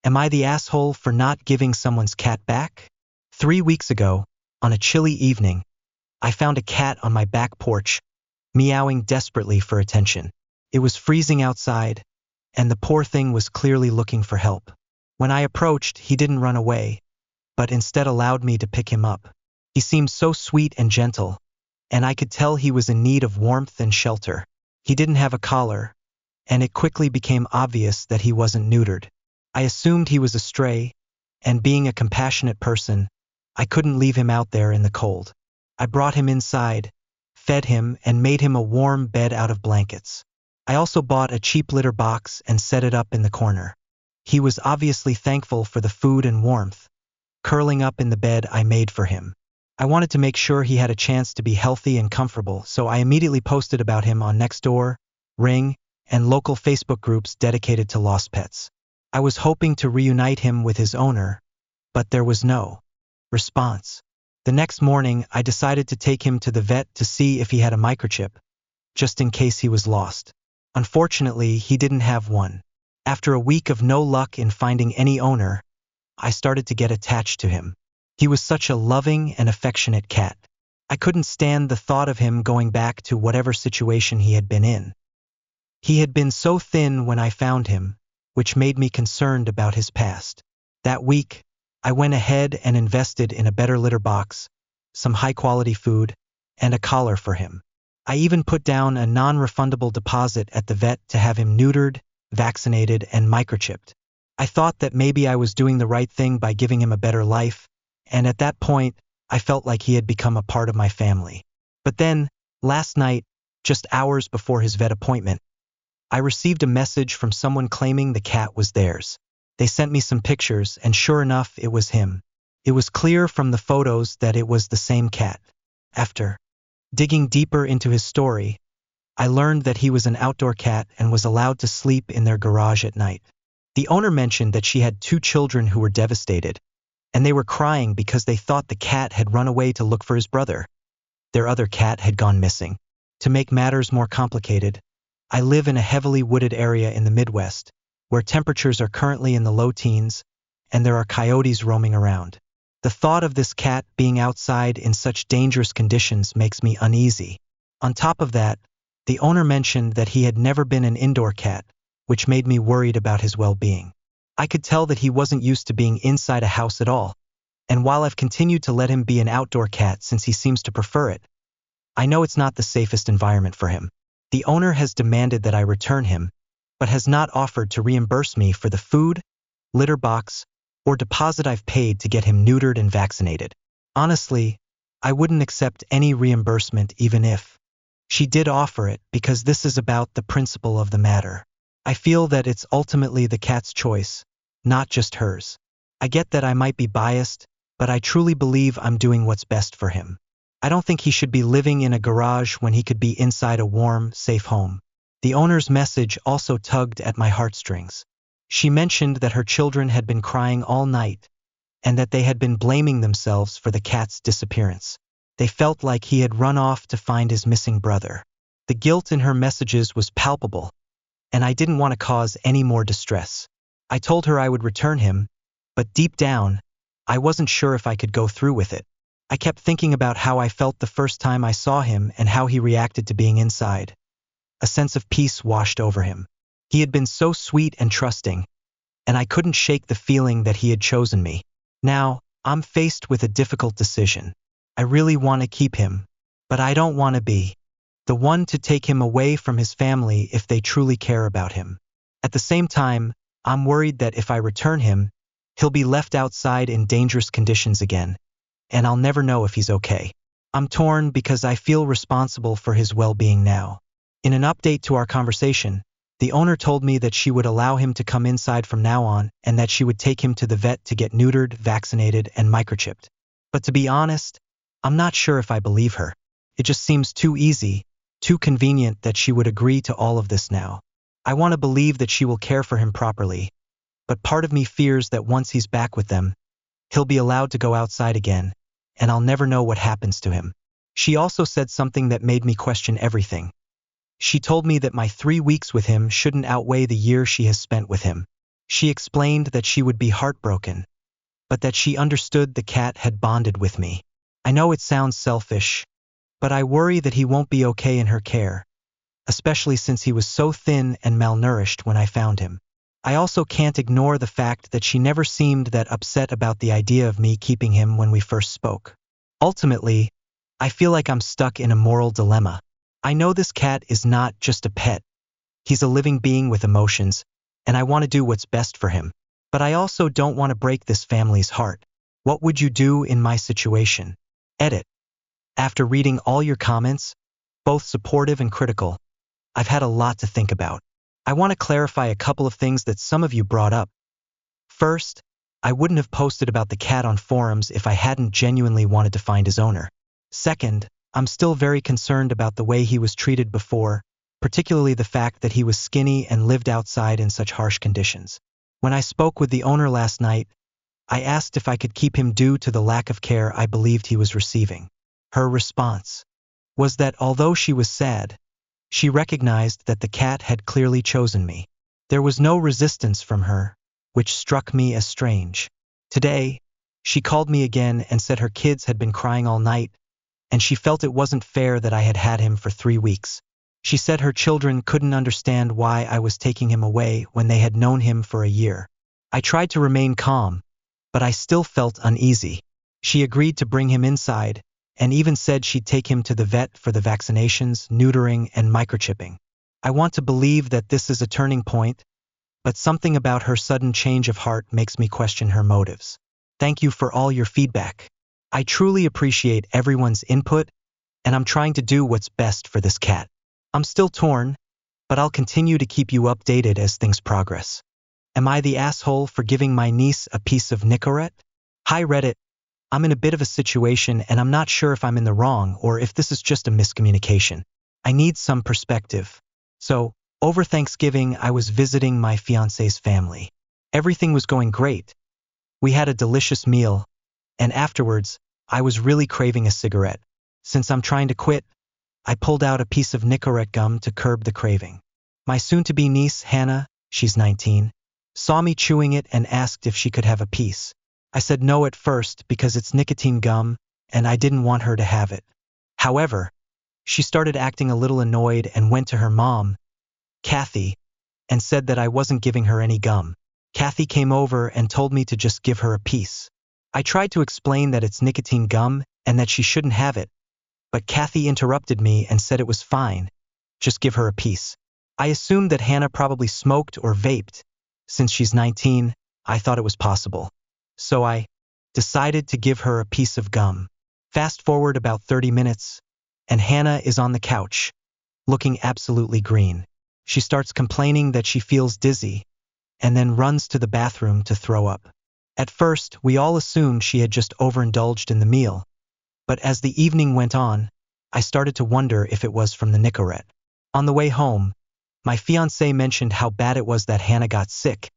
Am I the asshole for not giving someone's cat back? 3 weeks ago, on a chilly evening, I found a cat on my back porch, meowing desperately for attention. It was freezing outside, and the poor thing was clearly looking for help. When I approached, he didn't run away, but instead allowed me to pick him up. He seemed so sweet and gentle, and I could tell he was in need of warmth and shelter. He didn't have a collar, and it quickly became obvious that he wasn't neutered. I assumed he was a stray, and being a compassionate person, I couldn't leave him out there in the cold. I brought him inside, fed him, and made him a warm bed out of blankets. I also bought a cheap litter box and set it up in the corner. He was obviously thankful for the food and warmth, curling up in the bed I made for him. I wanted to make sure he had a chance to be healthy and comfortable, so I immediately posted about him on Nextdoor, Ring, and local Facebook groups dedicated to lost pets. I was hoping to reunite him with his owner, but there was no response. The next morning, I decided to take him to the vet to see if he had a microchip, just in case he was lost. Unfortunately, he didn't have one. After a week of no luck in finding any owner, I started to get attached to him. He was such a loving and affectionate cat. I couldn't stand the thought of him going back to whatever situation he had been in. He had been so thin when I found him, which made me concerned about his past. That week, I went ahead and invested in a better litter box, some high-quality food, and a collar for him. I even put down a non-refundable deposit at the vet to have him neutered, vaccinated, and microchipped. I thought that maybe I was doing the right thing by giving him a better life, and at that point, I felt like he had become a part of my family. But then, last night, just hours before his vet appointment, I received a message from someone claiming the cat was theirs. They sent me some pictures, and sure enough, it was him. It was clear from the photos that it was the same cat. After digging deeper into his story, I learned that he was an outdoor cat and was allowed to sleep in their garage at night. The owner mentioned that she had 2 children who were devastated, and they were crying because they thought the cat had run away to look for his brother. Their other cat had gone missing. To make matters more complicated, I live in a heavily wooded area in the Midwest, where temperatures are currently in the low teens, and there are coyotes roaming around. The thought of this cat being outside in such dangerous conditions makes me uneasy. On top of that, the owner mentioned that he had never been an indoor cat, which made me worried about his well-being. I could tell that he wasn't used to being inside a house at all, and while I've continued to let him be an outdoor cat since he seems to prefer it, I know it's not the safest environment for him. The owner has demanded that I return him, but has not offered to reimburse me for the food, litter box, or deposit I've paid to get him neutered and vaccinated. Honestly, I wouldn't accept any reimbursement even if she did offer it, because this is about the principle of the matter. I feel that it's ultimately the cat's choice, not just hers. I get that I might be biased, but I truly believe I'm doing what's best for him. I don't think he should be living in a garage when he could be inside a warm, safe home. The owner's message also tugged at my heartstrings. She mentioned that her children had been crying all night, and that they had been blaming themselves for the cat's disappearance. They felt like he had run off to find his missing brother. The guilt in her messages was palpable, and I didn't want to cause any more distress. I told her I would return him, but deep down, I wasn't sure if I could go through with it. I kept thinking about how I felt the first time I saw him and how he reacted to being inside. A sense of peace washed over him. He had been so sweet and trusting, and I couldn't shake the feeling that he had chosen me. Now, I'm faced with a difficult decision. I really want to keep him, but I don't want to be the one to take him away from his family if they truly care about him. At the same time, I'm worried that if I return him, he'll be left outside in dangerous conditions again, and I'll never know if he's okay. I'm torn because I feel responsible for his well-being now. In an update to our conversation, the owner told me that she would allow him to come inside from now on and that she would take him to the vet to get neutered, vaccinated, and microchipped. But to be honest, I'm not sure if I believe her. It just seems too easy, too convenient that she would agree to all of this now. I want to believe that she will care for him properly, but part of me fears that once he's back with them, he'll be allowed to go outside again, and I'll never know what happens to him. She also said something that made me question everything. She told me that my 3 weeks with him shouldn't outweigh the year she has spent with him. She explained that she would be heartbroken, but that she understood the cat had bonded with me. I know it sounds selfish, but I worry that he won't be okay in her care, especially since he was so thin and malnourished when I found him. I also can't ignore the fact that she never seemed that upset about the idea of me keeping him when we first spoke. Ultimately, I feel like I'm stuck in a moral dilemma. I know this cat is not just a pet. He's a living being with emotions, and I want to do what's best for him. But I also don't want to break this family's heart. What would you do in my situation? Edit. After reading all your comments, both supportive and critical, I've had a lot to think about. I want to clarify a couple of things that some of you brought up. First, I wouldn't have posted about the cat on forums if I hadn't genuinely wanted to find his owner. Second, I'm still very concerned about the way he was treated before, particularly the fact that he was skinny and lived outside in such harsh conditions. When I spoke with the owner last night, I asked if I could keep him due to the lack of care I believed he was receiving. Her response was that although she was sad, she recognized that the cat had clearly chosen me. There was no resistance from her, which struck me as strange. Today, she called me again and said her kids had been crying all night, and she felt it wasn't fair that I had had him for 3 weeks. She said her children couldn't understand why I was taking him away when they had known him for a year. I tried to remain calm, but I still felt uneasy. She agreed to bring him inside, and even said she'd take him to the vet for the vaccinations, neutering, and microchipping. I want to believe that this is a turning point, but something about her sudden change of heart makes me question her motives. Thank you for all your feedback. I truly appreciate everyone's input, and I'm trying to do what's best for this cat. I'm still torn, but I'll continue to keep you updated as things progress. Am I the asshole for giving my niece a piece of Nicorette? Hi Reddit. I'm in a bit of a situation and I'm not sure if I'm in the wrong or if this is just a miscommunication. I need some perspective. So, over Thanksgiving, I was visiting my fiance's family. Everything was going great. We had a delicious meal, and afterwards, I was really craving a cigarette. Since I'm trying to quit, I pulled out a piece of Nicorette gum to curb the craving. My soon-to-be niece, Hannah, she's 19, saw me chewing it and asked if she could have a piece. I said no at first because it's nicotine gum, and I didn't want her to have it. However, she started acting a little annoyed and went to her mom, Kathy, and said that I wasn't giving her any gum. Kathy came over and told me to just give her a piece. I tried to explain that it's nicotine gum and that she shouldn't have it, but Kathy interrupted me and said it was fine, just give her a piece. I assumed that Hannah probably smoked or vaped. Since she's 19, I thought it was possible. So I decided to give her a piece of gum. Fast forward about 30 minutes, and Hannah is on the couch, looking absolutely green. She starts complaining that she feels dizzy, and then runs to the bathroom to throw up. At first, we all assumed she had just overindulged in the meal, but as the evening went on, I started to wonder if it was from the Nicorette. On the way home, my fiancé mentioned how bad it was that Hannah got sick,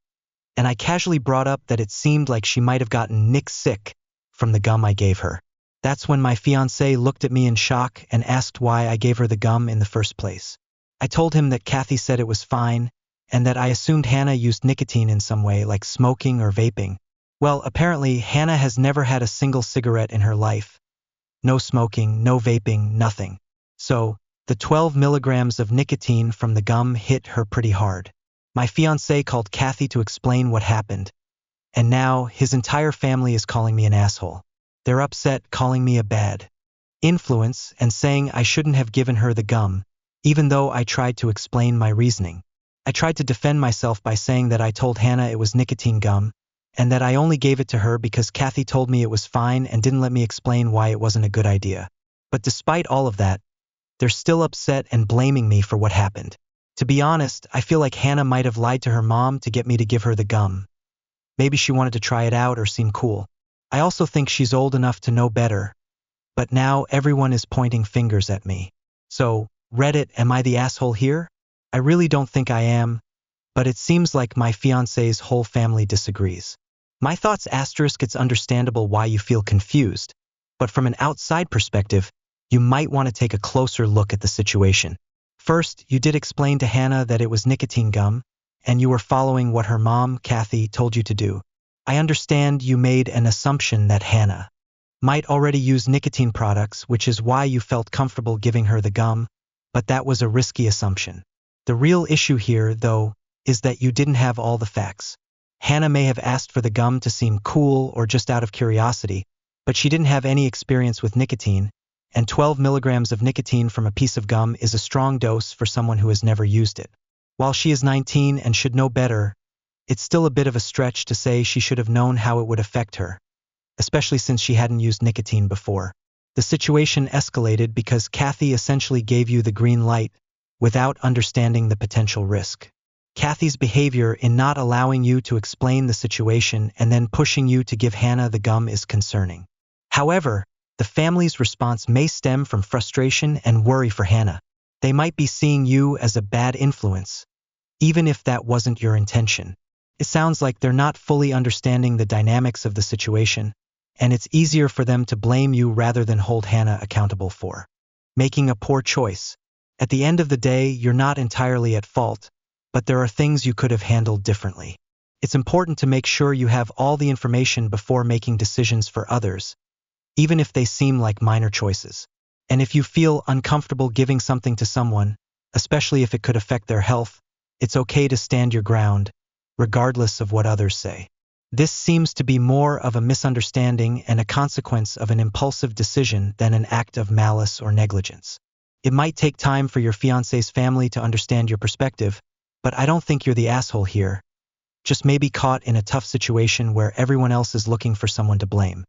and I casually brought up that it seemed like she might have gotten Nick sick from the gum I gave her. That's when my fiancé looked at me in shock and asked why I gave her the gum in the first place. I told him that Kathy said it was fine, and that I assumed Hannah used nicotine in some way, like smoking or vaping. Well, apparently Hannah has never had a single cigarette in her life. No smoking, no vaping, nothing. So, the 12 milligrams of nicotine from the gum hit her pretty hard. My fiancé called Kathy to explain what happened, and now his entire family is calling me an asshole. They're upset, calling me a bad influence and saying I shouldn't have given her the gum, even though I tried to explain my reasoning. I tried to defend myself by saying that I told Hannah it was nicotine gum, and that I only gave it to her because Kathy told me it was fine and didn't let me explain why it wasn't a good idea. But despite all of that, they're still upset and blaming me for what happened. To be honest, I feel like Hannah might have lied to her mom to get me to give her the gum. Maybe she wanted to try it out or seem cool. I also think she's old enough to know better, but now everyone is pointing fingers at me. So, Reddit, am I the asshole here? I really don't think I am, but it seems like my fiancé's whole family disagrees. My thoughts asterisk, it's understandable why you feel confused, but from an outside perspective, you might want to take a closer look at the situation. First, you did explain to Hannah that it was nicotine gum, and you were following what her mom, Kathy, told you to do. I understand you made an assumption that Hannah might already use nicotine products, which is why you felt comfortable giving her the gum, but that was a risky assumption. The real issue here, though, is that you didn't have all the facts. Hannah may have asked for the gum to seem cool or just out of curiosity, but she didn't have any experience with nicotine, and 12 milligrams of nicotine from a piece of gum is a strong dose for someone who has never used it. While she is 19 and should know better, it's still a bit of a stretch to say she should have known how it would affect her, especially since she hadn't used nicotine before. The situation escalated because Kathy essentially gave you the green light without understanding the potential risk. Kathy's behavior in not allowing you to explain the situation and then pushing you to give Hannah the gum is concerning. However, the family's response may stem from frustration and worry for Hannah. They might be seeing you as a bad influence, even if that wasn't your intention. It sounds like they're not fully understanding the dynamics of the situation, and it's easier for them to blame you rather than hold Hannah accountable for making a poor choice. At the end of the day, you're not entirely at fault, but there are things you could have handled differently. It's important to make sure you have all the information before making decisions for others, even if they seem like minor choices. And if you feel uncomfortable giving something to someone, especially if it could affect their health, it's okay to stand your ground, regardless of what others say. This seems to be more of a misunderstanding and a consequence of an impulsive decision than an act of malice or negligence. It might take time for your fiancé's family to understand your perspective, but I don't think you're the asshole here. Just maybe caught in a tough situation where everyone else is looking for someone to blame.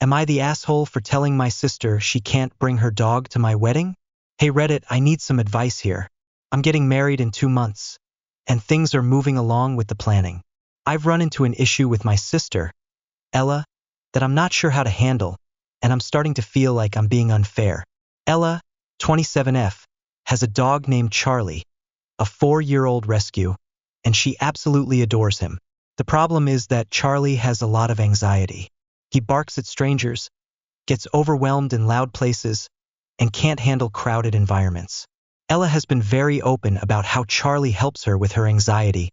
Am I the asshole for telling my sister she can't bring her dog to my wedding? Hey Reddit, I need some advice here. I'm getting married in 2 months, and things are moving along with the planning. I've run into an issue with my sister, Ella, that I'm not sure how to handle, and I'm starting to feel like I'm being unfair. Ella, 27F, has a dog named Charlie, a 4-year-old rescue, and she absolutely adores him. The problem is that Charlie has a lot of anxiety. He barks at strangers, gets overwhelmed in loud places, and can't handle crowded environments. Ella has been very open about how Charlie helps her with her anxiety,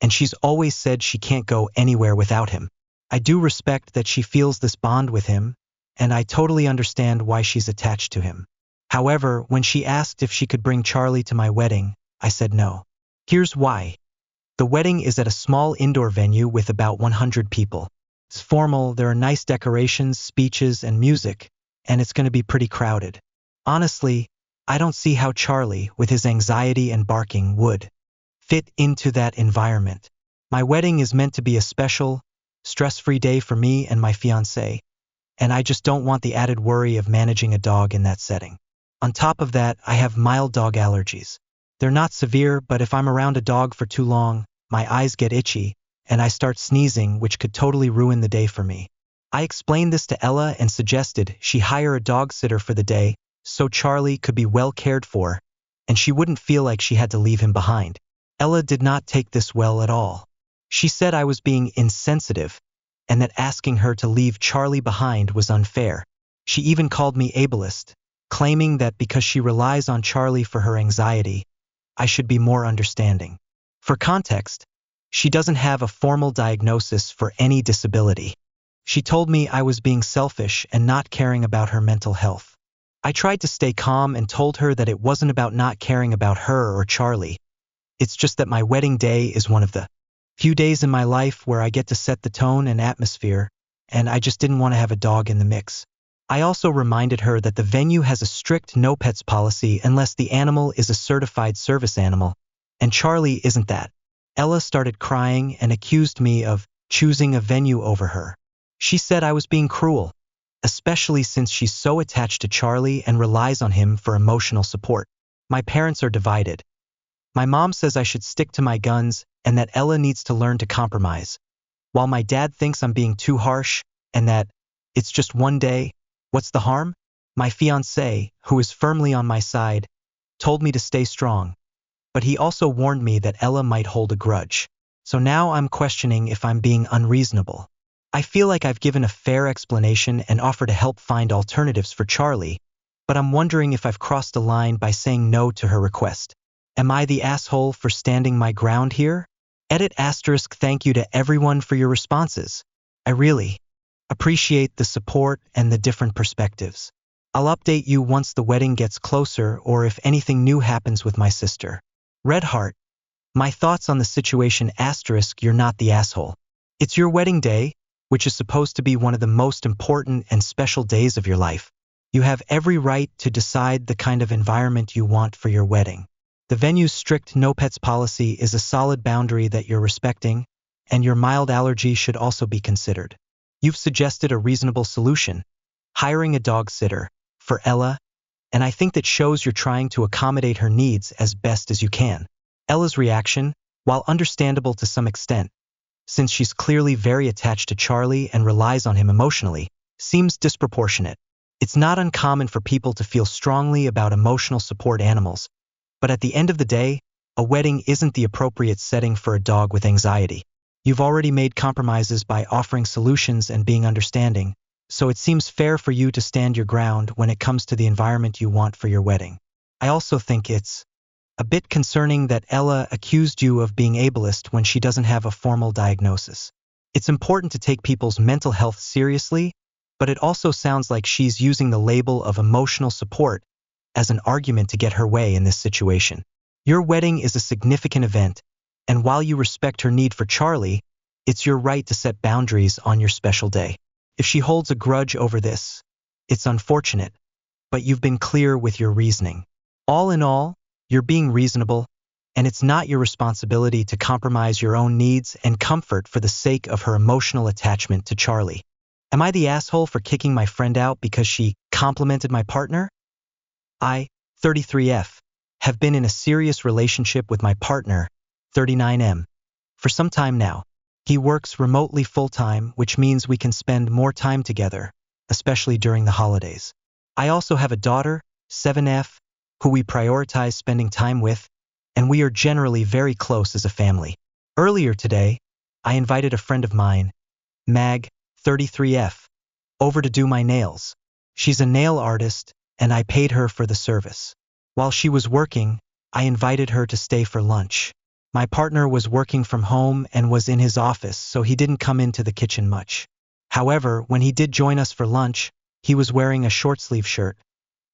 and she's always said she can't go anywhere without him. I do respect that she feels this bond with him, and I totally understand why she's attached to him. However, when she asked if she could bring Charlie to my wedding, I said no. Here's why. The wedding is at a small indoor venue with about 100 people. It's formal, there are nice decorations, speeches, and music, and it's going to be pretty crowded. Honestly, I don't see how Charlie, with his anxiety and barking, would fit into that environment. My wedding is meant to be a special, stress-free day for me and my fiancé, and I just don't want the added worry of managing a dog in that setting. On top of that, I have mild dog allergies. They're not severe, but if I'm around a dog for too long, my eyes get itchy, and I start sneezing, which could totally ruin the day for me. I explained this to Ella and suggested she hire a dog sitter for the day so Charlie could be well cared for, and she wouldn't feel like she had to leave him behind. Ella did not take this well at all. She said I was being insensitive, and that asking her to leave Charlie behind was unfair. She even called me ableist, claiming that because she relies on Charlie for her anxiety, I should be more understanding. For context, she doesn't have a formal diagnosis for any disability. She told me I was being selfish and not caring about her mental health. I tried to stay calm and told her that it wasn't about not caring about her or Charlie. It's just that my wedding day is one of the few days in my life where I get to set the tone and atmosphere, and I just didn't want to have a dog in the mix. I also reminded her that the venue has a strict no pets policy unless the animal is a certified service animal, and Charlie isn't that. Ella started crying and accused me of choosing a venue over her. She said I was being cruel, especially since she's so attached to Charlie and relies on him for emotional support. My parents are divided. My mom says I should stick to my guns and that Ella needs to learn to compromise, while my dad thinks I'm being too harsh and that it's just one day. What's the harm? My fiancé, who is firmly on my side, told me to stay strong, but he also warned me that Ella might hold a grudge. So now I'm questioning if I'm being unreasonable. I feel like I've given a fair explanation and offered to help find alternatives for Charlie, but I'm wondering if I've crossed a line by saying no to her request. Am I the asshole for standing my ground here? Edit asterisk thank you to everyone for your responses. I really appreciate the support and the different perspectives. I'll update you once the wedding gets closer or if anything new happens with my sister. Red heart. My thoughts on the situation asterisk you're not the asshole. It's your wedding day, which is supposed to be one of the most important and special days of your life. You have every right to decide the kind of environment you want for your wedding. The venue's strict no pets policy is a solid boundary that you're respecting, and your mild allergy should also be considered. You've suggested a reasonable solution, hiring a dog sitter for Ella, and I think that shows you're trying to accommodate her needs as best as you can. Ella's reaction, while understandable to some extent, since she's clearly very attached to Charlie and relies on him emotionally, seems disproportionate. It's not uncommon for people to feel strongly about emotional support animals, but at the end of the day, a wedding isn't the appropriate setting for a dog with anxiety. You've already made compromises by offering solutions and being understanding, so it seems fair for you to stand your ground when it comes to the environment you want for your wedding. I also think it's a bit concerning that Ella accused you of being ableist when she doesn't have a formal diagnosis. It's important to take people's mental health seriously, but it also sounds like she's using the label of emotional support as an argument to get her way in this situation. Your wedding is a significant event, and while you respect her need for Charlie, it's your right to set boundaries on your special day. If she holds a grudge over this, it's unfortunate, but you've been clear with your reasoning. All in all, you're being reasonable, and it's not your responsibility to compromise your own needs and comfort for the sake of her emotional attachment to Charlie. Am I the asshole for kicking my friend out because she complimented my partner? I, 33F, have been in a serious relationship with my partner, 39M, for some time now. He works remotely full-time, which means we can spend more time together, especially during the holidays. I also have a daughter, 7F, who we prioritize spending time with, and we are generally very close as a family. Earlier today, I invited a friend of mine, Mag, 33F, over to do my nails. She's a nail artist, and I paid her for the service. While she was working, I invited her to stay for lunch. My partner was working from home and was in his office, so he didn't come into the kitchen much. However, when he did join us for lunch, he was wearing a short-sleeve shirt,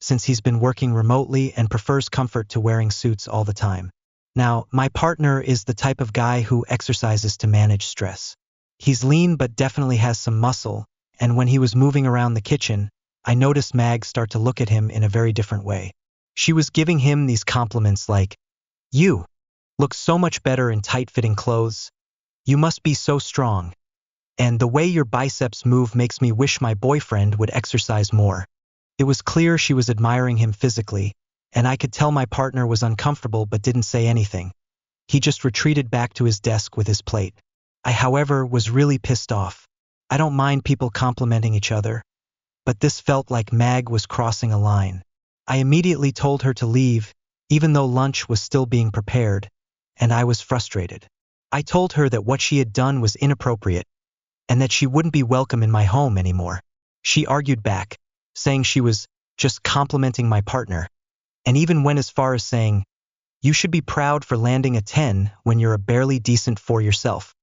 since he's been working remotely and prefers comfort to wearing suits all the time. Now, my partner is the type of guy who exercises to manage stress. He's lean but definitely has some muscle, and when he was moving around the kitchen, I noticed Mag start to look at him in a very different way. She was giving him these compliments like, "You look so much better in tight-fitting clothes. You must be so strong. And the way your biceps move makes me wish my boyfriend would exercise more." It was clear she was admiring him physically, and I could tell my partner was uncomfortable but didn't say anything. He just retreated back to his desk with his plate. I, however, was really pissed off. I don't mind people complimenting each other, but this felt like Mag was crossing a line. I immediately told her to leave, even though lunch was still being prepared, and I was frustrated. I told her that what she had done was inappropriate, and that she wouldn't be welcome in my home anymore. She argued back, saying she was just complimenting my partner, and even went as far as saying, "You should be proud for landing a 10 when you're a barely decent 4 yourself."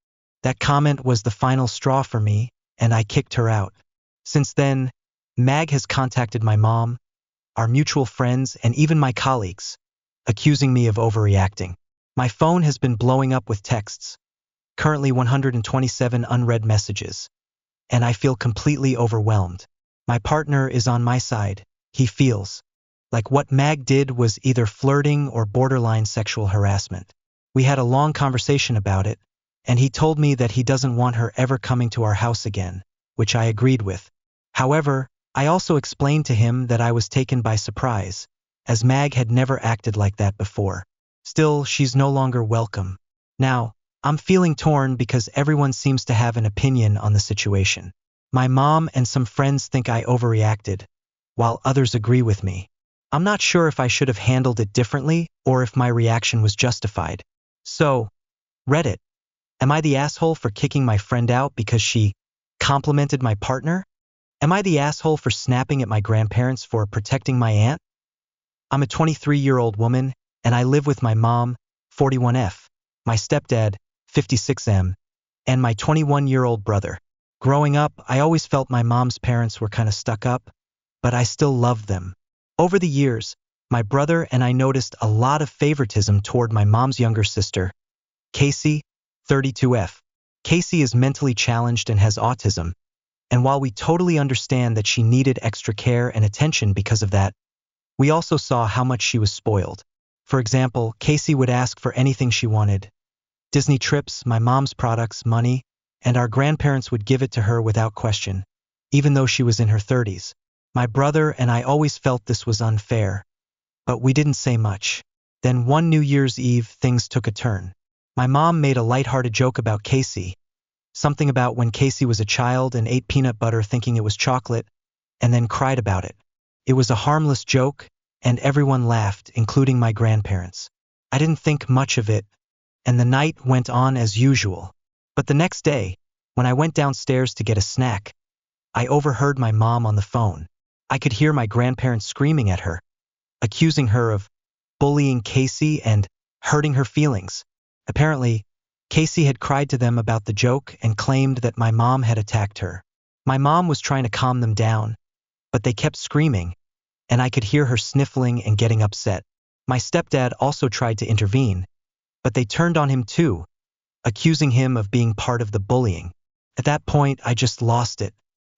That comment was the final straw for me, and I kicked her out. Since then, Mag has contacted my mom, our mutual friends, and even my colleagues, accusing me of overreacting. My phone has been blowing up with texts, currently 127 unread messages, and I feel completely overwhelmed. My partner is on my side. He feels like what Mag did was either flirting or borderline sexual harassment. We had a long conversation about it, and he told me that he doesn't want her ever coming to our house again, which I agreed with. However, I also explained to him that I was taken by surprise, as Mag had never acted like that before. Still, she's no longer welcome. Now, I'm feeling torn because everyone seems to have an opinion on the situation. My mom and some friends think I overreacted, while others agree with me. I'm not sure if I should have handled it differently or if my reaction was justified. So, Reddit, am I the asshole for kicking my friend out because she complimented my partner? Am I the asshole for snapping at my grandparents for protecting my aunt? I'm a 23-year-old woman, and I live with my mom, 41F, my stepdad, 56M, and my 21-year-old brother. Growing up, I always felt my mom's parents were kind of stuck up, but I still loved them. Over the years, my brother and I noticed a lot of favoritism toward my mom's younger sister, Casey, 32F. Casey is mentally challenged and has autism, and while we totally understand that she needed extra care and attention because of that, we also saw how much she was spoiled. For example, Casey would ask for anything she wanted: Disney trips, my mom's products, money, and our grandparents would give it to her without question, even though she was in her 30s. My brother and I always felt this was unfair, but we didn't say much. Then one New Year's Eve, things took a turn. My mom made a lighthearted joke about Casey, something about when Casey was a child and ate peanut butter thinking it was chocolate, and then cried about it. It was a harmless joke, and everyone laughed, including my grandparents. I didn't think much of it, and the night went on as usual. But the next day, when I went downstairs to get a snack, I overheard my mom on the phone. I could hear my grandparents screaming at her, accusing her of bullying Casey and hurting her feelings. Apparently, Casey had cried to them about the joke and claimed that my mom had attacked her. My mom was trying to calm them down, but they kept screaming, and I could hear her sniffling and getting upset. My stepdad also tried to intervene, but they turned on him too, accusing him of being part of the bullying. At that point, I just lost it.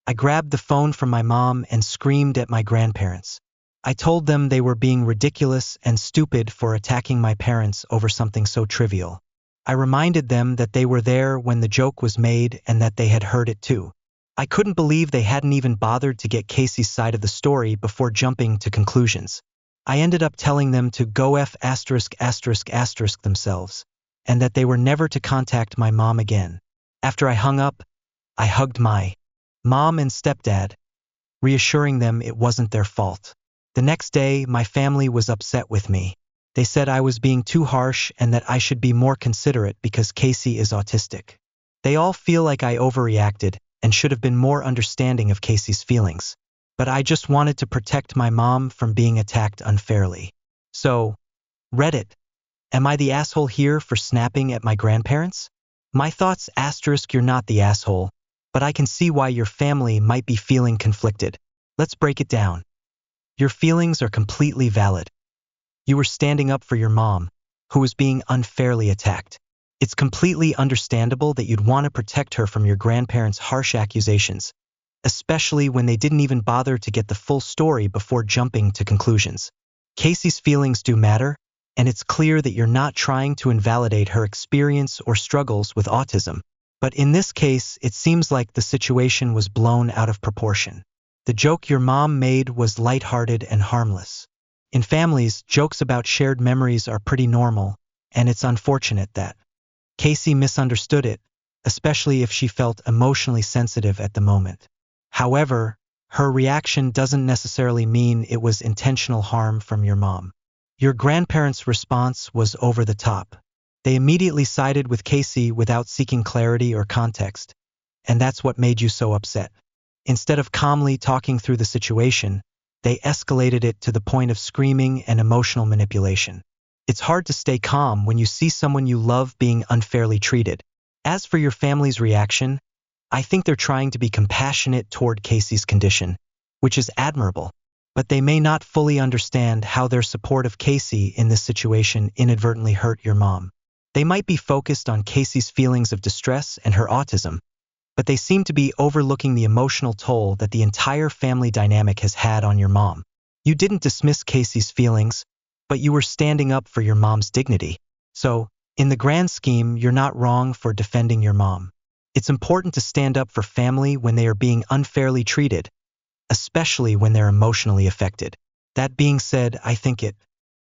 I grabbed the phone from my mom and screamed at my grandparents. I told them they were being ridiculous and stupid for attacking my parents over something so trivial. I reminded them that they were there when the joke was made and that they had heard it too. I couldn't believe they hadn't even bothered to get Casey's side of the story before jumping to conclusions. I ended up telling them to go F*** themselves, and that they were never to contact my mom again. After I hung up, I hugged my mom and stepdad, reassuring them it wasn't their fault. The next day, my family was upset with me. They said I was being too harsh and that I should be more considerate because Casey is autistic. They all feel like I overreacted and should have been more understanding of Casey's feelings. But I just wanted to protect my mom from being attacked unfairly. So, Reddit, am I the asshole here for snapping at my grandparents? My thoughts: you're not the asshole, but I can see why your family might be feeling conflicted. Let's break it down. Your feelings are completely valid. You were standing up for your mom, who was being unfairly attacked. It's completely understandable that you'd want to protect her from your grandparents' harsh accusations, especially when they didn't even bother to get the full story before jumping to conclusions. Casey's feelings do matter, and it's clear that you're not trying to invalidate her experience or struggles with autism. But in this case, it seems like the situation was blown out of proportion. The joke your mom made was lighthearted and harmless. In families, jokes about shared memories are pretty normal, and it's unfortunate that Casey misunderstood it, especially if she felt emotionally sensitive at the moment. However, her reaction doesn't necessarily mean it was intentional harm from your mom. Your grandparents' response was over the top. They immediately sided with Casey without seeking clarity or context, and that's what made you so upset. Instead of calmly talking through the situation, they escalated it to the point of screaming and emotional manipulation. It's hard to stay calm when you see someone you love being unfairly treated. As for your family's reaction, I think they're trying to be compassionate toward Casey's condition, which is admirable, but they may not fully understand how their support of Casey in this situation inadvertently hurt your mom. They might be focused on Casey's feelings of distress and her autism, but they seem to be overlooking the emotional toll that the entire family dynamic has had on your mom. You didn't dismiss Casey's feelings, but you were standing up for your mom's dignity. So, in the grand scheme, you're not wrong for defending your mom. It's important to stand up for family when they are being unfairly treated, especially when they're emotionally affected. That being said, I think it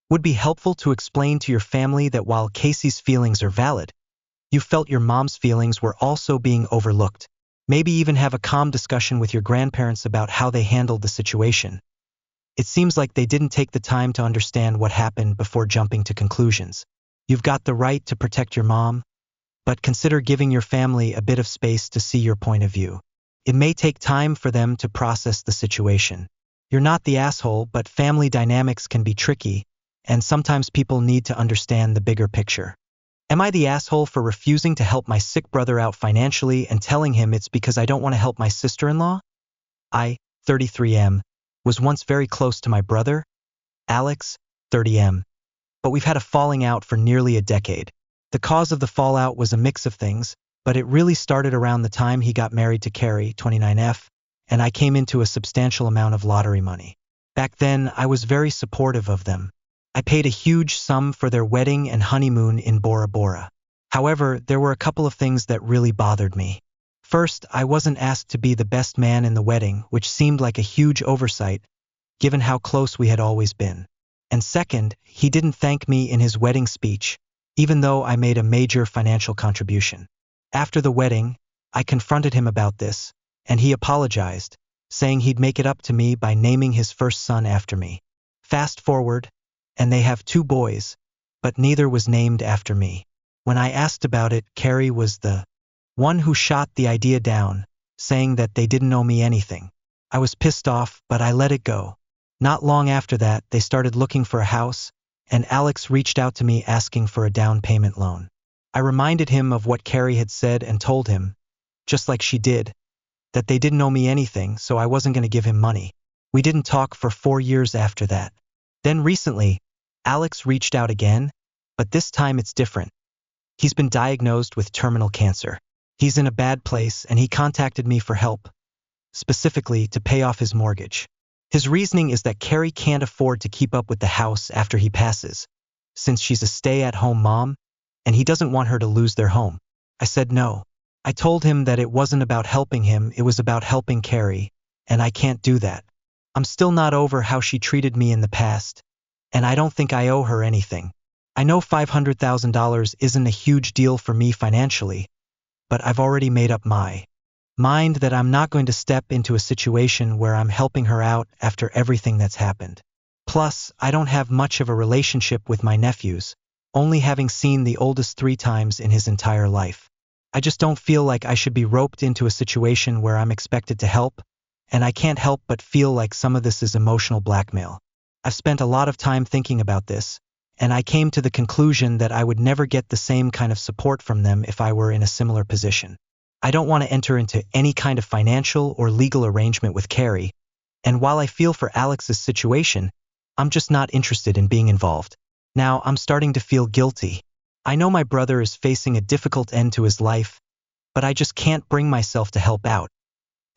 would be helpful to explain to your family that while Casey's feelings are valid, you felt your mom's feelings were also being overlooked. Maybe even have a calm discussion with your grandparents about how they handled the situation. It seems like they didn't take the time to understand what happened before jumping to conclusions. You've got the right to protect your mom, but consider giving your family a bit of space to see your point of view. It may take time for them to process the situation. You're not the asshole, but family dynamics can be tricky, and sometimes people need to understand the bigger picture. Am I the asshole for refusing to help my sick brother out financially and telling him it's because I don't want to help my sister-in-law? I, 33M, was once very close to my brother, Alex, 30M, but we've had a falling out for nearly a decade. The cause of the fallout was a mix of things, but it really started around the time he got married to Carrie, 29F, and I came into a substantial amount of lottery money. Back then, I was very supportive of them. I paid a huge sum for their wedding and honeymoon in Bora Bora. However, there were a couple of things that really bothered me. First, I wasn't asked to be the best man in the wedding, which seemed like a huge oversight, given how close we had always been. And second, he didn't thank me in his wedding speech, even though I made a major financial contribution. After the wedding, I confronted him about this, and he apologized, saying he'd make it up to me by naming his first son after me. Fast forward, and they have 2 boys, but neither was named after me. When I asked about it, Carrie was the one who shot the idea down, saying that they didn't owe me anything. I was pissed off, but I let it go. Not long after that, they started looking for a house, and Alex reached out to me asking for a down payment loan. I reminded him of what Carrie had said and told him, just like she did, that they didn't owe me anything, so I wasn't going to give him money. We didn't talk for 4 years after that. Then recently, Alex reached out again, but this time it's different. He's been diagnosed with terminal cancer. He's in a bad place, and he contacted me for help, specifically to pay off his mortgage. His reasoning is that Carrie can't afford to keep up with the house after he passes, since she's a stay-at-home mom, and he doesn't want her to lose their home. I said no. I told him that it wasn't about helping him, it was about helping Carrie, and I can't do that. I'm still not over how she treated me in the past, and I don't think I owe her anything. I know $500,000 isn't a huge deal for me financially, but I've already made up my mind that I'm not going to step into a situation where I'm helping her out after everything that's happened. Plus, I don't have much of a relationship with my nephews, only having seen the oldest 3 times in his entire life. I just don't feel like I should be roped into a situation where I'm expected to help, and I can't help but feel like some of this is emotional blackmail. I've spent a lot of time thinking about this, and I came to the conclusion that I would never get the same kind of support from them if I were in a similar position. I don't want to enter into any kind of financial or legal arrangement with Carrie, and while I feel for Alex's situation, I'm just not interested in being involved. Now, I'm starting to feel guilty. I know my brother is facing a difficult end to his life, but I just can't bring myself to help out,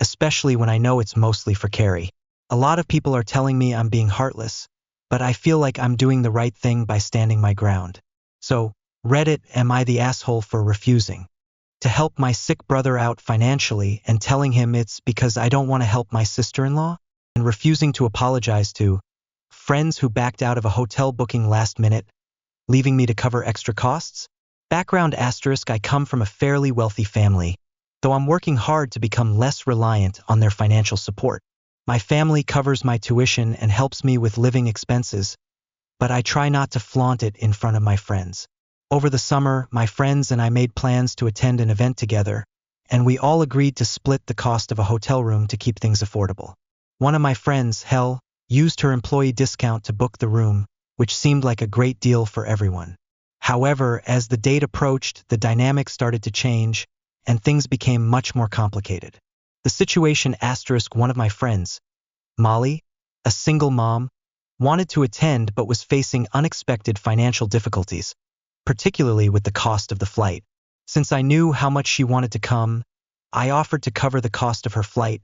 especially when I know it's mostly for Carrie. A lot of people are telling me I'm being heartless, but I feel like I'm doing the right thing by standing my ground. So, Reddit, am I the asshole for refusing to help my sick brother out financially and telling him it's because I don't want to help my sister-in-law? And refusing to apologize to friends who backed out of a hotel booking last minute, leaving me to cover extra costs? Background asterisk, I come from a fairly wealthy family, though I'm working hard to become less reliant on their financial support. My family covers my tuition and helps me with living expenses, but I try not to flaunt it in front of my friends. Over the summer, my friends and I made plans to attend an event together, and we all agreed to split the cost of a hotel room to keep things affordable. One of my friends, Hel, used her employee discount to book the room, which seemed like a great deal for everyone. However, as the date approached, the dynamic started to change, and things became much more complicated. The situation asterisk, one of my friends, Molly, a single mom, wanted to attend but was facing unexpected financial difficulties, particularly with the cost of the flight. Since I knew how much she wanted to come, I offered to cover the cost of her flight,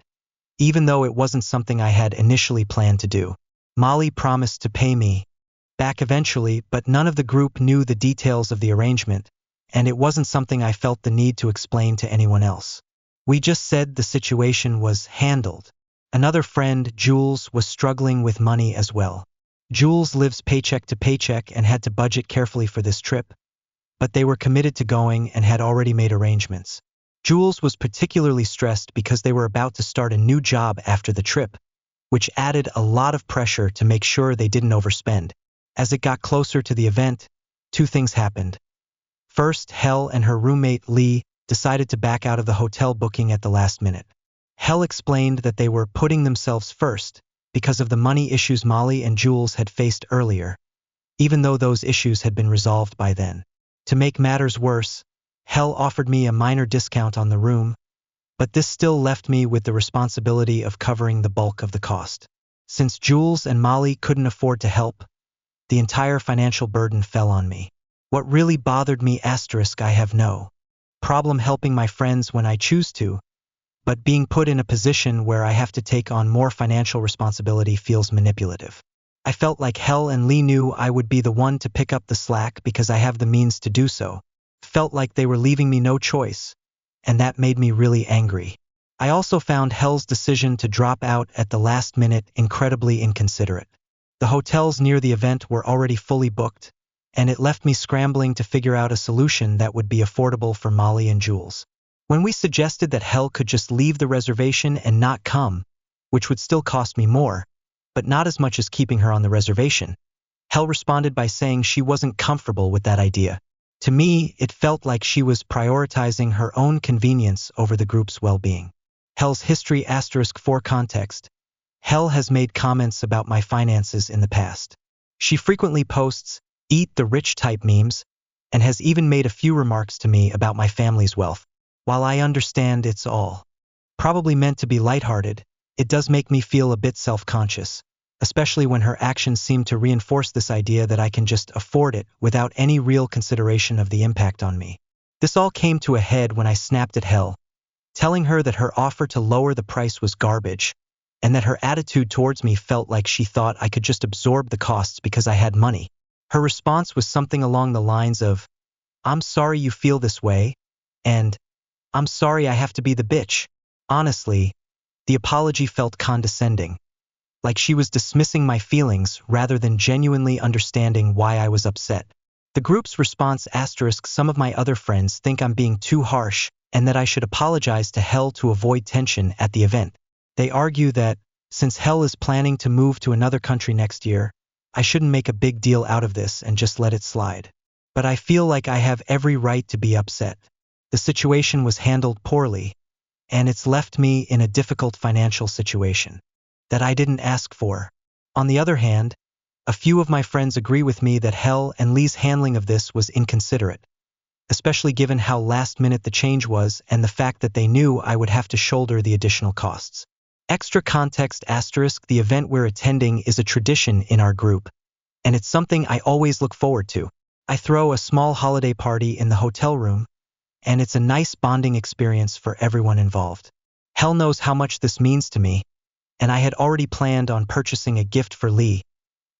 even though it wasn't something I had initially planned to do. Molly promised to pay me back eventually, but none of the group knew the details of the arrangement, and it wasn't something I felt the need to explain to anyone else. We just said the situation was handled. Another friend, Jules, was struggling with money as well. Jules lives paycheck to paycheck and had to budget carefully for this trip, but they were committed to going and had already made arrangements. Jules was particularly stressed because they were about to start a new job after the trip, which added a lot of pressure to make sure they didn't overspend. As it got closer to the event, 2 things happened. First, Hel and her roommate Lee decided to back out of the hotel booking at the last minute. Hel explained that they were putting themselves first because of the money issues Molly and Jules had faced earlier, even though those issues had been resolved by then. To make matters worse, Hell offered me a minor discount on the room, but this still left me with the responsibility of covering the bulk of the cost. Since Jules and Molly couldn't afford to help, the entire financial burden fell on me. What really bothered me I have no problem helping my friends when I choose to, but being put in a position where I have to take on more financial responsibility feels manipulative. I felt like Hell and Lee knew I would be the one to pick up the slack because I have the means to do so. Felt like they were leaving me no choice, and that made me really angry. I also found Hell's decision to drop out at the last minute incredibly inconsiderate. The hotels near the event were already fully booked, and it left me scrambling to figure out a solution that would be affordable for Molly and Jules. When we suggested that Hell could just leave the reservation and not come, which would still cost me more, but not as much as keeping her on the reservation, Hell responded by saying she wasn't comfortable with that idea. To me, it felt like she was prioritizing her own convenience over the group's well-being. Hell's history *4 context. Hell has made comments about my finances in the past. She frequently posts eat the rich type memes and has even made a few remarks to me about my family's wealth. While I understand it's all probably meant to be lighthearted, it does make me feel a bit self-conscious, especially when her actions seem to reinforce this idea that I can just afford it without any real consideration of the impact on me. This all came to a head when I snapped at Hell, telling her that her offer to lower the price was garbage, and that her attitude towards me felt like she thought I could just absorb the costs because I had money. Her response was something along the lines of, "I'm sorry you feel this way," and "I'm sorry I have to be the bitch." Honestly, the apology felt condescending, like she was dismissing my feelings rather than genuinely understanding why I was upset. The group's response *, some of my other friends think I'm being too harsh and that I should apologize to Hell to avoid tension at the event. They argue that, since Hell is planning to move to another country next year, I shouldn't make a big deal out of this and just let it slide. But I feel like I have every right to be upset. The situation was handled poorly, and it's left me in a difficult financial situation that I didn't ask for. On the other hand, a few of my friends agree with me that Hell and Lee's handling of this was inconsiderate, especially given how last minute the change was and the fact that they knew I would have to shoulder the additional costs. Extra context *, the event we're attending is a tradition in our group, and it's something I always look forward to. I throw a small holiday party in the hotel room, and it's a nice bonding experience for everyone involved. Hell knows how much this means to me, and I had already planned on purchasing a gift for Lee,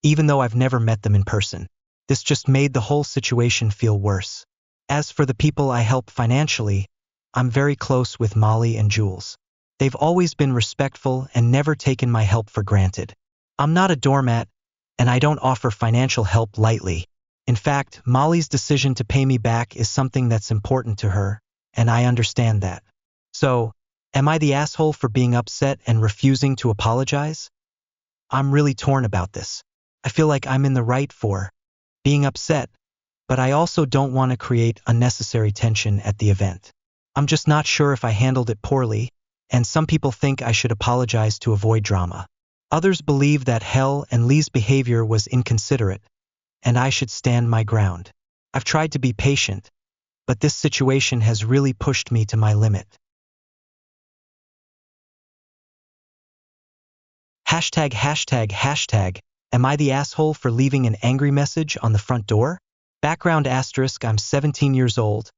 even though I've never met them in person. This just made the whole situation feel worse. As for the people I help financially, I'm very close with Molly and Jules. They've always been respectful and never taken my help for granted. I'm not a doormat, and I don't offer financial help lightly. In fact, Molly's decision to pay me back is something that's important to her, and I understand that. So, am I the asshole for being upset and refusing to apologize? I'm really torn about this. I feel like I'm in the right for being upset, but I also don't want to create unnecessary tension at the event. I'm just not sure if I handled it poorly, and some people think I should apologize to avoid drama. Others believe that Hell and Lee's behavior was inconsiderate, and I should stand my ground. I've tried to be patient, but this situation has really pushed me to my limit. ####, am I the asshole for leaving an angry message on the front door? Background *, I'm 17 years old,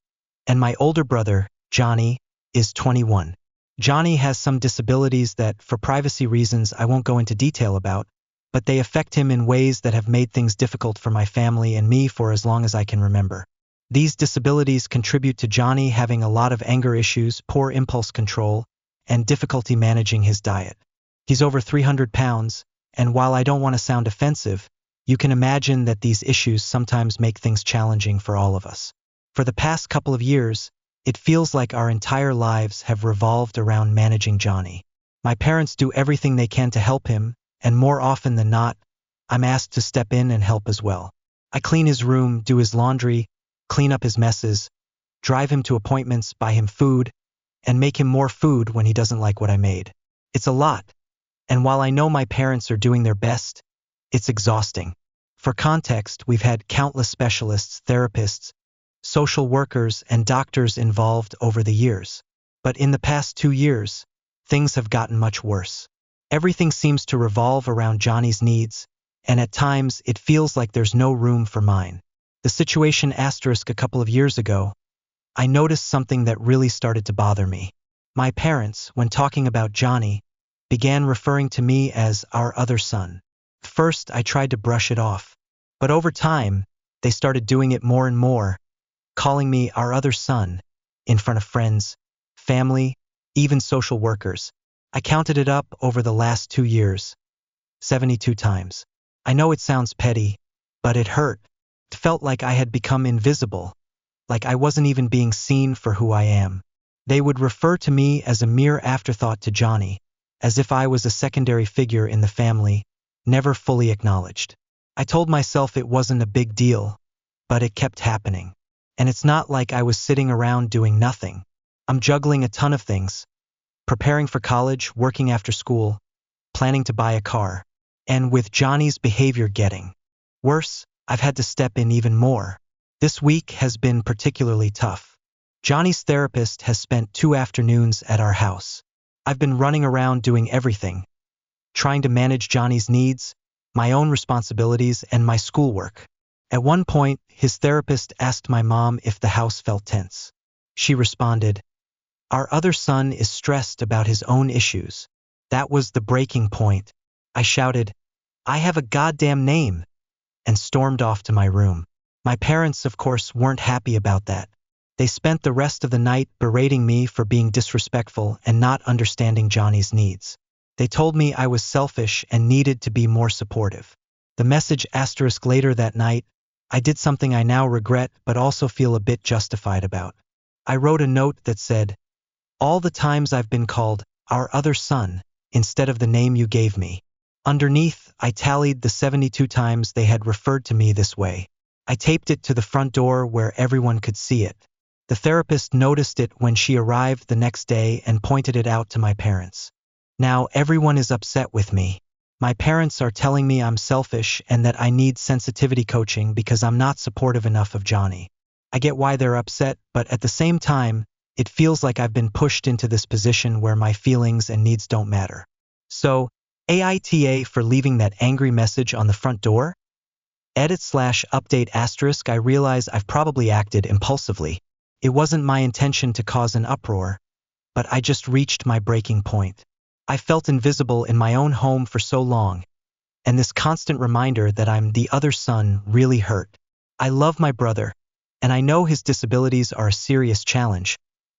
and my older brother, Johnny, is 21. Johnny has some disabilities that, for privacy reasons, I won't go into detail about, but they affect him in ways that have made things difficult for my family and me for as long as I can remember. These disabilities contribute to Johnny having a lot of anger issues, poor impulse control, and difficulty managing his diet. He's over 300 pounds, and while I don't want to sound offensive, you can imagine that these issues sometimes make things challenging for all of us. For the past couple of years, it feels like our entire lives have revolved around managing Johnny. My parents do everything they can to help him, and more often than not, I'm asked to step in and help as well. I clean his room, do his laundry, clean up his messes, drive him to appointments, buy him food, and make him more food when he doesn't like what I made. It's a lot, and while I know my parents are doing their best, it's exhausting. For context, we've had countless specialists, therapists, social workers, and doctors involved over the years. But in the past 2 years, things have gotten much worse. Everything seems to revolve around Johnny's needs, and at times it feels like there's no room for mine. The situation asterisk a couple of years ago, I noticed something that really started to bother me. My parents, when talking about Johnny, began referring to me as our other son. First, I tried to brush it off, but over time, they started doing it more and more, calling me our other son, in front of friends, family, even social workers. I counted it up over the last 2 years, 72 times. I know it sounds petty, but it hurt. It felt like I had become invisible, like I wasn't even being seen for who I am. They would refer to me as a mere afterthought to Johnny, as if I was a secondary figure in the family, never fully acknowledged. I told myself it wasn't a big deal, but it kept happening. And it's not like I was sitting around doing nothing. I'm juggling a ton of things, preparing for college, working after school, planning to buy a car. And with Johnny's behavior getting worse, I've had to step in even more. This week has been particularly tough. Johnny's therapist has spent 2 afternoons at our house. I've been running around doing everything, trying to manage Johnny's needs, my own responsibilities, and my schoolwork. At one point, his therapist asked my mom if the house felt tense. She responded, "Our other son is stressed about his own issues." That was the breaking point. I shouted, "I have a goddamn name," and stormed off to my room. My parents, of course, weren't happy about that. They spent the rest of the night berating me for being disrespectful and not understanding Johnny's needs. They told me I was selfish and needed to be more supportive. The message asterisk later that night, I did something I now regret but also feel a bit justified about. I wrote a note that said, "All the times I've been called our other son instead of the name you gave me." Underneath, I tallied the 72 times they had referred to me this way. I taped it to the front door where everyone could see it. The therapist noticed it when she arrived the next day and pointed it out to my parents. Now everyone is upset with me. My parents are telling me I'm selfish and that I need sensitivity coaching because I'm not supportive enough of Johnny. I get why they're upset, but at the same time, it feels like I've been pushed into this position where my feelings and needs don't matter. So, AITA for leaving that angry message on the front door? Edit/update asterisk I realize I've probably acted impulsively. It wasn't my intention to cause an uproar, but I just reached my breaking point. I felt invisible in my own home for so long, and this constant reminder that I'm the other son really hurt. I love my brother, and I know his disabilities are a serious challenge,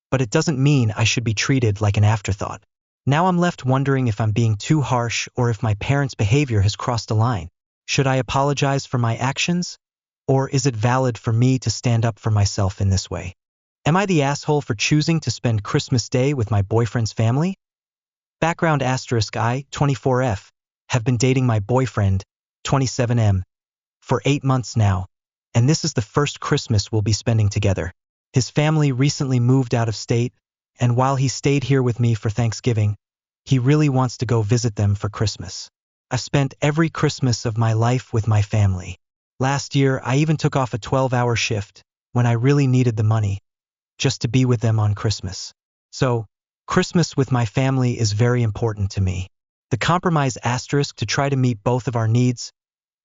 but it doesn't mean I should be treated like an afterthought. Now I'm left wondering if I'm being too harsh or if my parents' behavior has crossed a line. Should I apologize for my actions? Or is it valid for me to stand up for myself in this way? Am I the asshole for choosing to spend Christmas Day with my boyfriend's family? Background asterisk I, 24F, have been dating my boyfriend, 27M, for 8 months now, and this is the first Christmas we'll be spending together. His family recently moved out of state, and while he stayed here with me for Thanksgiving, he really wants to go visit them for Christmas. I've spent every Christmas of my life with my family. Last year, I even took off a 12-hour shift when I really needed the money, just to be with them on Christmas. So, Christmas with my family is very important to me. The compromise asterisk to try to meet both of our needs,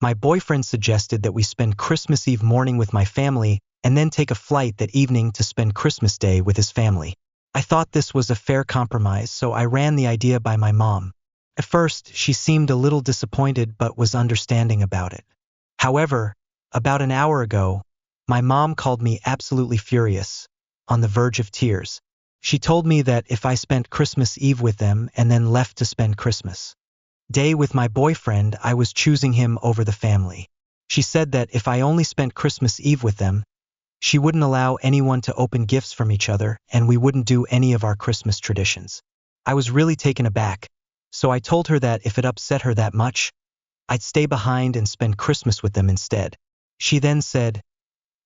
my boyfriend suggested that we spend Christmas Eve morning with my family and then take a flight that evening to spend Christmas Day with his family. I thought this was a fair compromise, so I ran the idea by my mom. At first, she seemed a little disappointed but was understanding about it. However, about an hour ago, my mom called me absolutely furious, on the verge of tears. She told me that if I spent Christmas Eve with them and then left to spend Christmas Day with my boyfriend, I was choosing him over the family. She said that if I only spent Christmas Eve with them, she wouldn't allow anyone to open gifts from each other and we wouldn't do any of our Christmas traditions. I was really taken aback, so I told her that if it upset her that much, I'd stay behind and spend Christmas with them instead. She then said,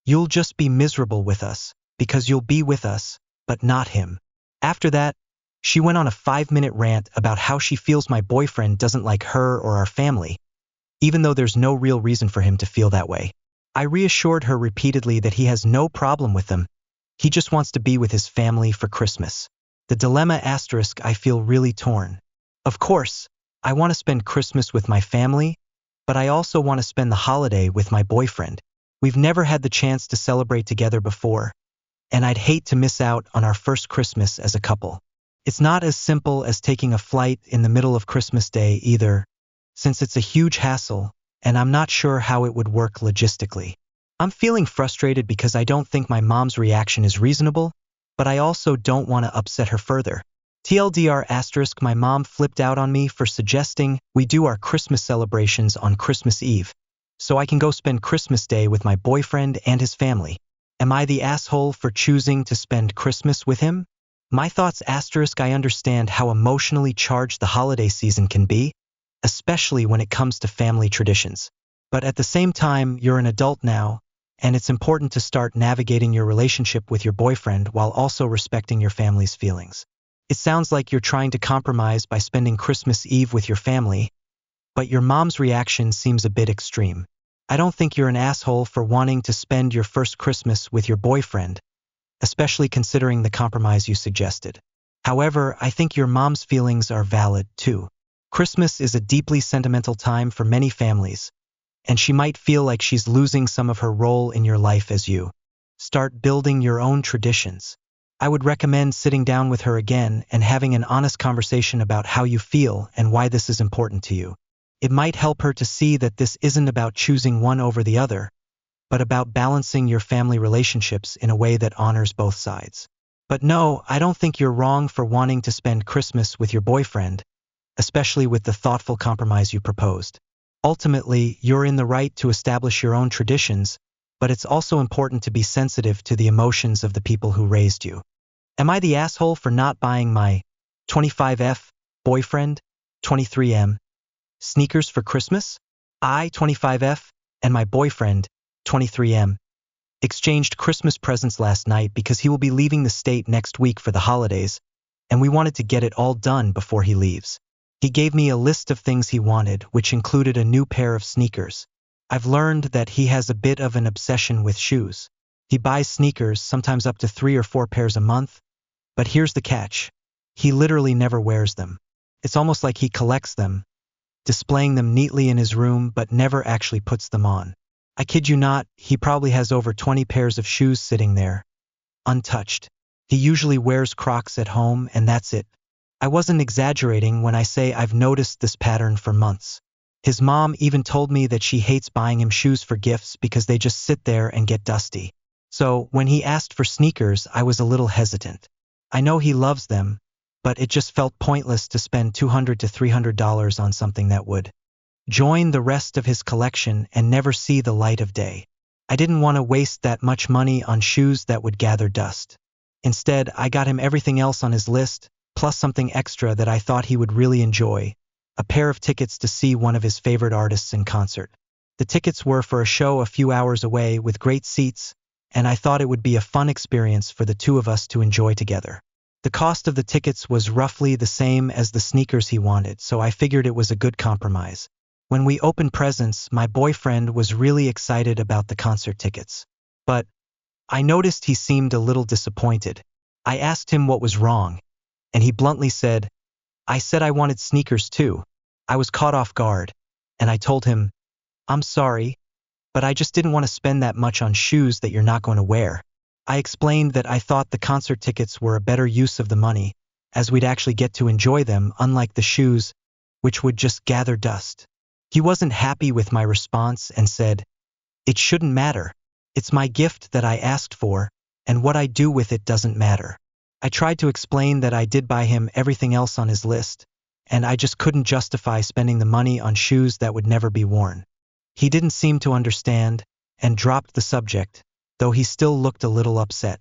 "You'll just be miserable with us, because you'll be with us, but not him." After that, she went on a 5-minute rant about how she feels my boyfriend doesn't like her or our family, even though there's no real reason for him to feel that way. I reassured her repeatedly that he has no problem with them. He just wants to be with his family for Christmas. The dilemma asterisk, I feel really torn. Of course, I want to spend Christmas with my family, but I also want to spend the holiday with my boyfriend. We've never had the chance to celebrate together before, and I'd hate to miss out on our first Christmas as a couple. It's not as simple as taking a flight in the middle of Christmas Day either, since it's a huge hassle, and I'm not sure how it would work logistically. I'm feeling frustrated because I don't think my mom's reaction is reasonable, but I also don't want to upset her further. TLDR asterisk, my mom flipped out on me for suggesting we do our Christmas celebrations on Christmas Eve, so I can go spend Christmas Day with my boyfriend and his family. Am I the asshole for choosing to spend Christmas with him? My thoughts asterisk, I understand how emotionally charged the holiday season can be, especially when it comes to family traditions. But at the same time, you're an adult now, and it's important to start navigating your relationship with your boyfriend while also respecting your family's feelings. It sounds like you're trying to compromise by spending Christmas Eve with your family, but your mom's reaction seems a bit extreme. I don't think you're an asshole for wanting to spend your first Christmas with your boyfriend, especially considering the compromise you suggested. However, I think your mom's feelings are valid too. Christmas is a deeply sentimental time for many families, and she might feel like she's losing some of her role in your life as you start building your own traditions. I would recommend sitting down with her again and having an honest conversation about how you feel and why this is important to you. It might help her to see that this isn't about choosing one over the other, but about balancing your family relationships in a way that honors both sides. But no, I don't think you're wrong for wanting to spend Christmas with your boyfriend, especially with the thoughtful compromise you proposed. Ultimately, you're in the right to establish your own traditions, but it's also important to be sensitive to the emotions of the people who raised you. Am I the asshole for not buying my 25F boyfriend 23M sneakers for Christmas? I, 25F, and my boyfriend 23M exchanged Christmas presents last night because he will be leaving the state next week for the holidays, and we wanted to get it all done before he leaves. He gave me a list of things he wanted, which included a new pair of sneakers. I've learned that he has a bit of an obsession with shoes. He buys sneakers, sometimes up to 3 or 4 pairs a month, but here's the catch. He literally never wears them. It's almost like he collects them, displaying them neatly in his room but never actually puts them on. I kid you not, he probably has over 20 pairs of shoes sitting there, untouched. He usually wears Crocs at home and that's it. I wasn't exaggerating when I say I've noticed this pattern for months. His mom even told me that she hates buying him shoes for gifts because they just sit there and get dusty. So when he asked for sneakers, I was a little hesitant. I know he loves them, but it just felt pointless to spend $200 to $300 on something that would join the rest of his collection and never see the light of day. I didn't want to waste that much money on shoes that would gather dust. Instead, I got him everything else on his list, plus something extra that I thought he would really enjoy, a pair of tickets to see one of his favorite artists in concert. The tickets were for a show a few hours away with great seats, and I thought it would be a fun experience for the two of us to enjoy together. The cost of the tickets was roughly the same as the sneakers he wanted, so I figured it was a good compromise. When we opened presents, my boyfriend was really excited about the concert tickets. But I noticed he seemed a little disappointed. I asked him what was wrong, and he bluntly said, "I said I wanted sneakers too." I was caught off guard, and I told him, "I'm sorry, but I just didn't want to spend that much on shoes that you're not going to wear." I explained that I thought the concert tickets were a better use of the money, as we'd actually get to enjoy them, unlike the shoes, which would just gather dust. He wasn't happy with my response and said, "It shouldn't matter. It's my gift that I asked for, and what I do with it doesn't matter." I tried to explain that I did buy him everything else on his list, and I just couldn't justify spending the money on shoes that would never be worn. He didn't seem to understand, and dropped the subject, though he still looked a little upset.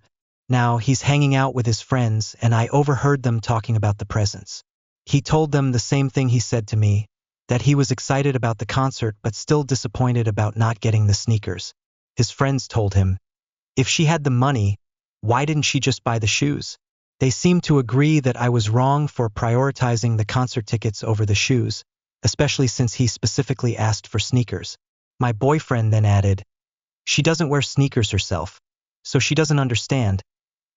Now he's hanging out with his friends, and I overheard them talking about the presents. He told them the same thing he said to me, that he was excited about the concert but still disappointed about not getting the sneakers. His friends told him, if she had the money, why didn't she just buy the shoes? They seemed to agree that I was wrong for prioritizing the concert tickets over the shoes, especially since he specifically asked for sneakers. My boyfriend then added, She doesn't wear sneakers herself, so she doesn't understand,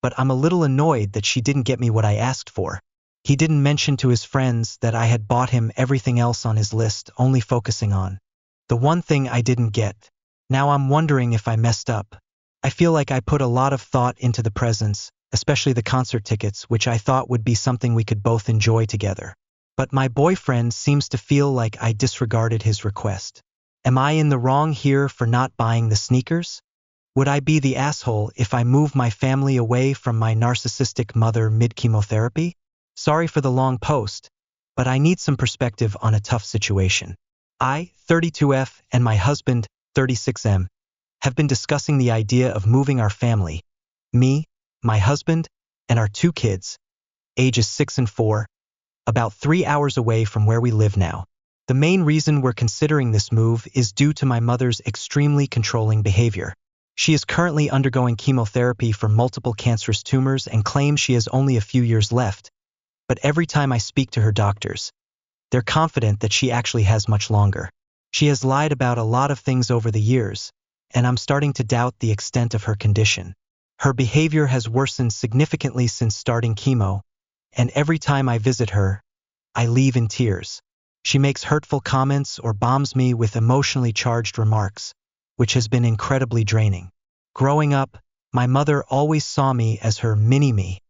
but I'm a little annoyed that she didn't get me what I asked for. He didn't mention to his friends that I had bought him everything else on his list, only focusing on the one thing I didn't get. Now I'm wondering if I messed up. I feel like I put a lot of thought into the presents, especially the concert tickets, which I thought would be something we could both enjoy together. But my boyfriend seems to feel like I disregarded his request. Am I in the wrong here for not buying the sneakers? Would I be the asshole if I move my family away from my narcissistic mother mid-chemotherapy? Sorry for the long post, but I need some perspective on a tough situation. I, 32F, and my husband, 36M, have been discussing the idea of moving our family, me, my husband, and our 2 kids, ages 6 and 4, about 3 hours away from where we live now. The main reason we're considering this move is due to my mother's extremely controlling behavior. She is currently undergoing chemotherapy for multiple cancerous tumors and claims she has only a few years left, but every time I speak to her doctors, they're confident that she actually has much longer. She has lied about a lot of things over the years, and I'm starting to doubt the extent of her condition. Her behavior has worsened significantly since starting chemo, and every time I visit her, I leave in tears. She makes hurtful comments or bombs me with emotionally charged remarks, which has been incredibly draining. Growing up, my mother always saw me as her mini-me,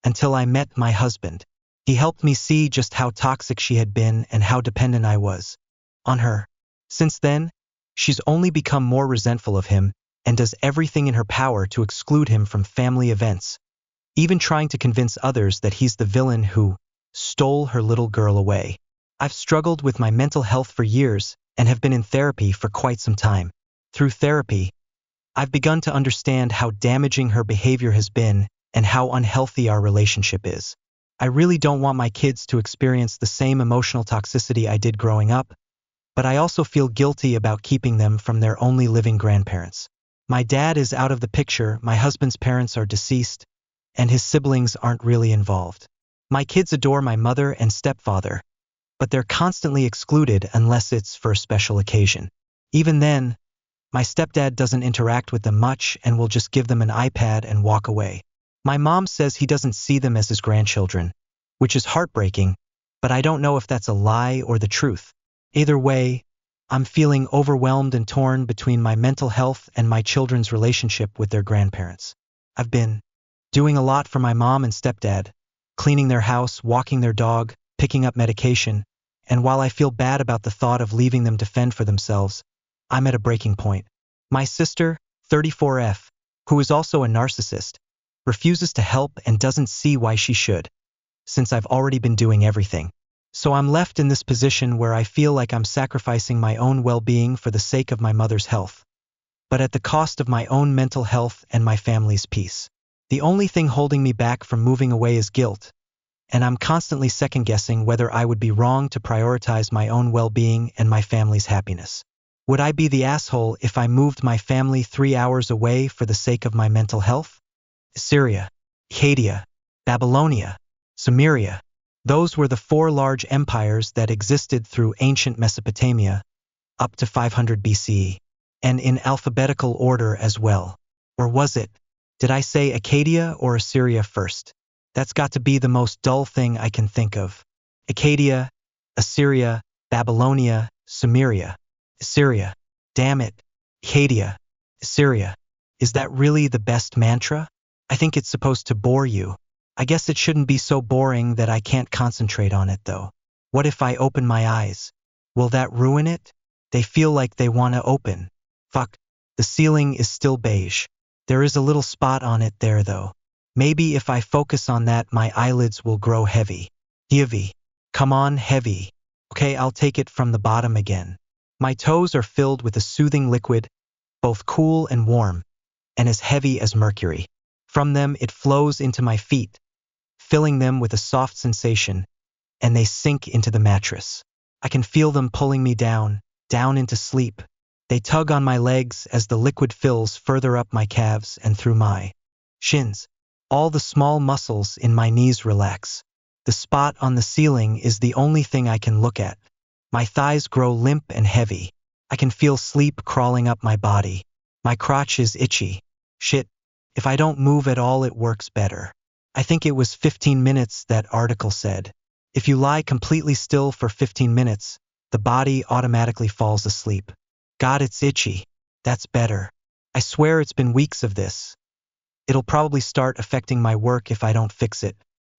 until I met my husband. He helped me see just how toxic she had been and how dependent I was on her. Since then, she's only become more resentful of him and does everything in her power to exclude him from family events, even trying to convince others that he's the villain who stole her little girl away. I've struggled with my mental health for years and have been in therapy for quite some time. Through therapy, I've begun to understand how damaging her behavior has been and how unhealthy our relationship is. I really don't want my kids to experience the same emotional toxicity I did growing up, but I also feel guilty about keeping them from their only living grandparents. My dad is out of the picture, my husband's parents are deceased, and his siblings aren't really involved. My kids adore my mother and stepfather, but they're constantly excluded unless it's for a special occasion. Even then, my stepdad doesn't interact with them much and will just give them an iPad and walk away. My mom says he doesn't see them as his grandchildren, which is heartbreaking, but I don't know if that's a lie or the truth. Either way, I'm feeling overwhelmed and torn between my mental health and my children's relationship with their grandparents. I've been doing a lot for my mom and stepdad, cleaning their house, walking their dog, picking up medication, and while I feel bad about the thought of leaving them to fend for themselves, I'm at a breaking point. My sister, 34F, who is also a narcissist, refuses to help and doesn't see why she should, since I've already been doing everything. So I'm left in this position where I feel like I'm sacrificing my own well-being for the sake of my mother's health, but at the cost of my own mental health and my family's peace. The only thing holding me back from moving away is guilt, and I'm constantly second-guessing whether I would be wrong to prioritize my own well-being and my family's happiness. Would I be the asshole if I moved my family 3 hours away for the sake of my mental health? Assyria, Akkadian, Babylonia, Sumeria. Those were the 4 large empires that existed through ancient Mesopotamia, up to 500 BCE, and in alphabetical order as well. Or was it? Did I say Acadia or Assyria first? That's got to be the most dull thing I can think of. Acadia, Assyria, Babylonia, Sumeria, Assyria. Damn it. Acadia, Assyria. Is that really the best mantra? I think it's supposed to bore you. I guess it shouldn't be so boring that I can't concentrate on it though. What if I open my eyes? Will that ruin it? They feel like they want to open. Fuck. The ceiling is still beige. There is a little spot on it there though. Maybe if I focus on that my eyelids will grow heavy. Heavy. Come on, heavy. Okay, I'll take it from the bottom again. My toes are filled with a soothing liquid, both cool and warm, and as heavy as mercury. From them it flows into my feet, filling them with a soft sensation, and they sink into the mattress. I can feel them pulling me down into sleep. They tug on my legs as the liquid fills further up my calves and through my shins. All the small muscles in my knees relax. The spot on the ceiling is the only thing I can look at. My thighs grow limp and heavy. I can feel sleep crawling up my body. My crotch is itchy. Shit. If I don't move at all it works better. I think it was 15 minutes that article said. If you lie completely still for 15 minutes, the body automatically falls asleep. God, it's itchy. That's better. I swear it's been weeks of this. It'll probably start affecting my work if I don't fix it.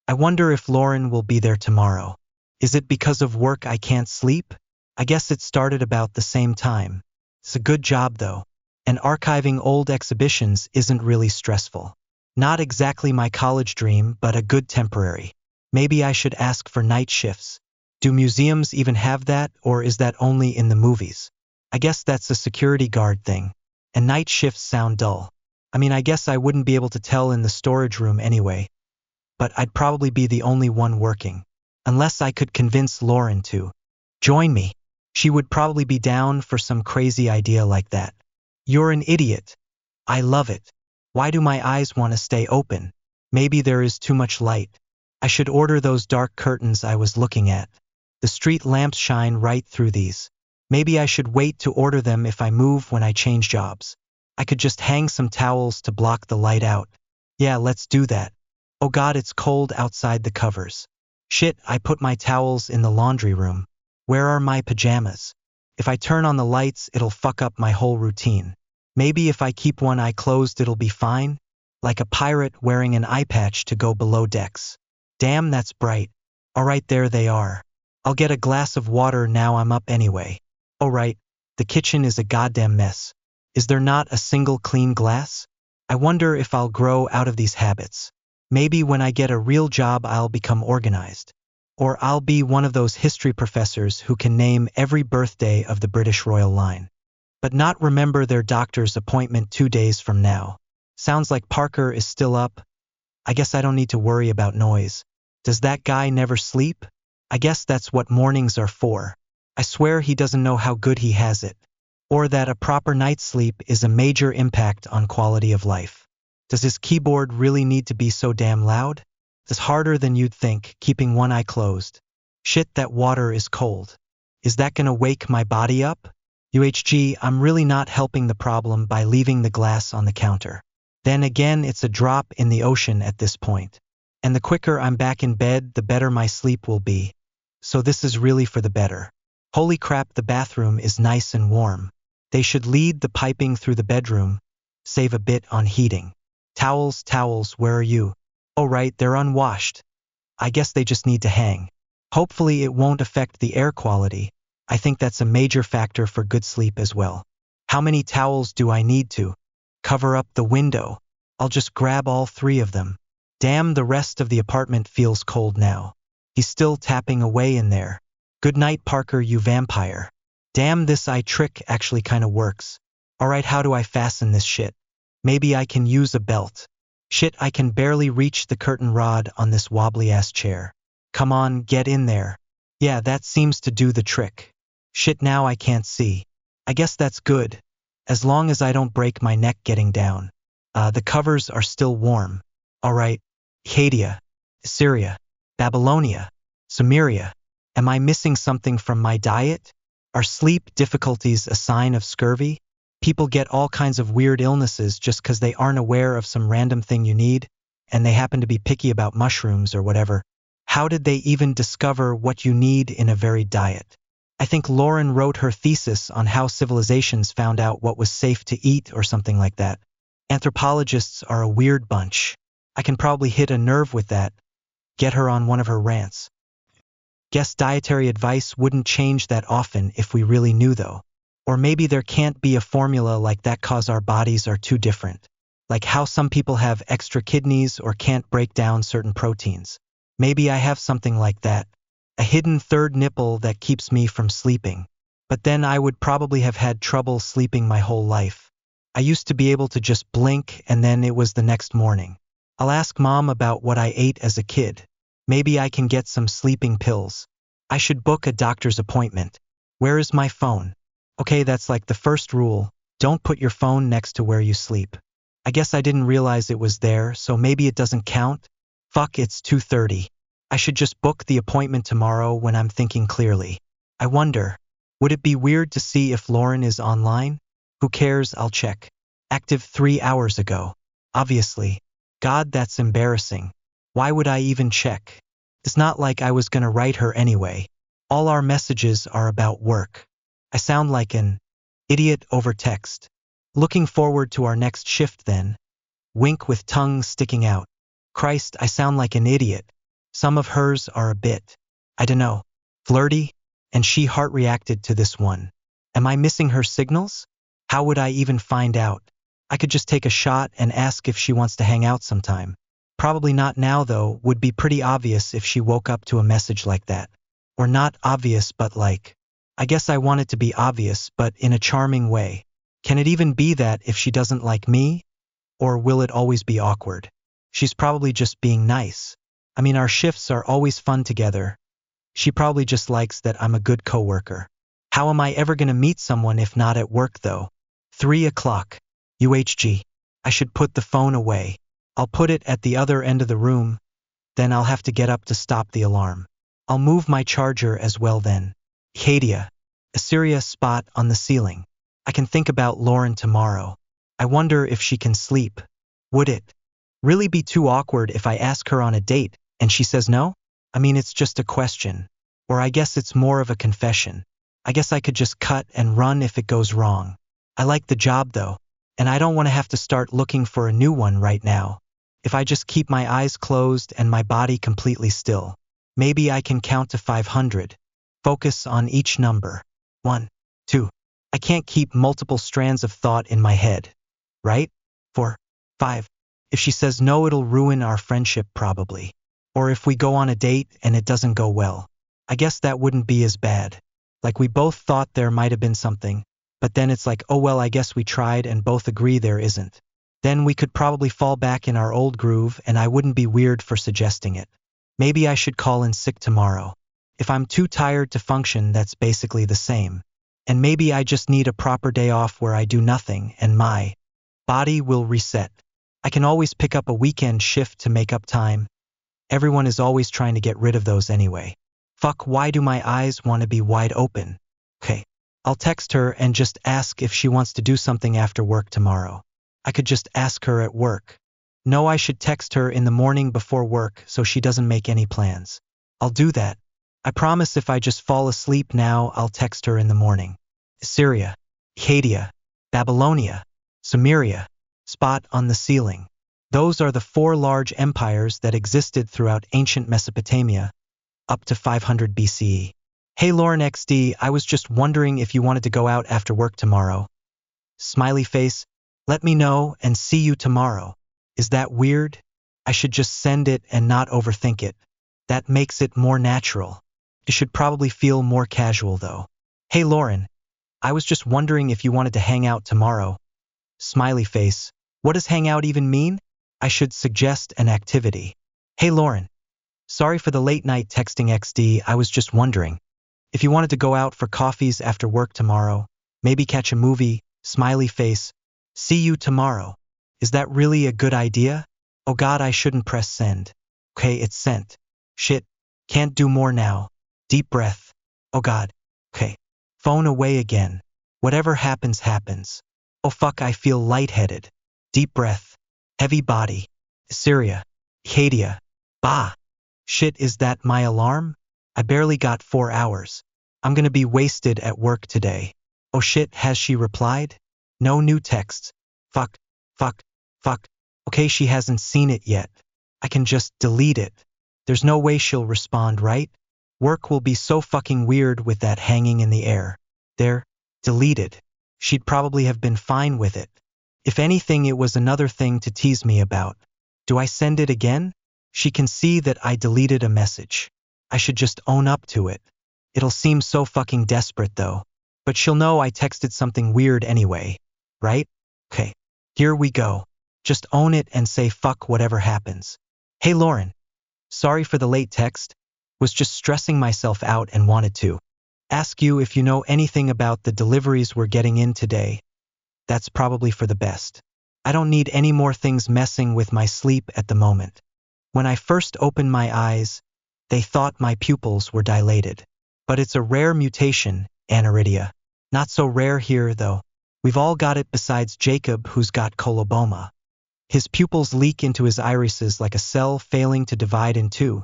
I wonder if Lauren will be there tomorrow. Is it because of work I can't sleep? I guess it started about the same time. It's a good job though. And archiving old exhibitions isn't really stressful. Not exactly my college dream, but a good temporary. Maybe I should ask for night shifts. Do museums even have that, or is that only in the movies? I guess that's a security guard thing. And night shifts sound dull. I mean, I guess I wouldn't be able to tell in the storage room anyway. But I'd probably be the only one working. Unless I could convince Lauren to join me. She would probably be down for some crazy idea like that. You're an idiot. I love it. Why do my eyes want to stay open? Maybe there is too much light. I should order those dark curtains I was looking at. The street lamps shine right through these. Maybe I should wait to order them if I move when I change jobs. I could just hang some towels to block the light out. Yeah, let's do that. Oh God, it's cold outside the covers. Shit, I put my towels in the laundry room. Where are my pajamas? If I turn on the lights, it'll fuck up my whole routine. Maybe if I keep one eye closed, it'll be fine? Like a pirate wearing an eye patch to go below decks. Damn, that's bright. Alright, there they are. I'll get a glass of water now I'm up anyway. Oh right, the kitchen is a goddamn mess. Is there not a single clean glass? I wonder if I'll grow out of these habits. Maybe when I get a real job I'll become organized. Or I'll be one of those history professors who can name every birthday of the British royal line. But not remember their doctor's appointment 2 days from now. Sounds like Parker is still up. I guess I don't need to worry about noise. Does that guy never sleep? I guess that's what mornings are for. I swear he doesn't know how good he has it. Or that a proper night's sleep is a major impact on quality of life. Does his keyboard really need to be so damn loud? It's harder than you'd think, keeping one eye closed. Shit, that water is cold. Is that gonna wake my body up? UHG, I'm really not helping the problem by leaving the glass on the counter. Then again, it's a drop in the ocean at this point. And the quicker I'm back in bed, the better my sleep will be. So this is really for the better. Holy crap, the bathroom is nice and warm. They should lead the piping through the bedroom. Save a bit on heating. Towels, where are you? Oh right, they're unwashed. I guess they just need to hang. Hopefully it won't affect the air quality. I think that's a major factor for good sleep as well. How many towels do I need to cover up the window? I'll just grab all 3 of them. Damn, the rest of the apartment feels cold now. He's still tapping away in there. Good night, Parker, you vampire. Damn, this eye trick actually kinda works. Alright, how do I fasten this shit? Maybe I can use a belt. Shit, I can barely reach the curtain rod on this wobbly-ass chair. Come on, get in there. Yeah, that seems to do the trick. Shit, now I can't see. I guess that's good. As long as I don't break my neck getting down. The covers are still warm. Alright. Acadia. Assyria. Babylonia. Sumeria. Am I missing something from my diet? Are sleep difficulties a sign of scurvy? People get all kinds of weird illnesses just because they aren't aware of some random thing you need, and they happen to be picky about mushrooms or whatever. How did they even discover what you need in a varied diet? I think Lauren wrote her thesis on how civilizations found out what was safe to eat or something like that. Anthropologists are a weird bunch. I can probably hit a nerve with that. Get her on one of her rants. Guess dietary advice wouldn't change that often if we really knew though. Or maybe there can't be a formula like that cause our bodies are too different. Like how some people have extra kidneys or can't break down certain proteins. Maybe I have something like that. A hidden third nipple that keeps me from sleeping. But then I would probably have had trouble sleeping my whole life. I used to be able to just blink and then it was the next morning. I'll ask Mom about what I ate as a kid. Maybe I can get some sleeping pills. I should book a doctor's appointment. Where is my phone? Okay, that's like the first rule. Don't put your phone next to where you sleep. I guess I didn't realize it was there, so maybe it doesn't count? Fuck, it's 2:30. I should just book the appointment tomorrow when I'm thinking clearly. I wonder, would it be weird to see if Lauren is online? Who cares, I'll check. Active 3 hours ago. Obviously. God, that's embarrassing. Why would I even check? It's not like I was gonna write her anyway. All our messages are about work. I sound like an idiot over text. Looking forward to our next shift then. Wink with tongue sticking out. Christ, I sound like an idiot. Some of hers are a bit, I dunno, flirty, and she heart reacted to this one. Am I missing her signals? How would I even find out? I could just take a shot and ask if she wants to hang out sometime. Probably not now though, would be pretty obvious if she woke up to a message like that. Or not obvious but like, I guess I want it to be obvious but in a charming way. Can it even be that if she doesn't like me? Or will it always be awkward? She's probably just being nice. I mean, our shifts are always fun together. She probably just likes that I'm a good coworker. How am I ever gonna meet someone if not at work though? 3 o'clock. UHG. I should put the phone away. I'll put it at the other end of the room, then I'll have to get up to stop the alarm. I'll move my charger as well then. Hadia. Assyria spot on the ceiling. I can think about Lauren tomorrow. I wonder if she can sleep. Would it really be too awkward if I ask her on a date and she says no? I mean, it's just a question. Or I guess it's more of a confession. I guess I could just cut and run if it goes wrong. I like the job though, and I don't want to have to start looking for a new one right now. If I just keep my eyes closed and my body completely still, maybe I can count to 500. Focus on each number. 1, 2. I can't keep multiple strands of thought in my head. Right? 4, 5. If she says no, it'll ruin our friendship probably. Or if we go on a date and it doesn't go well, I guess that wouldn't be as bad. Like we both thought there might have been something, but then it's like, oh well, I guess we tried and both agree there isn't. Then we could probably fall back in our old groove and I wouldn't be weird for suggesting it. Maybe I should call in sick tomorrow. If I'm too tired to function, that's basically the same. And maybe I just need a proper day off where I do nothing and my body will reset. I can always pick up a weekend shift to make up time. Everyone is always trying to get rid of those anyway. Fuck, why do my eyes want to be wide open? Okay, I'll text her and just ask if she wants to do something after work tomorrow. I could just ask her at work. No, I should text her in the morning before work so she doesn't make any plans. I'll do that. I promise if I just fall asleep now, I'll text her in the morning. Assyria, Hadia, Babylonia, Sumeria, spot on the ceiling. Those are the 4 large empires that existed throughout ancient Mesopotamia, up to 500 BCE. Hey Lauren XD, I was just wondering if you wanted to go out after work tomorrow. Smiley face, let me know and see you tomorrow. Is that weird? I should just send it and not overthink it. That makes it more natural. It should probably feel more casual though. Hey Lauren, I was just wondering if you wanted to hang out tomorrow. Smiley face, what does hang out even mean? I should suggest an activity. Hey Lauren, sorry for the late night texting XD, I was just wondering if you wanted to go out for coffees after work tomorrow, maybe catch a movie. Smiley face, see you tomorrow. Is that really a good idea? Oh God, I shouldn't press send. Okay, it's sent. Shit, can't do more now. Deep breath. Oh God. Okay. Phone away again. Whatever happens, happens. Oh fuck, I feel lightheaded. Deep breath. Heavy body. Assyria. Hadia. Bah. Shit, is that my alarm? I barely got 4 hours. I'm gonna be wasted at work today. Oh shit, has she replied? No new texts. Fuck, fuck, fuck. Okay, she hasn't seen it yet. I can just delete it. There's no way she'll respond, right? Work will be so fucking weird with that hanging in the air. There, deleted. She'd probably have been fine with it. If anything, it was another thing to tease me about. Do I send it again? She can see that I deleted a message. I should just own up to it. It'll seem so fucking desperate though. But she'll know I texted something weird anyway, right? Okay, here we go. Just own it and say fuck whatever happens. Hey Lauren, sorry for the late text. Was just stressing myself out and wanted to ask you if you know anything about the deliveries we're getting in today. That's probably for the best. I don't need any more things messing with my sleep at the moment. When I first opened my eyes, they thought my pupils were dilated. But it's a rare mutation, Anaridia. Not so rare here though. We've all got it besides Jacob, who's got coloboma. His pupils leak into his irises like a cell failing to divide in two,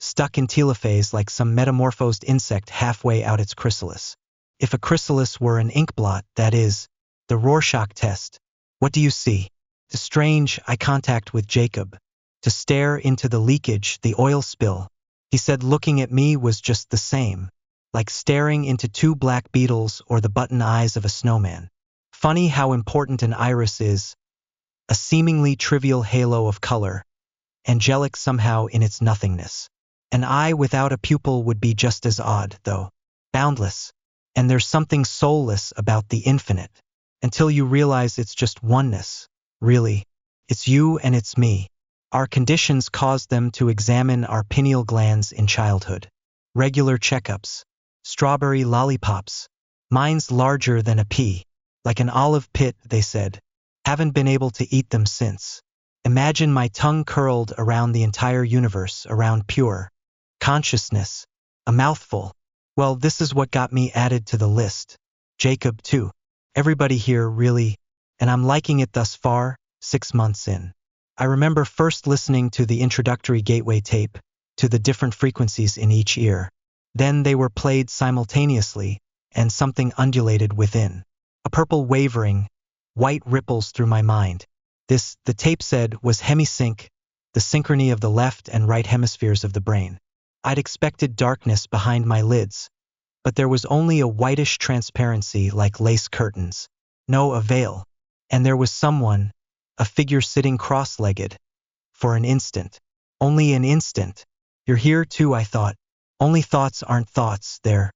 stuck in telophase like some metamorphosed insect halfway out its chrysalis. If a chrysalis were an inkblot, that is, the Rorschach test, what do you see? The strange eye contact with Jacob, to stare into the leakage, the oil spill. He said looking at me was just the same, like staring into two black beetles or the button eyes of a snowman. Funny how important an iris is, a seemingly trivial halo of color, angelic somehow in its nothingness. An eye without a pupil would be just as odd, though, boundless. And there's something soulless about the infinite, until you realize it's just oneness, really. It's you and it's me. Our conditions cause them to examine our pineal glands in childhood. Regular checkups. Strawberry lollipops. Mine's larger than a pea. Like an olive pit, they said. Haven't been able to eat them since. Imagine my tongue curled around the entire universe, around pure consciousness. A mouthful. Well, this is what got me added to the list. Jacob, too. Everybody here, really. And I'm liking it thus far, 6 months in. I remember first listening to the introductory gateway tape, to the different frequencies in each ear. Then they were played simultaneously, and something undulated within. A purple wavering, white ripples through my mind. This, the tape said, was hemisync, the synchrony of the left and right hemispheres of the brain. I'd expected darkness behind my lids, but there was only a whitish transparency like lace curtains. No, a veil. And there was someone, a figure sitting cross-legged. For an instant. Only an instant. You're here too, I thought. Only thoughts aren't thoughts, they're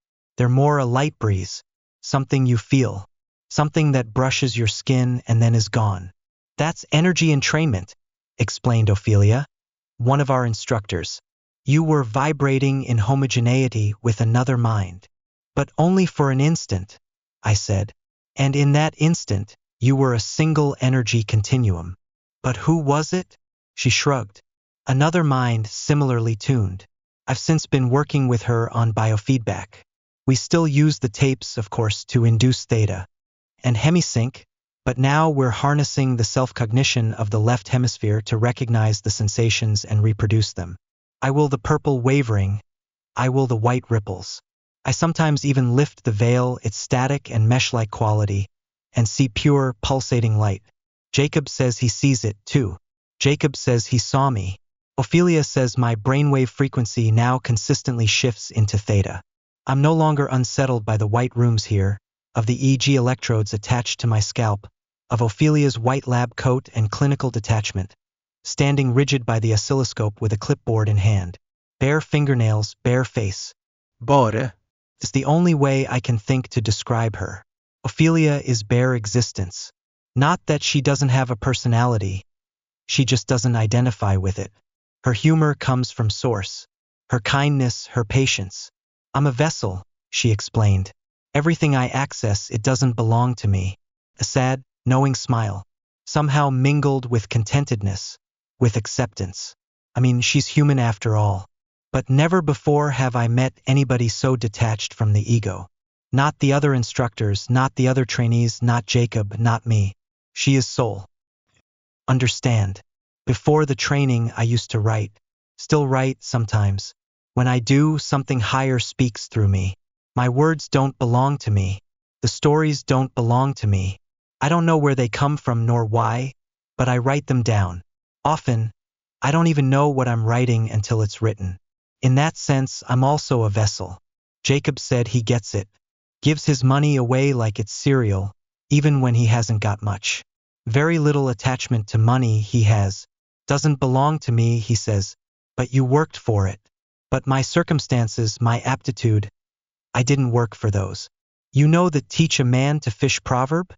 more a light breeze. Something you feel. Something that brushes your skin and then is gone. That's energy entrainment, explained Ophelia, one of our instructors. You were vibrating in homogeneity with another mind. But only for an instant, I said. And in that instant, you were a single energy continuum. But who was it? She shrugged. Another mind similarly tuned. I've since been working with her on biofeedback. We still use the tapes, of course, to induce theta and hemisync, but now we're harnessing the self-cognition of the left hemisphere to recognize the sensations and reproduce them. I will the purple wavering, I will the white ripples. I sometimes even lift the veil, its static and mesh-like quality, and see pure, pulsating light. Jacob says he sees it, too. Jacob says he saw me. Ophelia says my brainwave frequency now consistently shifts into theta. I'm no longer unsettled by the white rooms here, of the EG electrodes attached to my scalp, of Ophelia's white lab coat and clinical detachment, standing rigid by the oscilloscope with a clipboard in hand. Bare fingernails, bare face. Bore. It's the only way I can think to describe her. Ophelia is bare existence. Not that she doesn't have a personality. She just doesn't identify with it. Her humor comes from source. Her kindness, her patience. I'm a vessel, she explained. Everything I access, it doesn't belong to me. A sad, knowing smile. Somehow mingled with contentedness, with acceptance. I mean, she's human after all. But never before have I met anybody so detached from the ego. Not the other instructors, not the other trainees, not Jacob, not me. She is soul. Understand. Before the training, I used to write. Still write sometimes. When I do, something higher speaks through me. My words don't belong to me. The stories don't belong to me. I don't know where they come from nor why, but I write them down. Often, I don't even know what I'm writing until it's written. In that sense, I'm also a vessel. Jacob said he gets it. Gives his money away like it's cereal, even when he hasn't got much. Very little attachment to money he has. Doesn't belong to me, he says. But you worked for it. But my circumstances, my aptitude, I didn't work for those. You know the teach a man to fish proverb?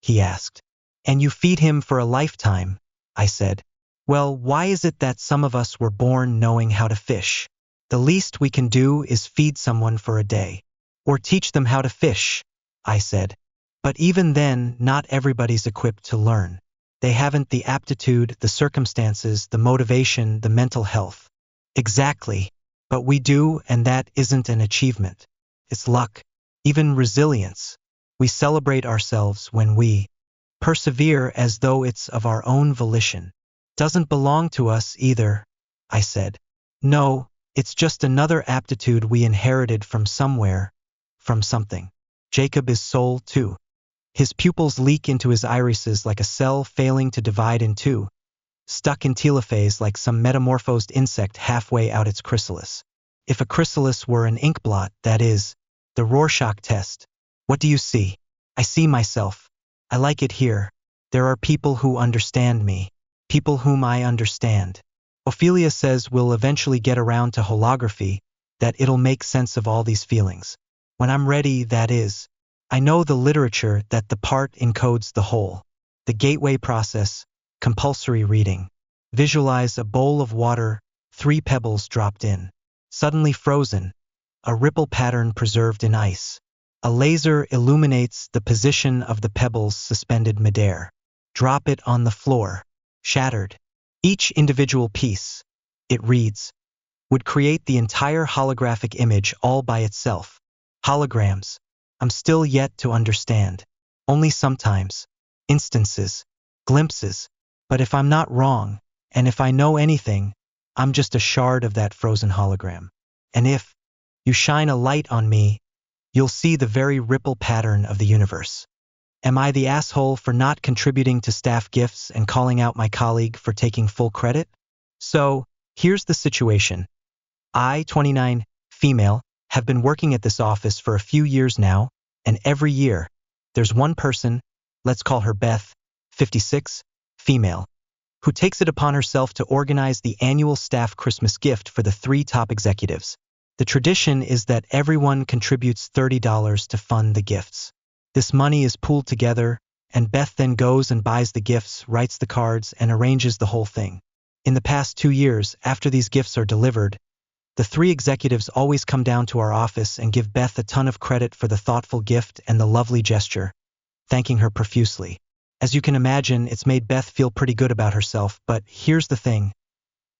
He asked. And you feed him for a lifetime, I said. Well, why is it that some of us were born knowing how to fish? The least we can do is feed someone for a day. Or teach them how to fish, I said. But even then, not everybody's equipped to learn. They haven't the aptitude, the circumstances, the motivation, the mental health. Exactly. But we do, and that isn't an achievement. It's luck. Even resilience. We celebrate ourselves when we persevere as though it's of our own volition. Doesn't belong to us either, I said. No, it's just another aptitude we inherited from somewhere, from something. Jacob is soul too. His pupils leak into his irises like a cell failing to divide in two, stuck in telophase like some metamorphosed insect halfway out its chrysalis. If a chrysalis were an ink blot, that is, the Rorschach test. What do you see? I see myself. I like it here. There are people who understand me. People whom I understand. Ophelia says we'll eventually get around to holography, that it'll make sense of all these feelings. When I'm ready, that is. I know the literature that the part encodes the whole. The gateway process, compulsory reading. Visualize a bowl of water, 3 pebbles dropped in. Suddenly frozen. A ripple pattern preserved in ice. A laser illuminates the position of the pebbles suspended midair. Drop it on the floor. Shattered. Each individual piece, it reads, would create the entire holographic image all by itself. Holograms. I'm still yet to understand. Only sometimes. Instances. Glimpses. But if I'm not wrong, and if I know anything, I'm just a shard of that frozen hologram. And if you shine a light on me, you'll see the very ripple pattern of the universe. Am I the asshole for not contributing to staff gifts and calling out my colleague for taking full credit? So, here's the situation. I, 29, female, have been working at this office for a few years now, and every year, there's one person, let's call her Beth, 56, female, who takes it upon herself to organize the annual staff Christmas gift for the 3 top executives. The tradition is that everyone contributes $30 to fund the gifts. This money is pooled together, and Beth then goes and buys the gifts, writes the cards, and arranges the whole thing. In the past 2 years, after these gifts are delivered, the 3 executives always come down to our office and give Beth a ton of credit for the thoughtful gift and the lovely gesture, thanking her profusely. As you can imagine, it's made Beth feel pretty good about herself, but here's the thing.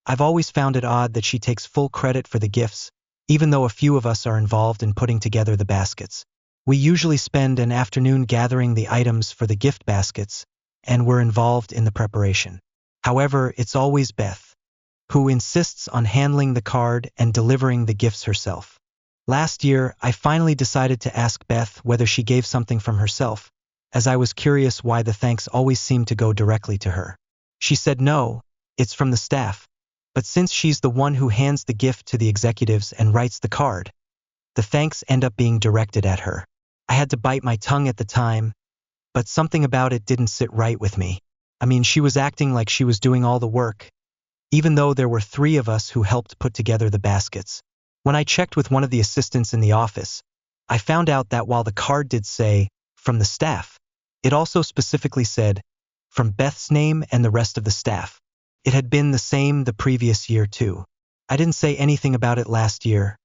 I've always found it odd that she takes full credit for the gifts, even though a few of us are involved in putting together the baskets. We usually spend an afternoon gathering the items for the gift baskets, and we're involved in the preparation. However, it's always Beth who insists on handling the card and delivering the gifts herself. Last year, I finally decided to ask Beth whether she gave something from herself, as I was curious why the thanks always seemed to go directly to her. She said no, it's from the staff. But since she's the one who hands the gift to the executives and writes the card, the thanks end up being directed at her. I had to bite my tongue at the time, but something about it didn't sit right with me. I mean, she was acting like she was doing all the work, even though there were 3 of us who helped put together the baskets. When I checked with one of the assistants in the office, I found out that while the card did say, from the staff, it also specifically said, from Beth's name and the rest of the staff. It had been the same the previous year too. I didn't say anything about it last year.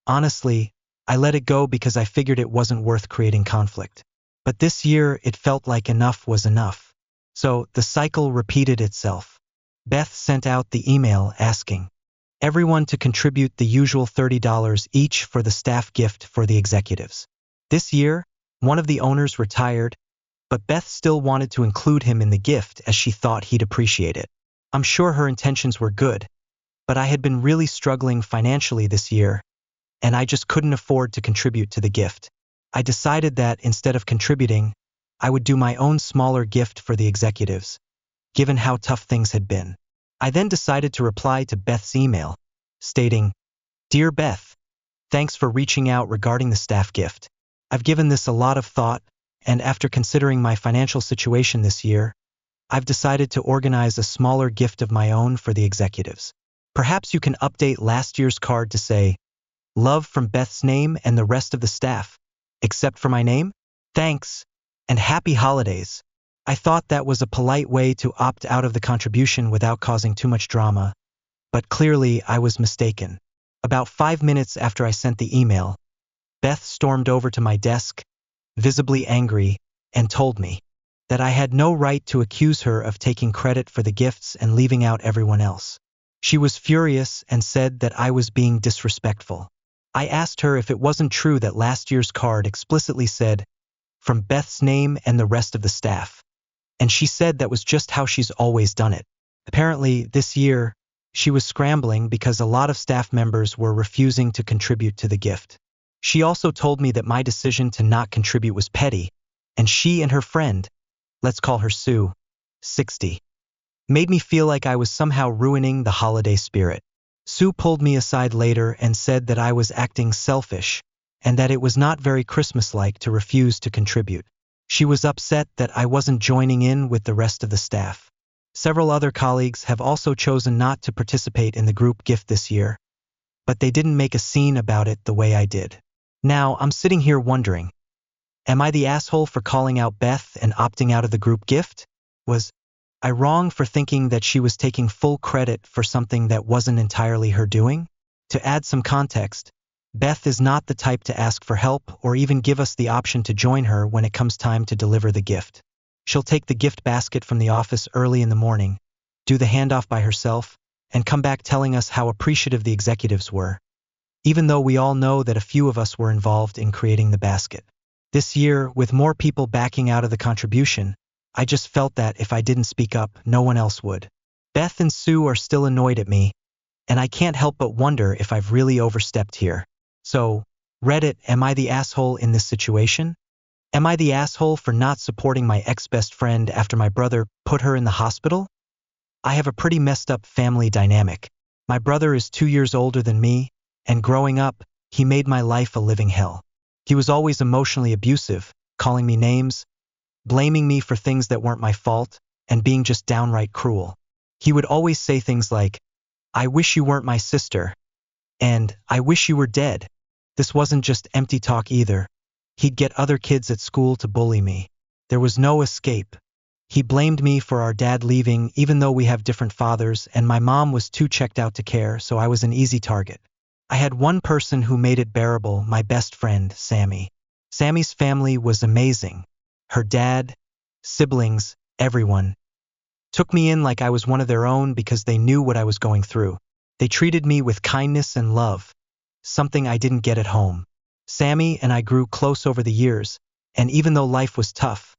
Honestly, I let it go because I figured it wasn't worth creating conflict. But this year it felt like enough was enough. So the cycle repeated itself. Beth sent out the email asking everyone to contribute the usual $30 each for the staff gift for the executives. This year, one of the owners retired, but Beth still wanted to include him in the gift as she thought he'd appreciate it. I'm sure her intentions were good, but I had been really struggling financially this year, and I just couldn't afford to contribute to the gift. I decided that instead of contributing, I would do my own smaller gift for the executives, given how tough things had been. I then decided to reply to Beth's email, stating, Dear Beth, thanks for reaching out regarding the staff gift. I've given this a lot of thought, and after considering my financial situation this year, I've decided to organize a smaller gift of my own for the executives. Perhaps you can update last year's card to say, Love from Beth's name and the rest of the staff, except for my name? Thanks, and happy holidays. I thought that was a polite way to opt out of the contribution without causing too much drama, but clearly I was mistaken. About 5 minutes after I sent the email, Beth stormed over to my desk, visibly angry, and told me that I had no right to accuse her of taking credit for the gifts and leaving out everyone else. She was furious and said that I was being disrespectful. I asked her if it wasn't true that last year's card explicitly said, from Beth's name and the rest of the staff. And she said that was just how she's always done it. Apparently, this year, she was scrambling because a lot of staff members were refusing to contribute to the gift. She also told me that my decision to not contribute was petty, and she and her friend, let's call her Sue, 60, made me feel like I was somehow ruining the holiday spirit. Sue pulled me aside later and said that I was acting selfish, and that it was not very Christmas-like to refuse to contribute. She was upset that I wasn't joining in with the rest of the staff. Several other colleagues have also chosen not to participate in the group gift this year, but they didn't make a scene about it the way I did. Now, I'm sitting here wondering, am I the asshole for calling out Beth and opting out of the group gift? Was I wrong for thinking that she was taking full credit for something that wasn't entirely her doing? To add some context, Beth is not the type to ask for help or even give us the option to join her when it comes time to deliver the gift. She'll take the gift basket from the office early in the morning, do the handoff by herself, and come back telling us how appreciative the executives were, even though we all know that a few of us were involved in creating the basket. This year, with more people backing out of the contribution, I just felt that if I didn't speak up, no one else would. Beth and Sue are still annoyed at me, and I can't help but wonder if I've really overstepped here. So, Reddit, am I the asshole in this situation? Am I the asshole for not supporting my ex-best friend after my brother put her in the hospital? I have a pretty messed up family dynamic. My brother is 2 years older than me, and growing up, he made my life a living hell. He was always emotionally abusive, calling me names, blaming me for things that weren't my fault, and being just downright cruel. He would always say things like, "I wish you weren't my sister," and "I wish you were dead." This wasn't just empty talk either. He'd get other kids at school to bully me. There was no escape. He blamed me for our dad leaving even though we have different fathers, and my mom was too checked out to care, so I was an easy target. I had one person who made it bearable, my best friend, Sammy. Sammy's family was amazing. Her dad, siblings, everyone took me in like I was one of their own because they knew what I was going through. They treated me with kindness and love, something I didn't get at home. Sammy and I grew close over the years, and even though life was tough,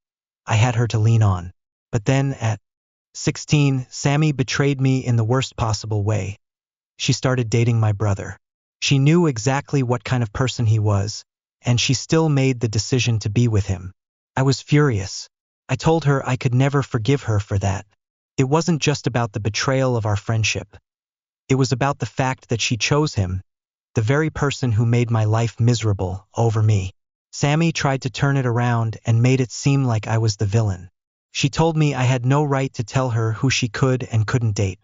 I had her to lean on. But then, at 16, Sammy betrayed me in the worst possible way. She started dating my brother. She knew exactly what kind of person he was, and she still made the decision to be with him. I was furious. I told her I could never forgive her for that. It wasn't just about the betrayal of our friendship. It was about the fact that she chose him, the very person who made my life miserable, over me. Sammy tried to turn it around and made it seem like I was the villain. She told me I had no right to tell her who she could and couldn't date.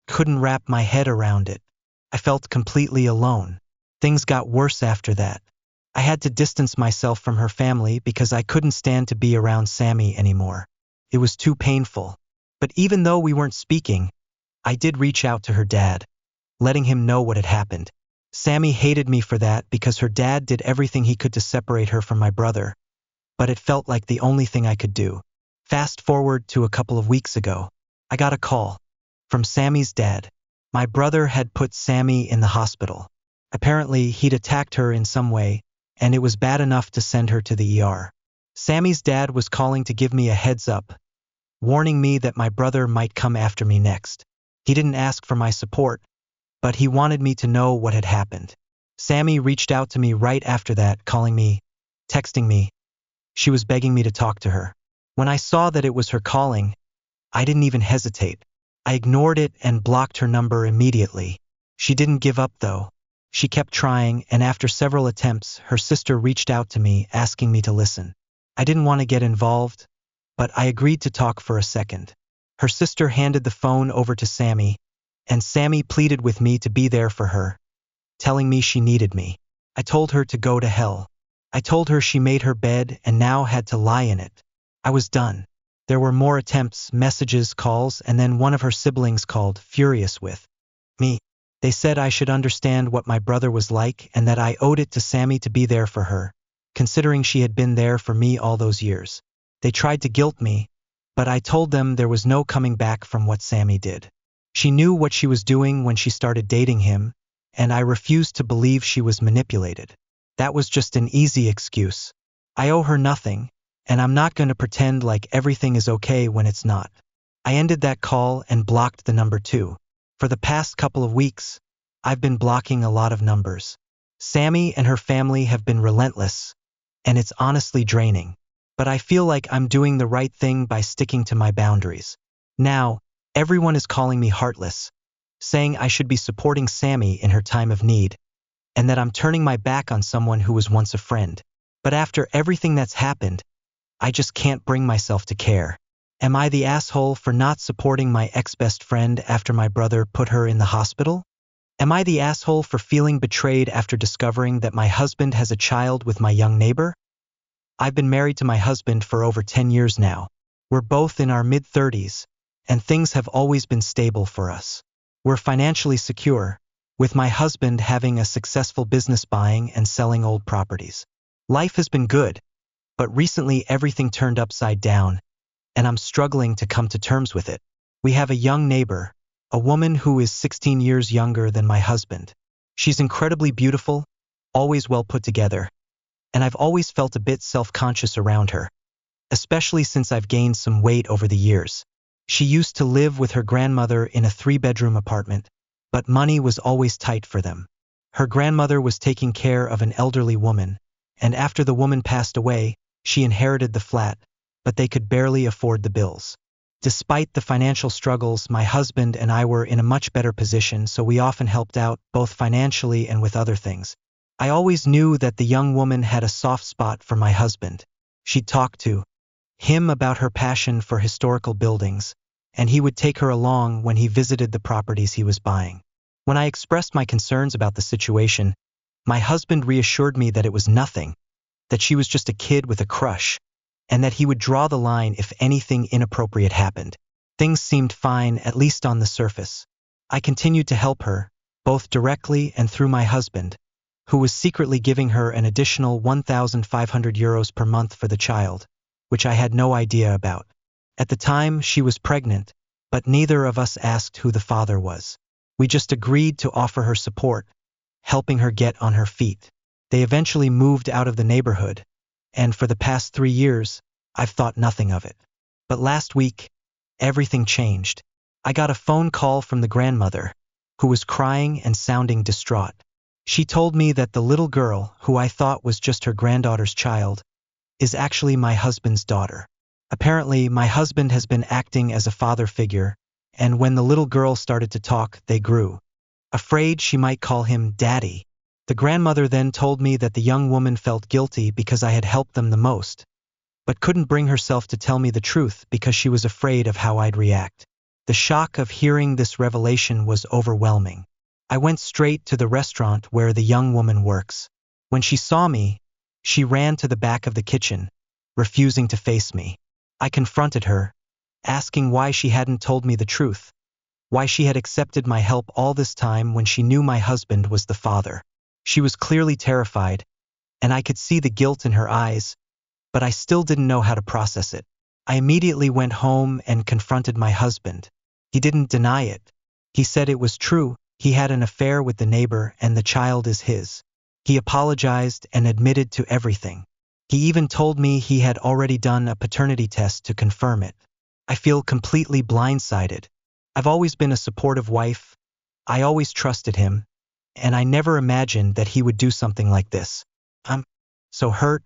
Couldn't wrap my head around it. I felt completely alone. Things got worse after that. I had to distance myself from her family because I couldn't stand to be around Sammy anymore. It was too painful. But even though we weren't speaking, I did reach out to her dad, letting him know what had happened. Sammy hated me for that because her dad did everything he could to separate her from my brother, but it felt like the only thing I could do. Fast forward to a couple of weeks ago, I got a call from Sammy's dad. My brother had put Sammy in the hospital. Apparently, he'd attacked her in some way, and it was bad enough to send her to the ER. Sammy's dad was calling to give me a heads up, warning me that my brother might come after me next. He didn't ask for my support, but he wanted me to know what had happened. Sammy reached out to me right after that, calling me, texting me. She was begging me to talk to her. When I saw that it was her calling, I didn't even hesitate. I ignored it and blocked her number immediately. She didn't give up though. She kept trying, and after several attempts, her sister reached out to me asking me to listen. I didn't want to get involved, but I agreed to talk for a second. Her sister handed the phone over to Sammy, and Sammy pleaded with me to be there for her, telling me she needed me. I told her to go to hell. I told her she made her bed and now had to lie in it. I was done. There were more attempts, messages, calls, and then one of her siblings called, furious with me. They said I should understand what my brother was like and that I owed it to Sammy to be there for her, considering she had been there for me all those years. They tried to guilt me, but I told them there was no coming back from what Sammy did. She knew what she was doing when she started dating him, and I refused to believe she was manipulated. That was just an easy excuse. I owe her nothing, and I'm not going to pretend like everything is okay when it's not. I ended that call and blocked the number too. For the past couple of weeks, I've been blocking a lot of numbers. Sammy and her family have been relentless, and it's honestly draining. But I feel like I'm doing the right thing by sticking to my boundaries. Now, everyone is calling me heartless, saying I should be supporting Sammy in her time of need, and that I'm turning my back on someone who was once a friend. But after everything that's happened, I just can't bring myself to care. Am I the asshole for not supporting my ex-best friend after my brother put her in the hospital? Am I the asshole for feeling betrayed after discovering that my husband has a child with my young neighbor? I've been married to my husband for over 10 years now. We're both in our mid-30s, and things have always been stable for us. We're financially secure, with my husband having a successful business buying and selling old properties. Life has been good, but recently everything turned upside down, and I'm struggling to come to terms with it. We have a young neighbor, a woman who is 16 years younger than my husband. She's incredibly beautiful, always well put together, and I've always felt a bit self-conscious around her, especially since I've gained some weight over the years. She used to live with her grandmother in a 3-bedroom apartment, but money was always tight for them. Her grandmother was taking care of an elderly woman, and after the woman passed away, she inherited the flat, but they could barely afford the bills. Despite the financial struggles, my husband and I were in a much better position, so we often helped out, both financially and with other things. I always knew that the young woman had a soft spot for my husband. She'd talk to him about her passion for historical buildings, and he would take her along when he visited the properties he was buying. When I expressed my concerns about the situation, my husband reassured me that it was nothing, that she was just a kid with a crush, and that he would draw the line if anything inappropriate happened. Things seemed fine, at least on the surface. I continued to help her, both directly and through my husband, who was secretly giving her an additional €1,500 per month for the child, which I had no idea about. At the time, she was pregnant, but neither of us asked who the father was. We just agreed to offer her support, helping her get on her feet. They eventually moved out of the neighborhood, and for the past 3 years, I've thought nothing of it. But last week, everything changed. I got a phone call from the grandmother, who was crying and sounding distraught. She told me that the little girl, who I thought was just her granddaughter's child, is actually my husband's daughter. Apparently, my husband has been acting as a father figure, and when the little girl started to talk, they grew afraid she might call him Daddy. The grandmother then told me that the young woman felt guilty because I had helped them the most, but couldn't bring herself to tell me the truth because she was afraid of how I'd react. The shock of hearing this revelation was overwhelming. I went straight to the restaurant where the young woman works. When she saw me, she ran to the back of the kitchen, refusing to face me. I confronted her, asking why she hadn't told me the truth, why she had accepted my help all this time when she knew my husband was the father. She was clearly terrified, and I could see the guilt in her eyes, but I still didn't know how to process it. I immediately went home and confronted my husband. He didn't deny it. He said it was true. He had an affair with the neighbor and the child is his. He apologized and admitted to everything. He even told me he had already done a paternity test to confirm it. I feel completely blindsided. I've always been a supportive wife. I always trusted him, and I never imagined that he would do something like this. I'm so hurt,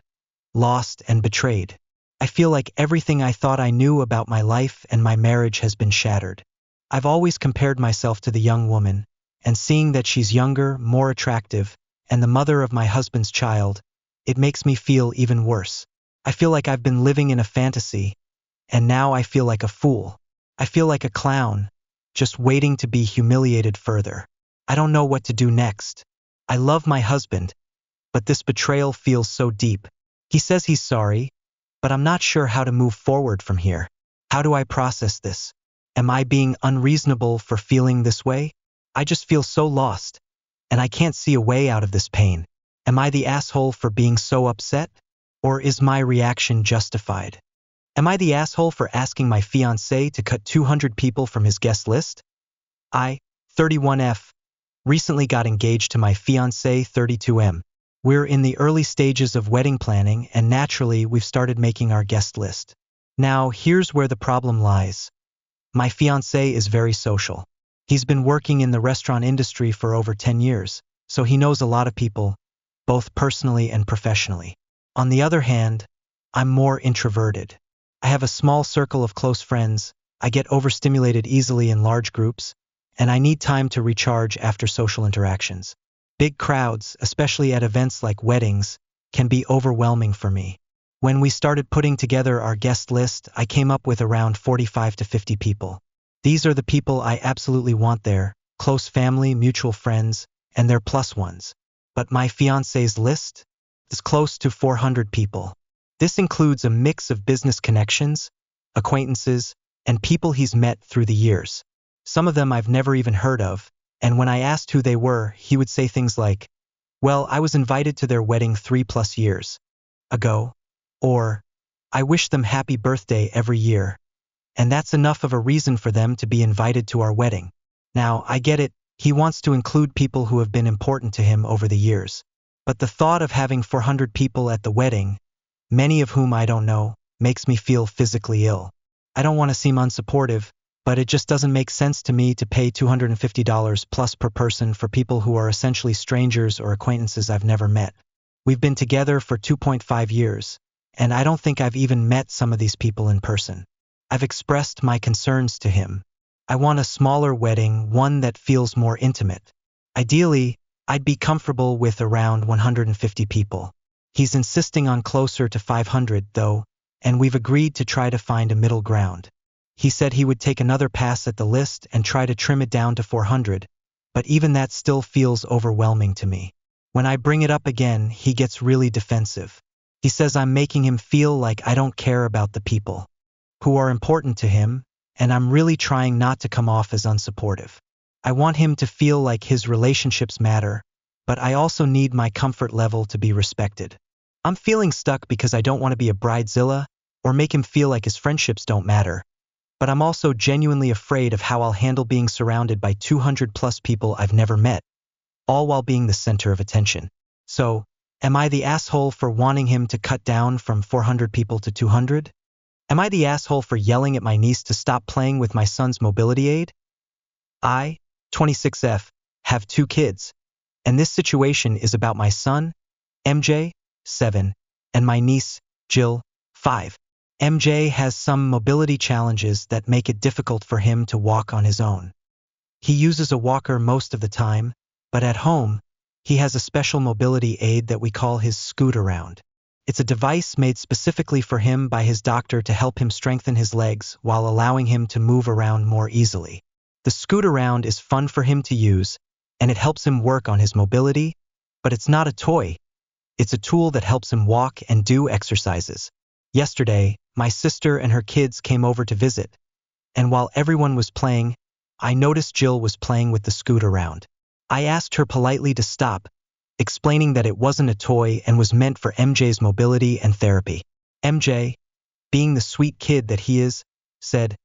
lost, and betrayed. I feel like everything I thought I knew about my life and my marriage has been shattered. I've always compared myself to the young woman, and seeing that she's younger, more attractive, and the mother of my husband's child, it makes me feel even worse. I feel like I've been living in a fantasy, and now I feel like a fool. I feel like a clown, just waiting to be humiliated further. I don't know what to do next. I love my husband, but this betrayal feels so deep. He says he's sorry, but I'm not sure how to move forward from here. How do I process this? Am I being unreasonable for feeling this way? I just feel so lost, and I can't see a way out of this pain. Am I the asshole for being so upset? Or is my reaction justified? Am I the asshole for asking my fiancé to cut 200 people from his guest list? I, 31F, recently got engaged to my fiancé, 32M. We're in the early stages of wedding planning, and naturally we've started making our guest list. Now, here's where the problem lies. My fiancé is very social. He's been working in the restaurant industry for over 10 years, so he knows a lot of people, both personally and professionally. On the other hand, I'm more introverted. I have a small circle of close friends, I get overstimulated easily in large groups, and I need time to recharge after social interactions. Big crowds, especially at events like weddings, can be overwhelming for me. When we started putting together our guest list, I came up with around 45 to 50 people. These are the people I absolutely want there, close family, mutual friends, and their plus ones. But my fiancé's list is close to 400 people. This includes a mix of business connections, acquaintances, and people he's met through the years. Some of them I've never even heard of, and when I asked who they were, he would say things like, "Well, I was invited to their wedding 3+ years ago," or, "I wish them happy birthday every year." And that's enough of a reason for them to be invited to our wedding. Now, I get it, he wants to include people who have been important to him over the years. But the thought of having 400 people at the wedding, many of whom I don't know, makes me feel physically ill. I don't want to seem unsupportive, but it just doesn't make sense to me to pay $250 plus per person for people who are essentially strangers or acquaintances I've never met. We've been together for 2.5 years, and I don't think I've even met some of these people in person. I've expressed my concerns to him. I want a smaller wedding, one that feels more intimate. Ideally, I'd be comfortable with around 150 people. He's insisting on closer to 500 though, and we've agreed to try to find a middle ground. He said he would take another pass at the list and try to trim it down to 400, but even that still feels overwhelming to me. When I bring it up again, he gets really defensive. He says I'm making him feel like I don't care about the people who are important to him, and I'm really trying not to come off as unsupportive. I want him to feel like his relationships matter, but I also need my comfort level to be respected. I'm feeling stuck because I don't want to be a bridezilla or make him feel like his friendships don't matter, but I'm also genuinely afraid of how I'll handle being surrounded by 200+ people I've never met, all while being the center of attention. So, am I the asshole for wanting him to cut down from 400 people to 200? Am I the asshole for yelling at my niece to stop playing with my son's mobility aid? I, 26F, have 2 kids, and this situation is about my son, MJ, 7, and my niece, Jill, 5. MJ has some mobility challenges that make it difficult for him to walk on his own. He uses a walker most of the time, but at home, he has a special mobility aid that we call his scoot-around. It's a device made specifically for him by his doctor to help him strengthen his legs while allowing him to move around more easily. The scoot-around is fun for him to use, and it helps him work on his mobility, but it's not a toy. It's a tool that helps him walk and do exercises. Yesterday, my sister and her kids came over to visit, and while everyone was playing, I noticed Jill was playing with the scoot-around. I asked her politely to stop, explaining that it wasn't a toy and was meant for MJ's mobility and therapy. MJ, being the sweet kid that he is, said,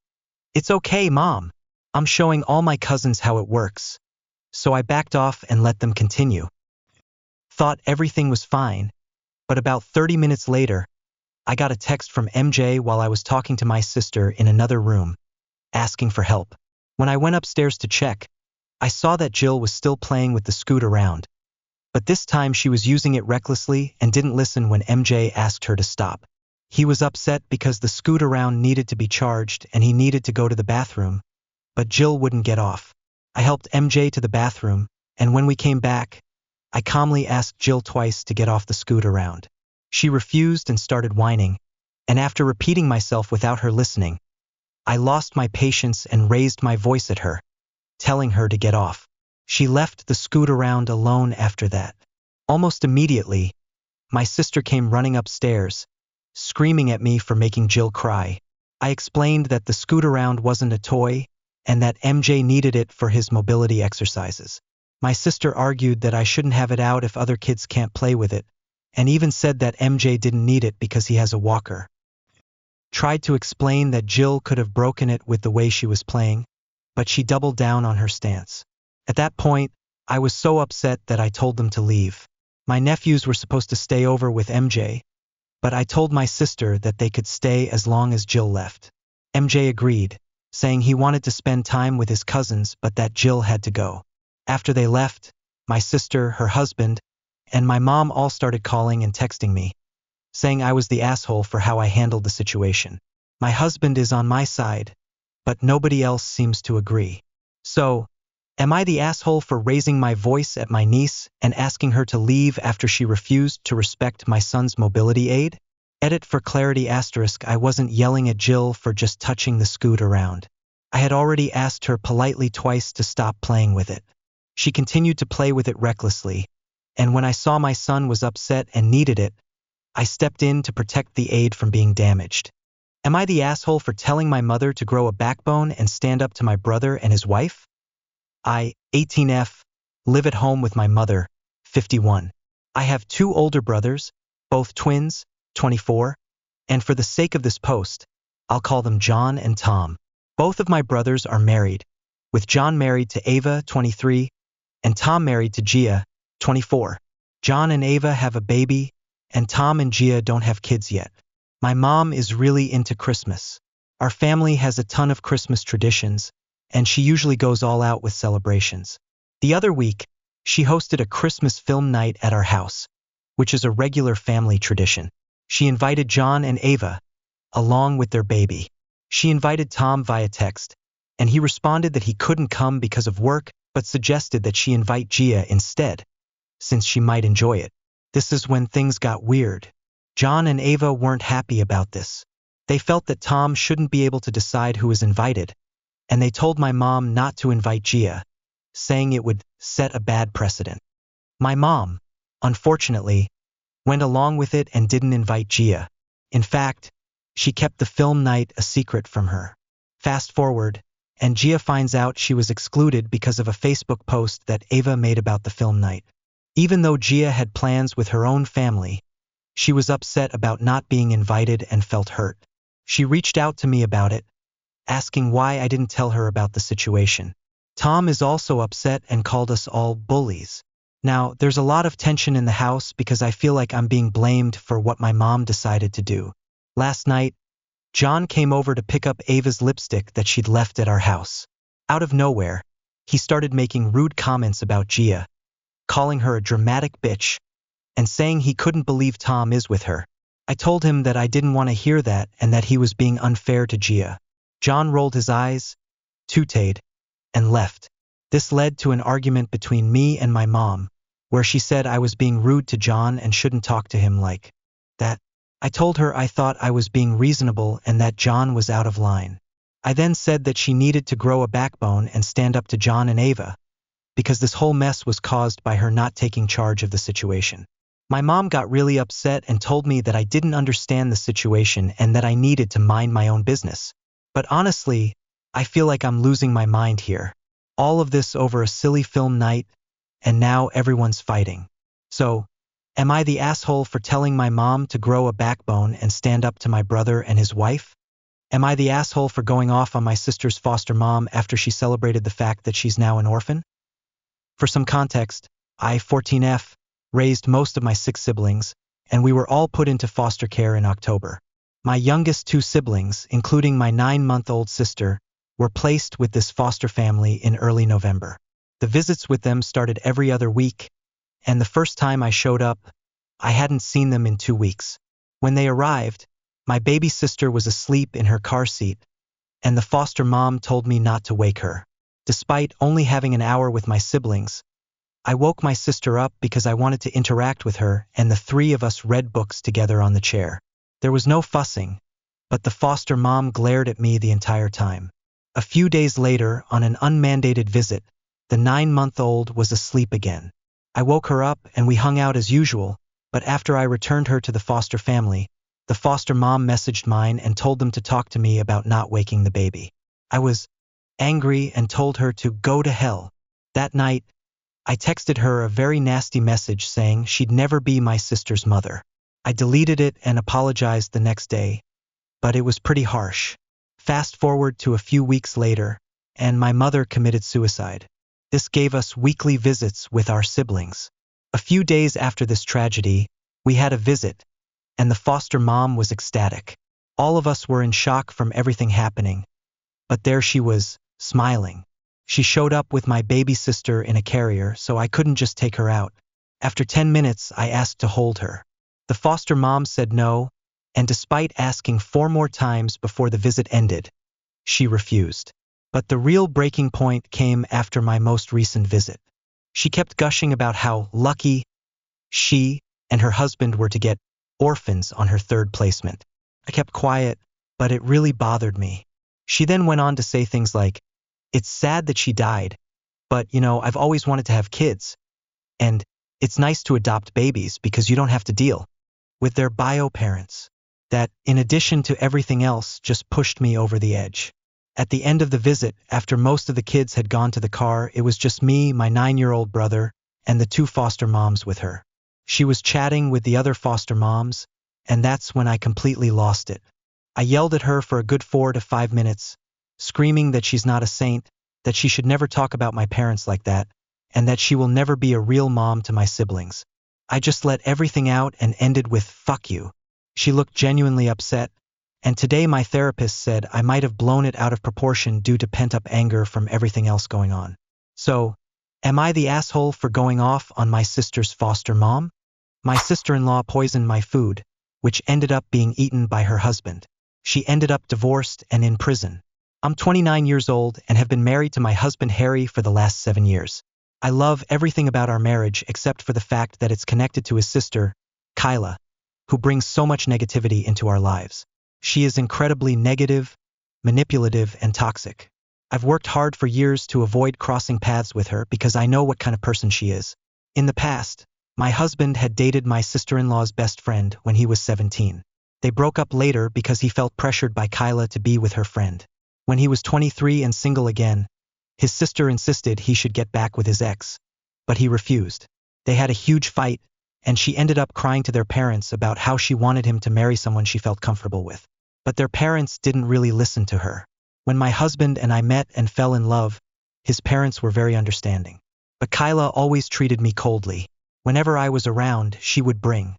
"It's okay, Mom. I'm showing all my cousins how it works." So I backed off and let them continue. Thought everything was fine, but about 30 minutes later, I got a text from MJ while I was talking to my sister in another room, asking for help. When I went upstairs to check, I saw that Jill was still playing with the scoot-around. But this time she was using it recklessly and didn't listen when MJ asked her to stop. He was upset because the scoot-around needed to be charged and he needed to go to the bathroom, but Jill wouldn't get off. I helped MJ to the bathroom, and when we came back, I calmly asked Jill twice to get off the scoot-around. She refused and started whining, and after repeating myself without her listening, I lost my patience and raised my voice at her, telling her to get off. She left the scoot-around alone after that. Almost immediately, my sister came running upstairs, screaming at me for making Jill cry. I explained that the scoot-around wasn't a toy and that MJ needed it for his mobility exercises. My sister argued that I shouldn't have it out if other kids can't play with it, and even said that MJ didn't need it because he has a walker. Tried to explain that Jill could have broken it with the way she was playing, but she doubled down on her stance. At that point, I was so upset that I told them to leave. My nephews were supposed to stay over with MJ, but I told my sister that they could stay as long as Jill left. MJ agreed, saying he wanted to spend time with his cousins but that Jill had to go. After they left, my sister, her husband, and my mom all started calling and texting me, saying I was the asshole for how I handled the situation. My husband is on my side, but nobody else seems to agree. So, am I the asshole for raising my voice at my niece and asking her to leave after she refused to respect my son's mobility aid? Edit for clarity asterisk I wasn't yelling at Jill for just touching the scoot around. I had already asked her politely twice to stop playing with it. She continued to play with it recklessly, and when I saw my son was upset and needed it, I stepped in to protect the aid from being damaged. Am I the asshole for telling my mother to grow a backbone and stand up to my brother and his wife? I, 18F, live at home with my mother, 51. I have 2 older brothers, both twins, 24, and for the sake of this post, I'll call them John and Tom. Both of my brothers are married, with John married to Ava, 23, and Tom married to Gia, 24. John and Ava have a baby, and Tom and Gia don't have kids yet. My mom is really into Christmas. Our family has a ton of Christmas traditions, and she usually goes all out with celebrations. The other week, she hosted a Christmas film night at our house, which is a regular family tradition. She invited John and Ava, along with their baby. She invited Tom via text, and he responded that he couldn't come because of work, but suggested that she invite Gia instead, since she might enjoy it. This is when things got weird. John and Ava weren't happy about this. They felt that Tom shouldn't be able to decide who was invited, and they told my mom not to invite Gia, saying it would set a bad precedent. My mom, unfortunately, went along with it and didn't invite Gia. In fact, she kept the film night a secret from her. Fast forward, and Gia finds out she was excluded because of a Facebook post that Ava made about the film night. Even though Gia had plans with her own family, she was upset about not being invited and felt hurt. She reached out to me about it, asking why I didn't tell her about the situation. Tom is also upset and called us all bullies. Now, there's a lot of tension in the house because I feel like I'm being blamed for what my mom decided to do. Last night, John came over to pick up Ava's lipstick that she'd left at our house. Out of nowhere, he started making rude comments about Gia, calling her a dramatic bitch, and saying he couldn't believe Tom is with her. I told him that I didn't want to hear that and that he was being unfair to Gia. John rolled his eyes, tooted, and left. This led to an argument between me and my mom, where she said I was being rude to John and shouldn't talk to him like that. I told her I thought I was being reasonable and that John was out of line. I then said that she needed to grow a backbone and stand up to John and Ava, because this whole mess was caused by her not taking charge of the situation. My mom got really upset and told me that I didn't understand the situation and that I needed to mind my own business. But honestly, I feel like I'm losing my mind here. All of this over a silly film night, and now everyone's fighting. So, am I the asshole for telling my mom to grow a backbone and stand up to my brother and his wife? Am I the asshole for going off on my sister's foster mom after she celebrated the fact that she's now an orphan? For some context, I, 14F, raised most of my 6 siblings, and we were all put into foster care in October. My youngest 2 siblings, including my 9-month-old sister, were placed with this foster family in early November. The visits with them started every other week, and the first time I showed up, I hadn't seen them in 2 weeks. When they arrived, my baby sister was asleep in her car seat, and the foster mom told me not to wake her. Despite only having an hour with my siblings, I woke my sister up because I wanted to interact with her, and the 3 of us read books together on the chair. There was no fussing, but the foster mom glared at me the entire time. A few days later, on an unmandated visit, the 9-month-old was asleep again. I woke her up and we hung out as usual, but after I returned her to the foster family, the foster mom messaged mine and told them to talk to me about not waking the baby. I was angry and told her to go to hell. That night, I texted her a very nasty message saying she'd never be my sister's mother. I deleted it and apologized the next day, but it was pretty harsh. Fast forward to a few weeks later, and my mother committed suicide. This gave us weekly visits with our siblings. A few days after this tragedy, we had a visit, and the foster mom was ecstatic. All of us were in shock from everything happening, but there she was, smiling. She showed up with my baby sister in a carrier, so I couldn't just take her out. After 10 minutes, I asked to hold her. The foster mom said no, and despite asking 4 more times before the visit ended, she refused. But the real breaking point came after my most recent visit. She kept gushing about how lucky she and her husband were to get orphans on her 3rd placement. I kept quiet, but it really bothered me. She then went on to say things like, "It's sad that she died, but I've always wanted to have kids. And it's nice to adopt babies because you don't have to deal with their bio parents." That, in addition to everything else, just pushed me over the edge. At the end of the visit, after most of the kids had gone to the car, it was just me, my 9-year-old brother, and the 2 foster moms with her. She was chatting with the other foster moms, and that's when I completely lost it. I yelled at her for a good 4 to 5 minutes, screaming that she's not a saint, that she should never talk about my parents like that, and that she will never be a real mom to my siblings. I just let everything out and ended with "fuck you." She looked genuinely upset, and today my therapist said I might have blown it out of proportion due to pent-up anger from everything else going on. So, am I the asshole for going off on my sister's foster mom? My sister-in-law poisoned my food, which ended up being eaten by her husband. She ended up divorced and in prison. I'm 29 years old and have been married to my husband Harry for the last 7 years. I love everything about our marriage except for the fact that it's connected to his sister, Kyla, who brings so much negativity into our lives. She is incredibly negative, manipulative, and toxic. I've worked hard for years to avoid crossing paths with her because I know what kind of person she is. In the past, my husband had dated my sister-in-law's best friend when he was 17. They broke up later because he felt pressured by Kyla to be with her friend. When he was 23 and single again, his sister insisted he should get back with his ex, but he refused. They had a huge fight, and she ended up crying to their parents about how she wanted him to marry someone she felt comfortable with. But their parents didn't really listen to her. When my husband and I met and fell in love, his parents were very understanding. But Kyla always treated me coldly. Whenever I was around, she would bring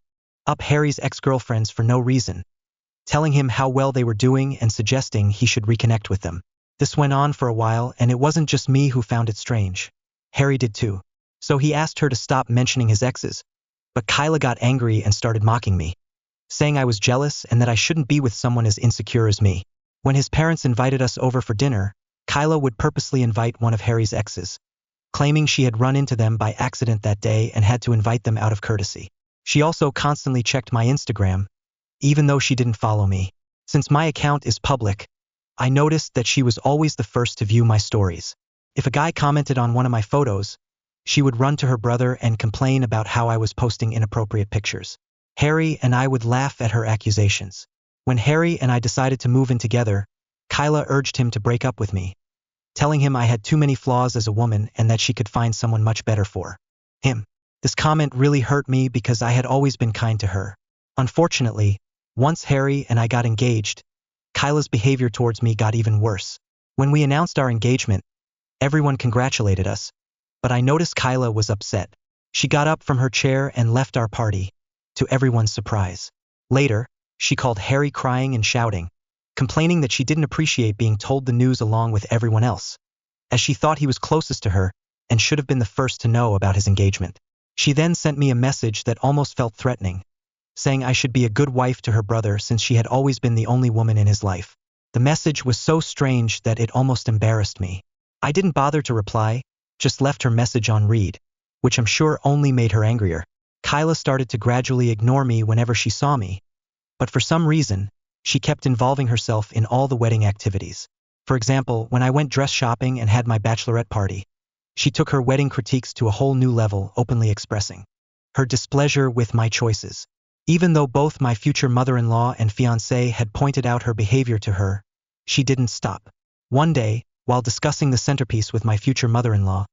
up Harry's ex-girlfriends for no reason, telling him how well they were doing and suggesting he should reconnect with them. This went on for a while, and it wasn't just me who found it strange. Harry did too. So he asked her to stop mentioning his exes, but Kyla got angry and started mocking me, saying I was jealous and that I shouldn't be with someone as insecure as me. When his parents invited us over for dinner, Kyla would purposely invite one of Harry's exes, claiming she had run into them by accident that day and had to invite them out of courtesy. She also constantly checked my Instagram, even though she didn't follow me. Since my account is public, I noticed that she was always the first to view my stories. If a guy commented on one of my photos, she would run to her brother and complain about how I was posting inappropriate pictures. Harry and I would laugh at her accusations. When Harry and I decided to move in together, Kyla urged him to break up with me, telling him I had too many flaws as a woman and that she could find someone much better for him. This comment really hurt me because I had always been kind to her. Unfortunately, once Harry and I got engaged, Kyla's behavior towards me got even worse. When we announced our engagement, everyone congratulated us, but I noticed Kyla was upset. She got up from her chair and left our party, to everyone's surprise. Later, she called Harry crying and shouting, complaining that she didn't appreciate being told the news along with everyone else, as she thought he was closest to her and should have been the first to know about his engagement. She then sent me a message that almost felt threatening, saying I should be a good wife to her brother since she had always been the only woman in his life. The message was so strange that it almost embarrassed me. I didn't bother to reply, just left her message on read, which I'm sure only made her angrier. Kyla started to gradually ignore me whenever she saw me, but for some reason, she kept involving herself in all the wedding activities. For example, when I went dress shopping and had my bachelorette party, she took her wedding critiques to a whole new level, openly expressing her displeasure with my choices. Even though both my future mother-in-law and fiancé had pointed out her behavior to her, she didn't stop. One day, while discussing the centerpiece with my future mother-in-law,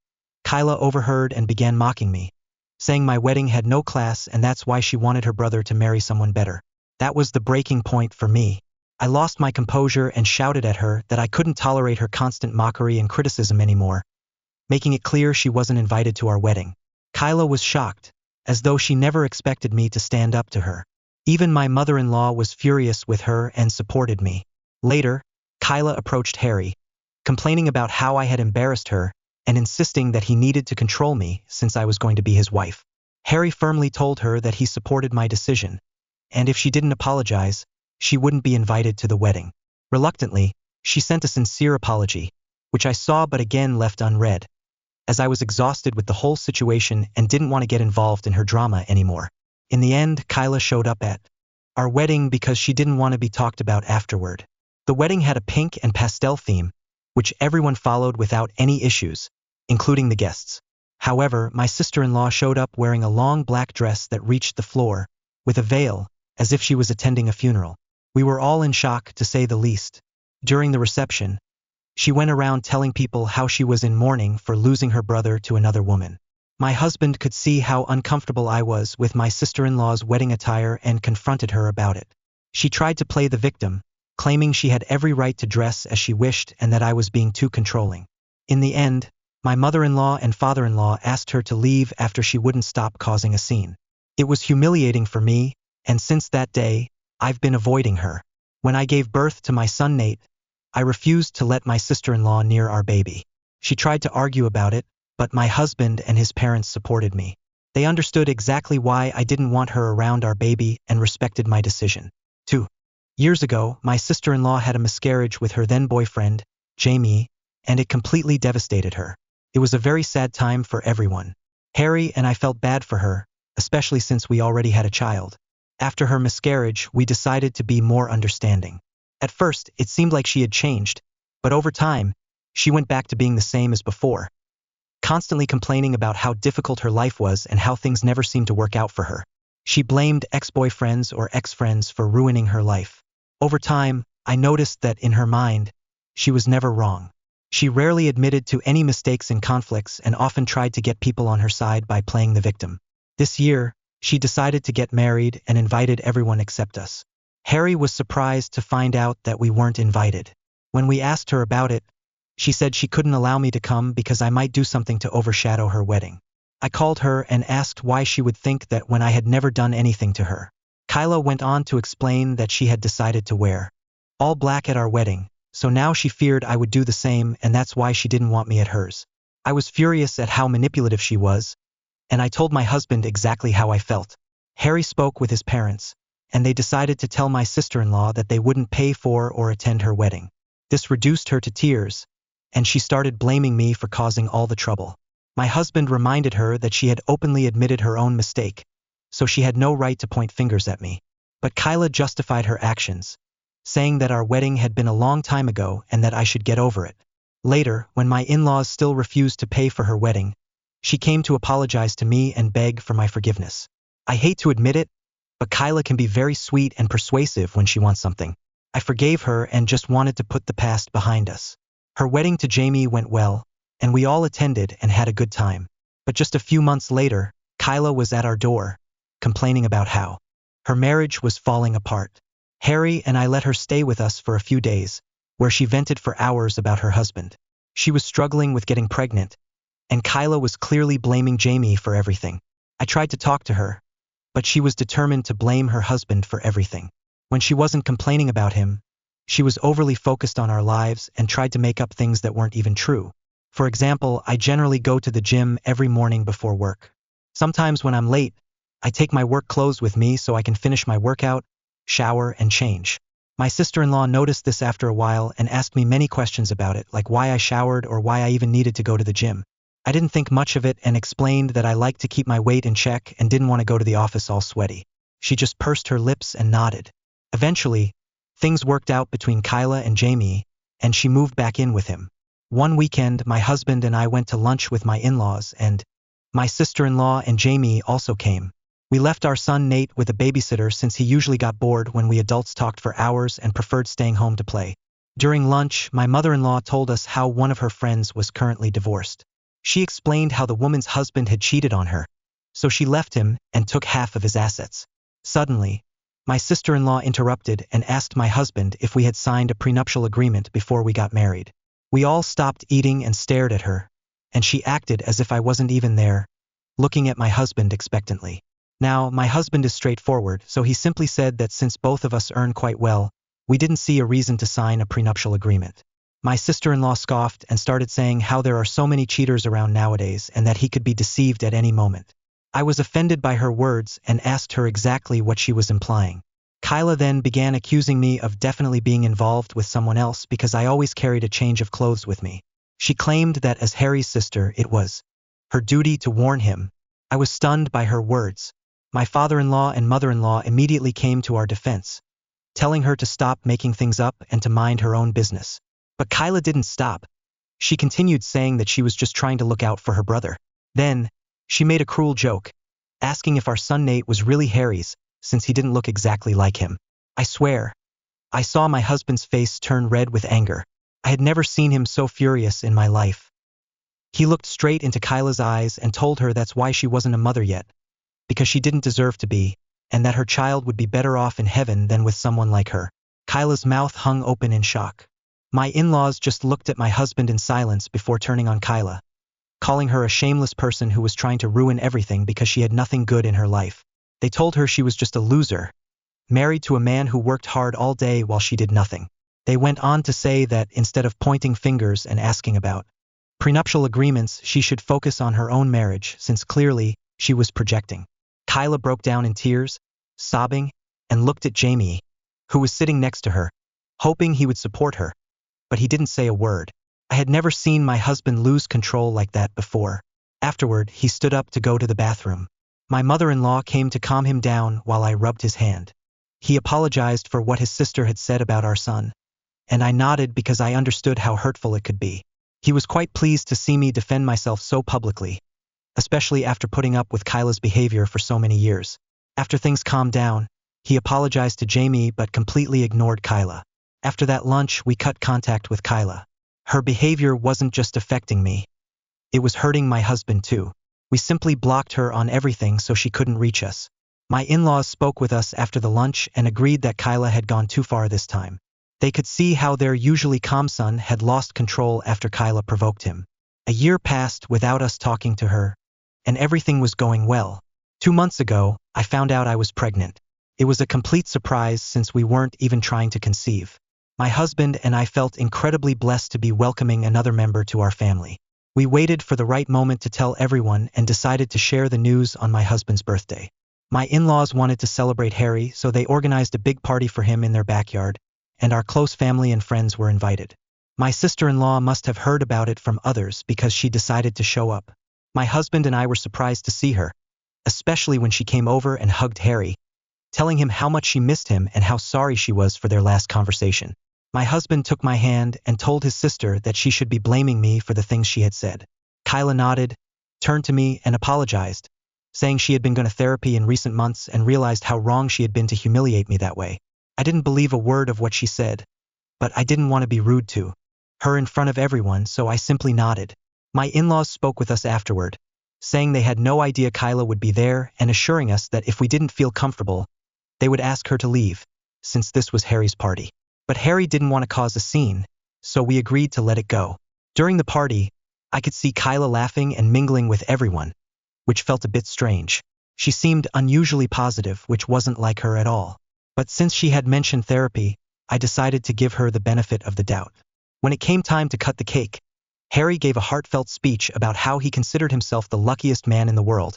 Kyla overheard and began mocking me, saying my wedding had no class and that's why she wanted her brother to marry someone better. That was the breaking point for me. I lost my composure and shouted at her that I couldn't tolerate her constant mockery and criticism anymore, making it clear she wasn't invited to our wedding. Kyla was shocked, as though she never expected me to stand up to her. Even my mother-in-law was furious with her and supported me. Later, Kyla approached Harry, complaining about how I had embarrassed her and insisting that he needed to control me since I was going to be his wife. Harry firmly told her that he supported my decision, and if she didn't apologize, she wouldn't be invited to the wedding. Reluctantly, she sent a sincere apology, which I saw but again left unread, as I was exhausted with the whole situation and didn't want to get involved in her drama anymore. In the end, Kyla showed up at our wedding because she didn't want to be talked about afterward. The wedding had a pink and pastel theme, which everyone followed without any issues, including the guests. However, my sister-in-law showed up wearing a long black dress that reached the floor, with a veil, as if she was attending a funeral. We were all in shock, to say the least. During the reception, she went around telling people how she was in mourning for losing her brother to another woman. My husband could see how uncomfortable I was with my sister-in-law's wedding attire and confronted her about it. She tried to play the victim, claiming she had every right to dress as she wished and that I was being too controlling. In the end, my mother-in-law and father-in-law asked her to leave after she wouldn't stop causing a scene. It was humiliating for me, and since that day, I've been avoiding her. When I gave birth to my son Nate, I refused to let my sister-in-law near our baby. She tried to argue about it, but my husband and his parents supported me. They understood exactly why I didn't want her around our baby and respected my decision. 2 years ago, my sister-in-law had a miscarriage with her then-boyfriend, Jamie, and it completely devastated her. It was a very sad time for everyone. Harry and I felt bad for her, especially since we already had a child. After her miscarriage, we decided to be more understanding. At first, it seemed like she had changed, but over time, she went back to being the same as before, constantly complaining about how difficult her life was and how things never seemed to work out for her. She blamed ex-boyfriends or ex-friends for ruining her life. Over time, I noticed that in her mind, she was never wrong. She rarely admitted to any mistakes and conflicts and often tried to get people on her side by playing the victim. This year, she decided to get married and invited everyone except us. Harry was surprised to find out that we weren't invited. When we asked her about it, she said she couldn't allow me to come because I might do something to overshadow her wedding. I called her and asked why she would think that when I had never done anything to her. Kyla went on to explain that she had decided to wear all black at our wedding, so now she feared I would do the same, and that's why she didn't want me at hers. I was furious at how manipulative she was, and I told my husband exactly how I felt. Harry spoke with his parents, and they decided to tell my sister-in-law that they wouldn't pay for or attend her wedding. This reduced her to tears, and she started blaming me for causing all the trouble. My husband reminded her that she had openly admitted her own mistake, so she had no right to point fingers at me. But Kyla justified her actions, saying that our wedding had been a long time ago and that I should get over it. Later, when my in-laws still refused to pay for her wedding, she came to apologize to me and beg for my forgiveness. I hate to admit it, but Kyla can be very sweet and persuasive when she wants something. I forgave her and just wanted to put the past behind us. Her wedding to Jamie went well, and we all attended and had a good time. But just a few months later, Kyla was at our door, complaining about how her marriage was falling apart. Harry and I let her stay with us for a few days, where she vented for hours about her husband. She was struggling with getting pregnant, and Kyla was clearly blaming Jamie for everything. I tried to talk to her, but she was determined to blame her husband for everything. When she wasn't complaining about him, she was overly focused on our lives and tried to make up things that weren't even true. For example, I generally go to the gym every morning before work. Sometimes when I'm late, I take my work clothes with me so I can finish my workout, shower, and change. My sister-in-law noticed this after a while and asked me many questions about it, like why I showered or why I even needed to go to the gym. I didn't think much of it and explained that I like to keep my weight in check and didn't want to go to the office all sweaty. She just pursed her lips and nodded. Eventually, things worked out between Kyla and Jamie, and she moved back in with him. One weekend, my husband and I went to lunch with my in-laws, and my sister-in-law and Jamie also came. We left our son Nate with a babysitter since he usually got bored when we adults talked for hours and preferred staying home to play. During lunch, my mother-in-law told us how one of her friends was currently divorced. She explained how the woman's husband had cheated on her, so she left him and took half of his assets. Suddenly, my sister-in-law interrupted and asked my husband if we had signed a prenuptial agreement before we got married. We all stopped eating and stared at her, and she acted as if I wasn't even there, looking at my husband expectantly. Now, my husband is straightforward, so he simply said that since both of us earn quite well, we didn't see a reason to sign a prenuptial agreement. My sister-in-law scoffed and started saying how there are so many cheaters around nowadays and that he could be deceived at any moment. I was offended by her words and asked her exactly what she was implying. Kyla then began accusing me of definitely being involved with someone else because I always carried a change of clothes with me. She claimed that as Harry's sister, it was her duty to warn him. I was stunned by her words. My father-in-law and mother-in-law immediately came to our defense, telling her to stop making things up and to mind her own business. But Kyla didn't stop. She continued saying that she was just trying to look out for her brother. Then, she made a cruel joke, asking if our son Nate was really Harry's, since he didn't look exactly like him. I swear, I saw my husband's face turn red with anger. I had never seen him so furious in my life. He looked straight into Kyla's eyes and told her that's why she wasn't a mother yet, because she didn't deserve to be, and that her child would be better off in heaven than with someone like her. Kyla's mouth hung open in shock. My in-laws just looked at my husband in silence before turning on Kyla, calling her a shameless person who was trying to ruin everything because she had nothing good in her life. They told her she was just a loser, married to a man who worked hard all day while she did nothing. They went on to say that instead of pointing fingers and asking about prenuptial agreements, she should focus on her own marriage, since clearly she was projecting. Kyla broke down in tears, sobbing, and looked at Jamie, who was sitting next to her, hoping he would support her. But he didn't say a word. I had never seen my husband lose control like that before. Afterward, he stood up to go to the bathroom. My mother-in-law came to calm him down while I rubbed his hand. He apologized for what his sister had said about our son, and I nodded because I understood how hurtful it could be. He was quite pleased to see me defend myself so publicly, especially after putting up with Kyla's behavior for so many years. After things calmed down, he apologized to Jamie but completely ignored Kyla. After that lunch, we cut contact with Kyla. Her behavior wasn't just affecting me. It was hurting my husband too. We simply blocked her on everything so she couldn't reach us. My in-laws spoke with us after the lunch and agreed that Kyla had gone too far this time. They could see how their usually calm son had lost control after Kyla provoked him. A year passed without us talking to her, and everything was going well. 2 months ago, I found out I was pregnant. It was a complete surprise since we weren't even trying to conceive. My husband and I felt incredibly blessed to be welcoming another member to our family. We waited for the right moment to tell everyone and decided to share the news on my husband's birthday. My in-laws wanted to celebrate Harry, so they organized a big party for him in their backyard, and our close family and friends were invited. My sister-in-law must have heard about it from others because she decided to show up. My husband and I were surprised to see her, especially when she came over and hugged Harry, telling him how much she missed him and how sorry she was for their last conversation. My husband took my hand and told his sister that she should be blaming me for the things she had said. Kyla nodded, turned to me and apologized, saying she had been going to therapy in recent months and realized how wrong she had been to humiliate me that way. I didn't believe a word of what she said, but I didn't want to be rude to her in front of everyone, so I simply nodded. My in-laws spoke with us afterward, saying they had no idea Kyla would be there and assuring us that if we didn't feel comfortable, they would ask her to leave, since this was Harry's party. But Harry didn't want to cause a scene, so we agreed to let it go. During the party, I could see Kyla laughing and mingling with everyone, which felt a bit strange. She seemed unusually positive, which wasn't like her at all. But since she had mentioned therapy, I decided to give her the benefit of the doubt. When it came time to cut the cake, Harry gave a heartfelt speech about how he considered himself the luckiest man in the world,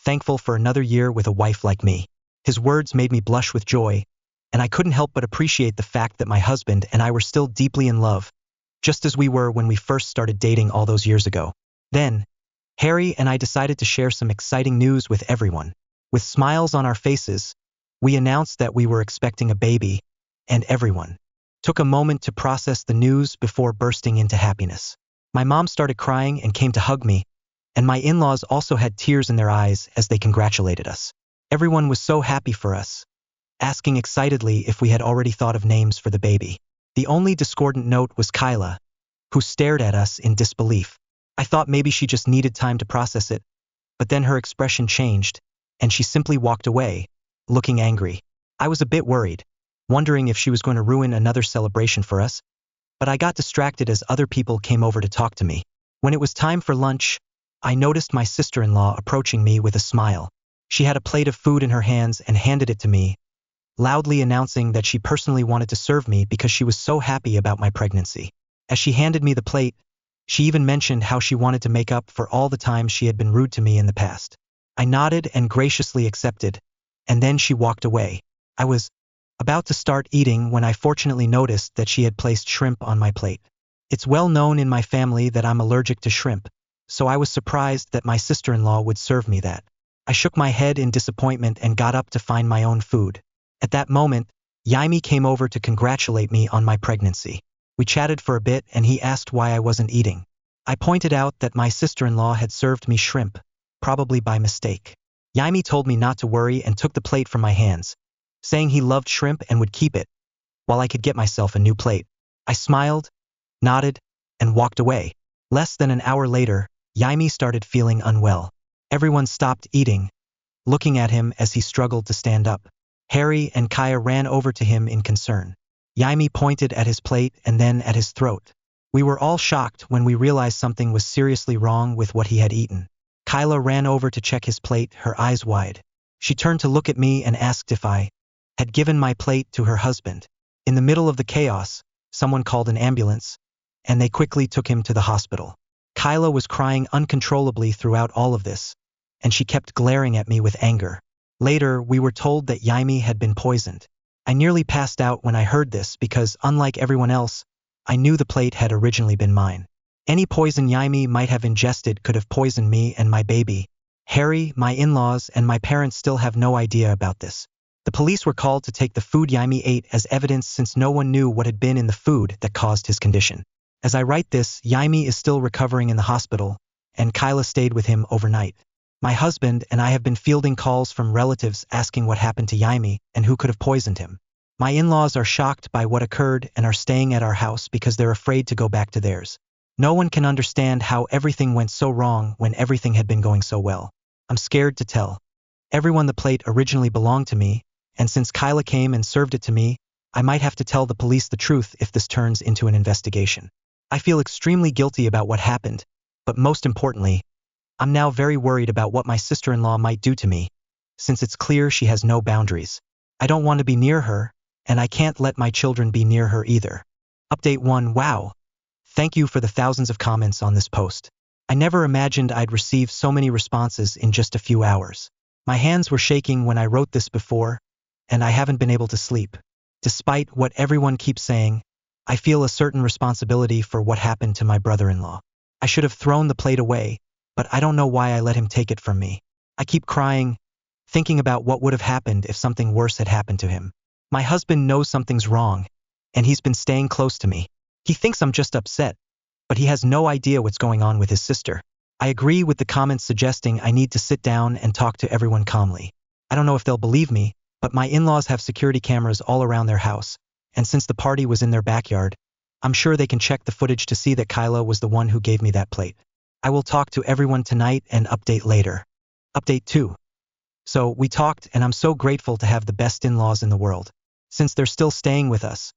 thankful for another year with a wife like me. His words made me blush with joy, and I couldn't help but appreciate the fact that my husband and I were still deeply in love, just as we were when we first started dating all those years ago. Then, Harry and I decided to share some exciting news with everyone. With smiles on our faces, we announced that we were expecting a baby, and everyone took a moment to process the news before bursting into happiness. My mom started crying and came to hug me, and my in-laws also had tears in their eyes as they congratulated us. Everyone was so happy for us, asking excitedly if we had already thought of names for the baby. The only discordant note was Kyla, who stared at us in disbelief. I thought maybe she just needed time to process it, but then her expression changed, and she simply walked away, looking angry. I was a bit worried, wondering if she was going to ruin another celebration for us, but I got distracted as other people came over to talk to me. When it was time for lunch, I noticed my sister-in-law approaching me with a smile. She had a plate of food in her hands and handed it to me, loudly announcing that she personally wanted to serve me because she was so happy about my pregnancy. As she handed me the plate, she even mentioned how she wanted to make up for all the times she had been rude to me in the past. I nodded and graciously accepted, and then she walked away. I was about to start eating when I fortunately noticed that she had placed shrimp on my plate. It's well known in my family that I'm allergic to shrimp, so I was surprised that my sister-in-law would serve me that. I shook my head in disappointment and got up to find my own food. At that moment, Jaime came over to congratulate me on my pregnancy. We chatted for a bit and he asked why I wasn't eating. I pointed out that my sister-in-law had served me shrimp, probably by mistake. Jaime told me not to worry and took the plate from my hands, saying he loved shrimp and would keep it, while I could get myself a new plate. I smiled, nodded, and walked away. Less than an hour later, Jaime started feeling unwell. Everyone stopped eating, looking at him as he struggled to stand up. Harry and Kaya ran over to him in concern. Jaime pointed at his plate and then at his throat. We were all shocked when we realized something was seriously wrong with what he had eaten. Kyla ran over to check his plate, her eyes wide. She turned to look at me and asked if I had given my plate to her husband. In the middle of the chaos, someone called an ambulance, and they quickly took him to the hospital. Kyla was crying uncontrollably throughout all of this, and she kept glaring at me with anger. Later, we were told that Jaime had been poisoned. I nearly passed out when I heard this because, unlike everyone else, I knew the plate had originally been mine. Any poison Jaime might have ingested could have poisoned me and my baby. Harry, my in-laws, and my parents still have no idea about this. The police were called to take the food Jaime ate as evidence since no one knew what had been in the food that caused his condition. As I write this, Jaime is still recovering in the hospital, and Kyla stayed with him overnight. My husband and I have been fielding calls from relatives asking what happened to Jaime and who could have poisoned him. My in-laws are shocked by what occurred and are staying at our house because they're afraid to go back to theirs. No one can understand how everything went so wrong when everything had been going so well. I'm scared to tell everyone the plate originally belonged to me, and since Kyla came and served it to me, I might have to tell the police the truth if this turns into an investigation. I feel extremely guilty about what happened, but most importantly, I'm now very worried about what my sister-in-law might do to me, since it's clear she has no boundaries. I don't want to be near her, and I can't let my children be near her either. Update 1. Wow. Thank you for the thousands of comments on this post. I never imagined I'd receive so many responses in just a few hours. My hands were shaking when I wrote this before, and I haven't been able to sleep. Despite what everyone keeps saying, I feel a certain responsibility for what happened to my brother-in-law. I should have thrown the plate away, but I don't know why I let him take it from me. I keep crying, thinking about what would have happened if something worse had happened to him. My husband knows something's wrong, and he's been staying close to me. He thinks I'm just upset, but he has no idea what's going on with his sister. I agree with the comments suggesting I need to sit down and talk to everyone calmly. I don't know if they'll believe me, but my in-laws have security cameras all around their house, and since the party was in their backyard, I'm sure they can check the footage to see that Kyla was the one who gave me that plate. I will talk to everyone tonight and update later. Update 2. So, we talked and I'm so grateful to have the best in-laws in the world. Since they're still staying with us,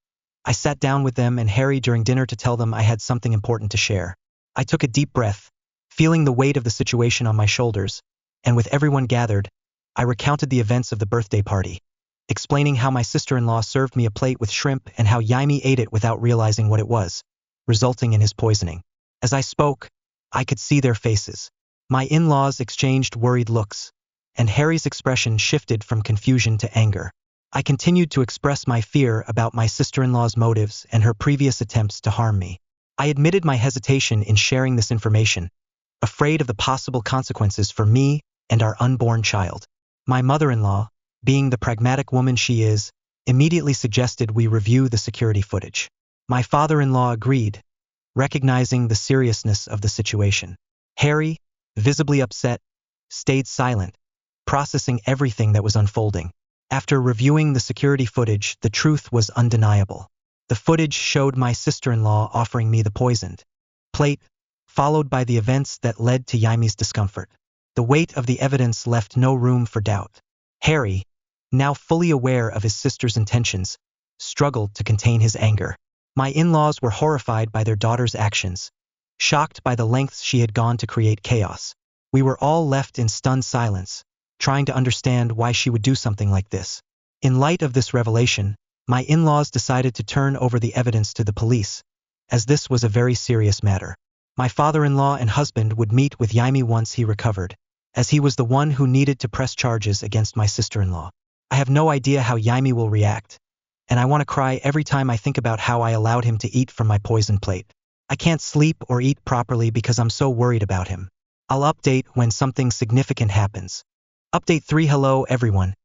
I sat down with them and Harry during dinner to tell them I had something important to share. I took a deep breath, feeling the weight of the situation on my shoulders, and with everyone gathered, I recounted the events of the birthday party, explaining how my sister-in-law served me a plate with shrimp and how Jaime ate it without realizing what it was, resulting in his poisoning. As I spoke, I could see their faces. My in-laws exchanged worried looks, and Harry's expression shifted from confusion to anger. I continued to express my fear about my sister-in-law's motives and her previous attempts to harm me. I admitted my hesitation in sharing this information, afraid of the possible consequences for me and our unborn child. My mother-in-law, being the pragmatic woman she is, immediately suggested we review the security footage. My father-in-law agreed, recognizing the seriousness of the situation. Harry, visibly upset, stayed silent, processing everything that was unfolding. After reviewing the security footage, the truth was undeniable. The footage showed my sister-in-law offering me the poisoned plate, followed by the events that led to Yaime's discomfort. The weight of the evidence left no room for doubt. Harry, now fully aware of his sister's intentions, struggled to contain his anger. My in-laws were horrified by their daughter's actions, shocked by the lengths she had gone to create chaos. We were all left in stunned silence, trying to understand why she would do something like this. In light of this revelation, my in-laws decided to turn over the evidence to the police, as this was a very serious matter. My father-in-law and husband would meet with Jaime once he recovered, as he was the one who needed to press charges against my sister-in-law. I have no idea how Jaime will react, and I want to cry every time I think about how I allowed him to eat from my poison plate. I can't sleep or eat properly because I'm so worried about him. I'll update when something significant happens. Update 3. Hello everyone.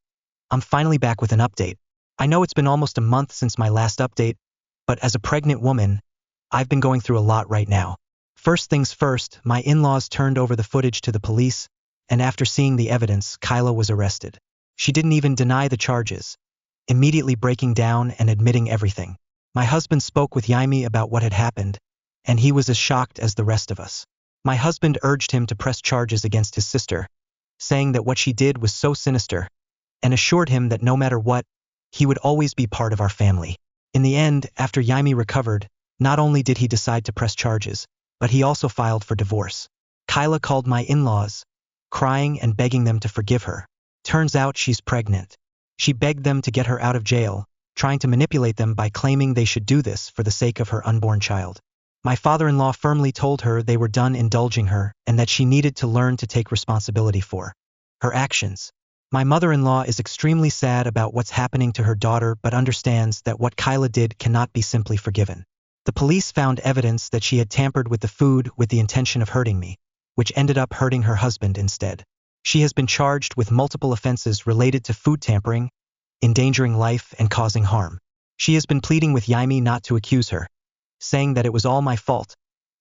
I'm finally back with an update. I know it's been almost a month since my last update, but as a pregnant woman, I've been going through a lot right now. First things first, my in-laws turned over the footage to the police, and after seeing the evidence, Kyla was arrested. She didn't even deny the charges, immediately breaking down and admitting everything. My husband spoke with Jaime about what had happened, and he was as shocked as the rest of us. My husband urged him to press charges against his sister, saying that what she did was so sinister, and assured him that no matter what, he would always be part of our family. In the end, after Jaime recovered, not only did he decide to press charges, but he also filed for divorce. Kyla called my in-laws, crying and begging them to forgive her. Turns out she's pregnant. She begged them to get her out of jail, trying to manipulate them by claiming they should do this for the sake of her unborn child. My father-in-law firmly told her they were done indulging her and that she needed to learn to take responsibility for her actions. My mother-in-law is extremely sad about what's happening to her daughter but understands that what Kyla did cannot be simply forgiven. The police found evidence that she had tampered with the food with the intention of hurting me, which ended up hurting her husband instead. She has been charged with multiple offenses related to food tampering, endangering life, and causing harm. She has been pleading with Jaime not to accuse her, saying that it was all my fault.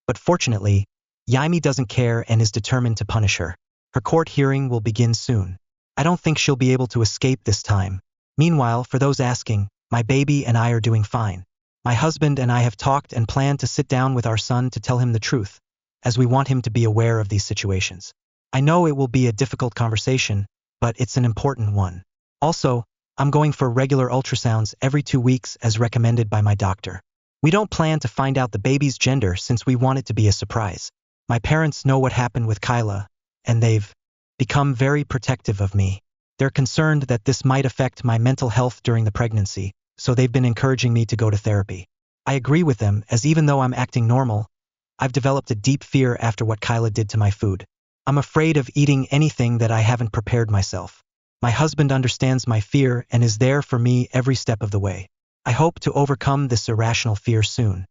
But fortunately, Jaime doesn't care and is determined to punish her. Her court hearing will begin soon. I don't think she'll be able to escape this time. Meanwhile, for those asking, my baby and I are doing fine. My husband and I have talked and planned to sit down with our son to tell him the truth, as we want him to be aware of these situations. I know it will be a difficult conversation, but it's an important one. Also, I'm going for regular ultrasounds every 2 weeks as recommended by my doctor. We don't plan to find out the baby's gender since we want it to be a surprise. My parents know what happened with Kyla, and they've become very protective of me. They're concerned that this might affect my mental health during the pregnancy, so they've been encouraging me to go to therapy. I agree with them, as even though I'm acting normal, I've developed a deep fear after what Kyla did to my food. I'm afraid of eating anything that I haven't prepared myself. My husband understands my fear and is there for me every step of the way. I hope to overcome this irrational fear soon.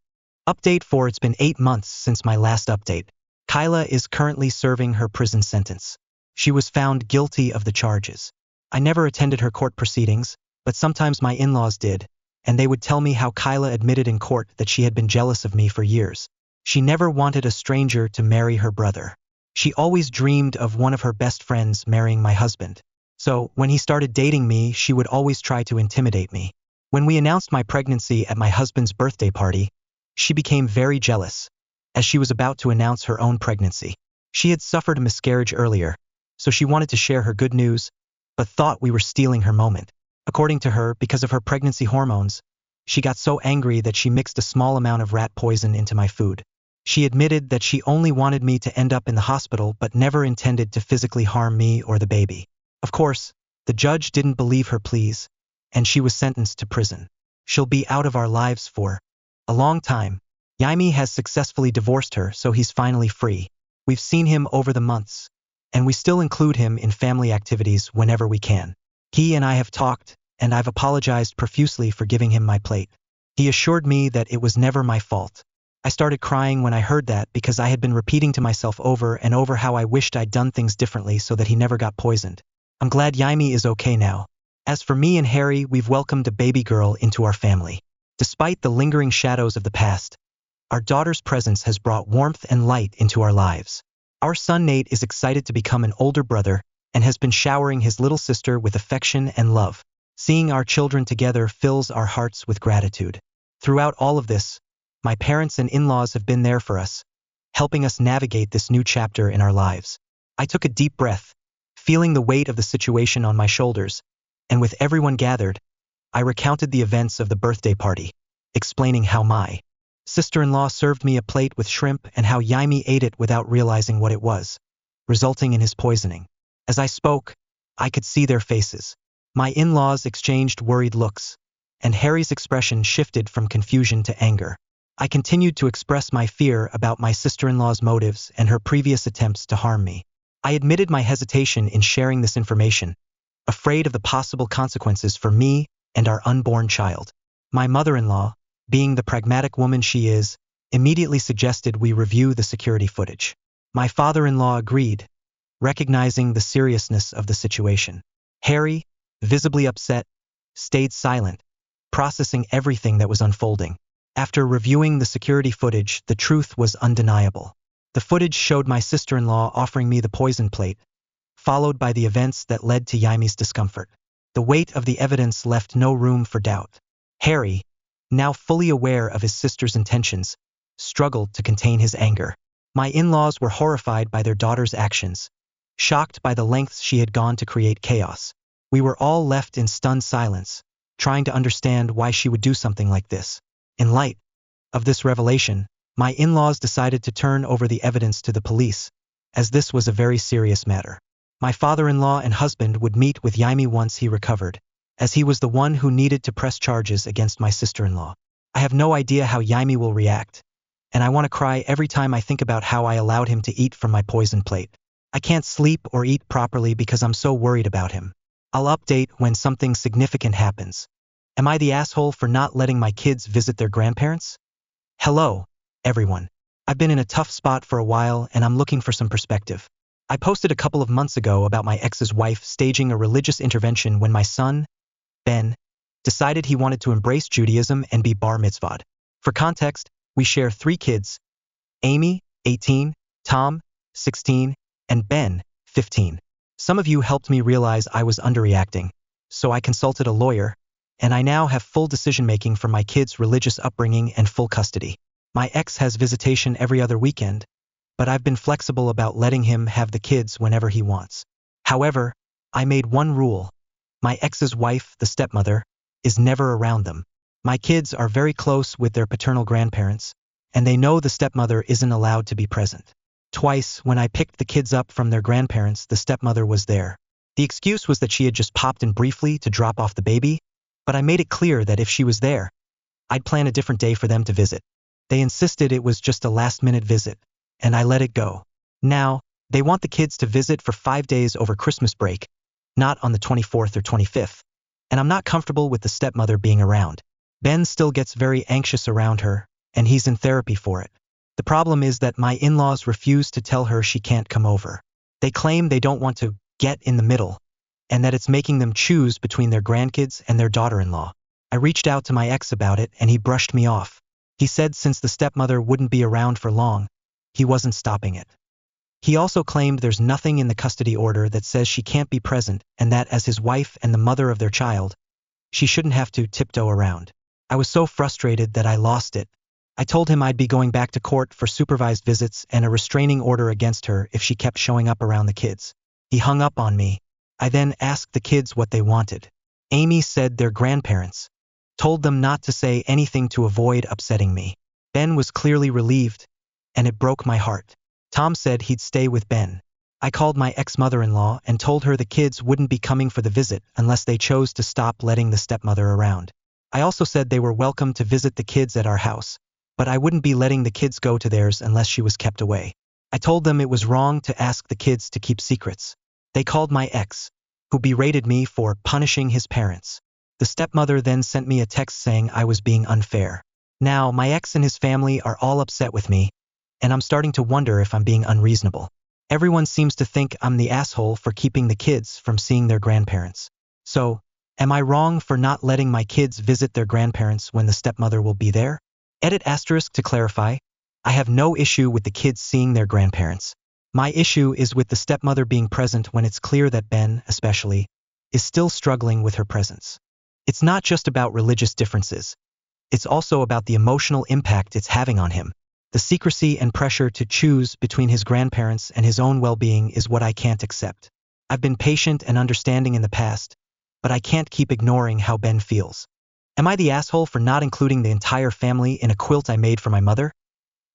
Update 4. It's been 8 months since my last update. Kyla is currently serving her prison sentence. She was found guilty of the charges. I never attended her court proceedings, but sometimes my in-laws did, and they would tell me how Kyla admitted in court that she had been jealous of me for years. She never wanted a stranger to marry her brother. She always dreamed of one of her best friends marrying my husband. So, when he started dating me, she would always try to intimidate me. When we announced my pregnancy at my husband's birthday party, she became very jealous, as she was about to announce her own pregnancy. She had suffered a miscarriage earlier, so she wanted to share her good news, but thought we were stealing her moment. According to her, because of her pregnancy hormones, she got so angry that she mixed a small amount of rat poison into my food. She admitted that she only wanted me to end up in the hospital but never intended to physically harm me or the baby. Of course, the judge didn't believe her pleas, and she was sentenced to prison. She'll be out of our lives for a long time. Jaime has successfully divorced her, so he's finally free. We've seen him over the months, and we still include him in family activities whenever we can. He and I have talked, and I've apologized profusely for giving him my plate. He assured me that it was never my fault. I started crying when I heard that because I had been repeating to myself over and over how I wished I'd done things differently so that he never got poisoned. I'm glad Jaime is okay now. As for me and Harry, we've welcomed a baby girl into our family. Despite the lingering shadows of the past, our daughter's presence has brought warmth and light into our lives. Our son Nate is excited to become an older brother and has been showering his little sister with affection and love. Seeing our children together fills our hearts with gratitude. Throughout all of this, my parents and in-laws have been there for us, helping us navigate this new chapter in our lives. I took a deep breath, feeling the weight of the situation on my shoulders, and with everyone gathered, I recounted the events of the birthday party, explaining how my sister-in-law served me a plate with shrimp and how Yaimi ate it without realizing what it was, resulting in his poisoning. As I spoke, I could see their faces. My in-laws exchanged worried looks, and Harry's expression shifted from confusion to anger. I continued to express my fear about my sister-in-law's motives and her previous attempts to harm me. I admitted my hesitation in sharing this information, afraid of the possible consequences for me and our unborn child. My mother-in-law, being the pragmatic woman she is, immediately suggested we review the security footage. My father-in-law agreed, recognizing the seriousness of the situation. Harry, visibly upset, stayed silent, processing everything that was unfolding. After reviewing the security footage, the truth was undeniable. The footage showed my sister-in-law offering me the poison plate, followed by the events that led to Yaimi's discomfort. The weight of the evidence left no room for doubt. Harry, now fully aware of his sister's intentions, struggled to contain his anger. My in-laws were horrified by their daughter's actions, shocked by the lengths she had gone to create chaos. We were all left in stunned silence, trying to understand why she would do something like this. In light of this revelation, my in-laws decided to turn over the evidence to the police, as this was a very serious matter. My father-in-law and husband would meet with Yaimi once he recovered, as he was the one who needed to press charges against my sister-in-law. I have no idea how Yaimi will react, and I want to cry every time I think about how I allowed him to eat from my poison plate. I can't sleep or eat properly because I'm so worried about him. I'll update when something significant happens. Am I the asshole for not letting my kids visit their grandparents? Hello, everyone. I've been in a tough spot for a while and I'm looking for some perspective. I posted a couple of months ago about my ex's wife staging a religious intervention when my son, Ben, decided he wanted to embrace Judaism and be bar mitzvahed. For context, we share 3 kids: Amy, 18, Tom, 16, and Ben, 15. Some of you helped me realize I was underreacting, so I consulted a lawyer, and I now have full decision-making for my kids' religious upbringing and full custody. My ex has visitation every other weekend, but I've been flexible about letting him have the kids whenever he wants. However, I made one rule. My ex's wife, the stepmother, is never around them. My kids are very close with their paternal grandparents, and they know the stepmother isn't allowed to be present. Twice, when I picked the kids up from their grandparents, the stepmother was there. The excuse was that she had just popped in briefly to drop off the baby, but I made it clear that if she was there, I'd plan a different day for them to visit. They insisted it was just a last-minute visit, and I let it go. Now, they want the kids to visit for 5 days over Christmas break, not on the 24th or 25th, and I'm not comfortable with the stepmother being around. Ben still gets very anxious around her, and he's in therapy for it. The problem is that my in-laws refuse to tell her she can't come over. They claim they don't want to get in the middle, and that it's making them choose between their grandkids and their daughter-in-law. I reached out to my ex about it and he brushed me off. He said since the stepmother wouldn't be around for long, he wasn't stopping it. He also claimed there's nothing in the custody order that says she can't be present and that as his wife and the mother of their child, she shouldn't have to tiptoe around. I was so frustrated that I lost it. I told him I'd be going back to court for supervised visits and a restraining order against her if she kept showing up around the kids. He hung up on me. I then asked the kids what they wanted. Amy said their grandparents. Told them not to say anything to avoid upsetting me. Ben was clearly relieved, and it broke my heart. Tom said he'd stay with Ben. I called my ex-mother-in-law and told her the kids wouldn't be coming for the visit unless they chose to stop letting the stepmother around. I also said they were welcome to visit the kids at our house, but I wouldn't be letting the kids go to theirs unless she was kept away. I told them it was wrong to ask the kids to keep secrets. They called my ex, who berated me for punishing his parents. The stepmother then sent me a text saying I was being unfair. Now, my ex and his family are all upset with me, and I'm starting to wonder if I'm being unreasonable. Everyone seems to think I'm the asshole for keeping the kids from seeing their grandparents. So, am I wrong for not letting my kids visit their grandparents when the stepmother will be there? Edit asterisk to clarify, I have no issue with the kids seeing their grandparents. My issue is with the stepmother being present when it's clear that Ben, especially, is still struggling with her presence. It's not just about religious differences. It's also about the emotional impact it's having on him. The secrecy and pressure to choose between his grandparents and his own well-being is what I can't accept. I've been patient and understanding in the past, but I can't keep ignoring how Ben feels. Am I the asshole for not including the entire family in a quilt I made for my mother?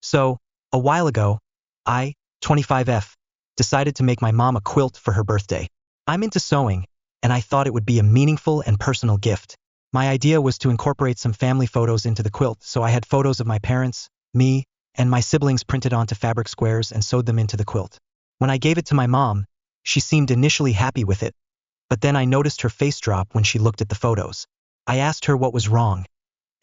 So, a while ago, I, 25F, decided to make my mom a quilt for her birthday. I'm into sewing, and I thought it would be a meaningful and personal gift. My idea was to incorporate some family photos into the quilt, so I had photos of my parents, me, and my siblings printed onto fabric squares and sewed them into the quilt. When I gave it to my mom, she seemed initially happy with it, but then I noticed her face drop when she looked at the photos. I asked her what was wrong,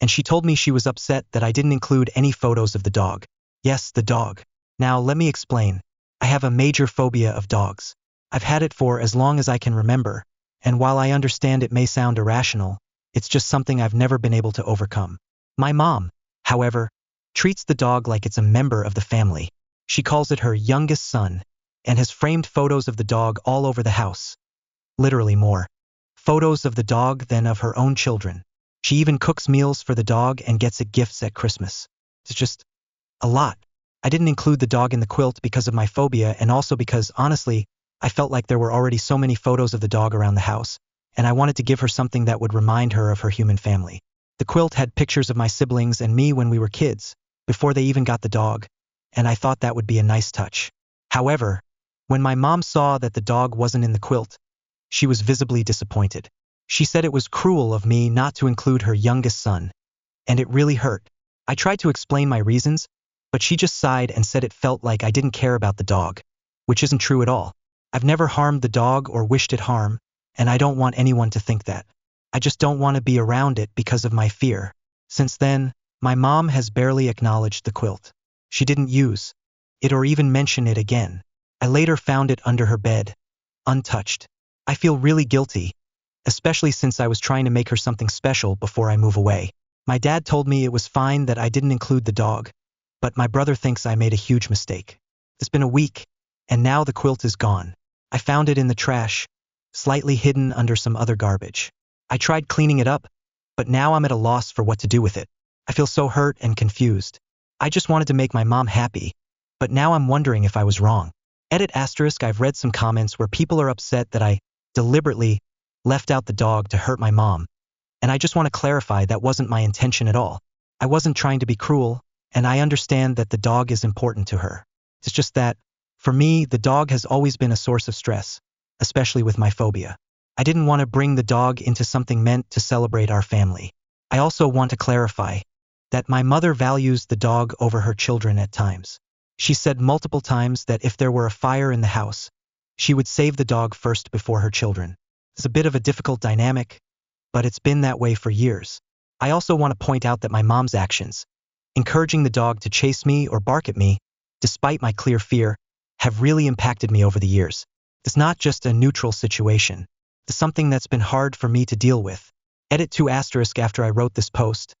and she told me she was upset that I didn't include any photos of the dog. Yes, the dog. Now, let me explain. I have a major phobia of dogs. I've had it for as long as I can remember, and while I understand it may sound irrational, it's just something I've never been able to overcome. My mom, however, treats the dog like it's a member of the family. She calls it her youngest son, and has framed photos of the dog all over the house. Literally more photos of the dog than of her own children. She even cooks meals for the dog and gets it gifts at Christmas. It's just a lot. I didn't include the dog in the quilt because of my phobia, and also because, honestly, I felt like there were already so many photos of the dog around the house, and I wanted to give her something that would remind her of her human family. The quilt had pictures of my siblings and me when we were kids, before they even got the dog, and I thought that would be a nice touch. However, when my mom saw that the dog wasn't in the quilt, she was visibly disappointed. She said it was cruel of me not to include her youngest son, and it really hurt. I tried to explain my reasons, but she just sighed and said it felt like I didn't care about the dog, which isn't true at all. I've never harmed the dog or wished it harm, and I don't want anyone to think that. I just don't want to be around it because of my fear. Since then, my mom has barely acknowledged the quilt. She didn't use it or even mention it again. I later found it under her bed, untouched. I feel really guilty, especially since I was trying to make her something special before I move away. My dad told me it was fine that I didn't include the dog, but my brother thinks I made a huge mistake. It's been a week, and now the quilt is gone. I found it in the trash, slightly hidden under some other garbage. I tried cleaning it up, but now I'm at a loss for what to do with it. I feel so hurt and confused. I just wanted to make my mom happy, but now I'm wondering if I was wrong. Edit asterisk, I've read some comments where people are upset that I deliberately left out the dog to hurt my mom, and I just want to clarify that wasn't my intention at all. I wasn't trying to be cruel, and I understand that the dog is important to her. It's just that, for me, the dog has always been a source of stress, especially with my phobia. I didn't want to bring the dog into something meant to celebrate our family. I also want to clarify that my mother values the dog over her children at times. She said multiple times that if there were a fire in the house, she would save the dog first before her children. It's a bit of a difficult dynamic, but it's been that way for years. I also want to point out that my mom's actions, encouraging the dog to chase me or bark at me, despite my clear fear, have really impacted me over the years. It's not just a neutral situation. It's something that's been hard for me to deal with. Edit 2 asterisk, after I wrote this post,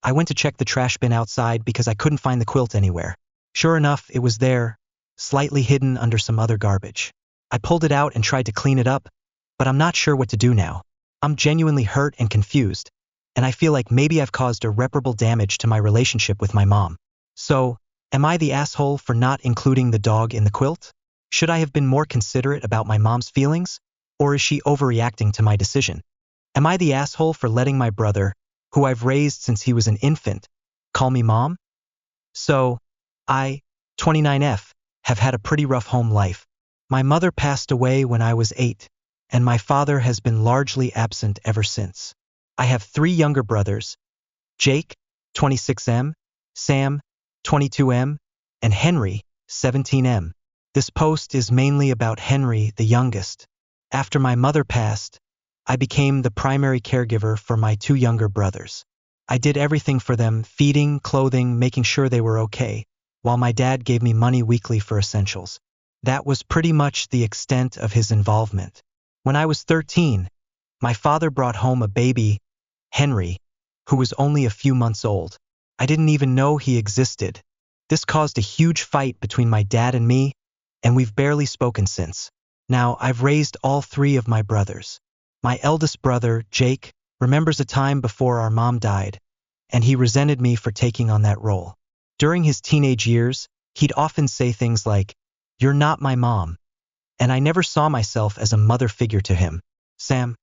I went to check the trash bin outside because I couldn't find the quilt anywhere. Sure enough, it was there, slightly hidden under some other garbage. I pulled it out and tried to clean it up, but I'm not sure what to do now. I'm genuinely hurt and confused, and I feel like maybe I've caused irreparable damage to my relationship with my mom. So, am I the asshole for not including the dog in the quilt? Should I have been more considerate about my mom's feelings, or is she overreacting to my decision? Am I the asshole for letting my brother, who I've raised since he was an infant, call me mom? So, I, 29F, have had a pretty rough home life. My mother passed away when I was 8, and my father has been largely absent ever since. I have 3 younger brothers, Jake, 26M, Sam, 22M, and Henry, 17M. This post is mainly about Henry, the youngest. After my mother passed, I became the primary caregiver for my 2 younger brothers. I did everything for them, feeding, clothing, making sure they were okay, while my dad gave me money weekly for essentials. That was pretty much the extent of his involvement. When I was 13, my father brought home a baby, Henry, who was only a few months old. I didn't even know he existed. This caused a huge fight between my dad and me, and we've barely spoken since. Now, I've raised all 3 of my brothers. My eldest brother, Jake, remembers a time before our mom died, and he resented me for taking on that role. During his teenage years, he'd often say things like, "You're not my mom," and I never saw myself as a mother figure to him. Sam,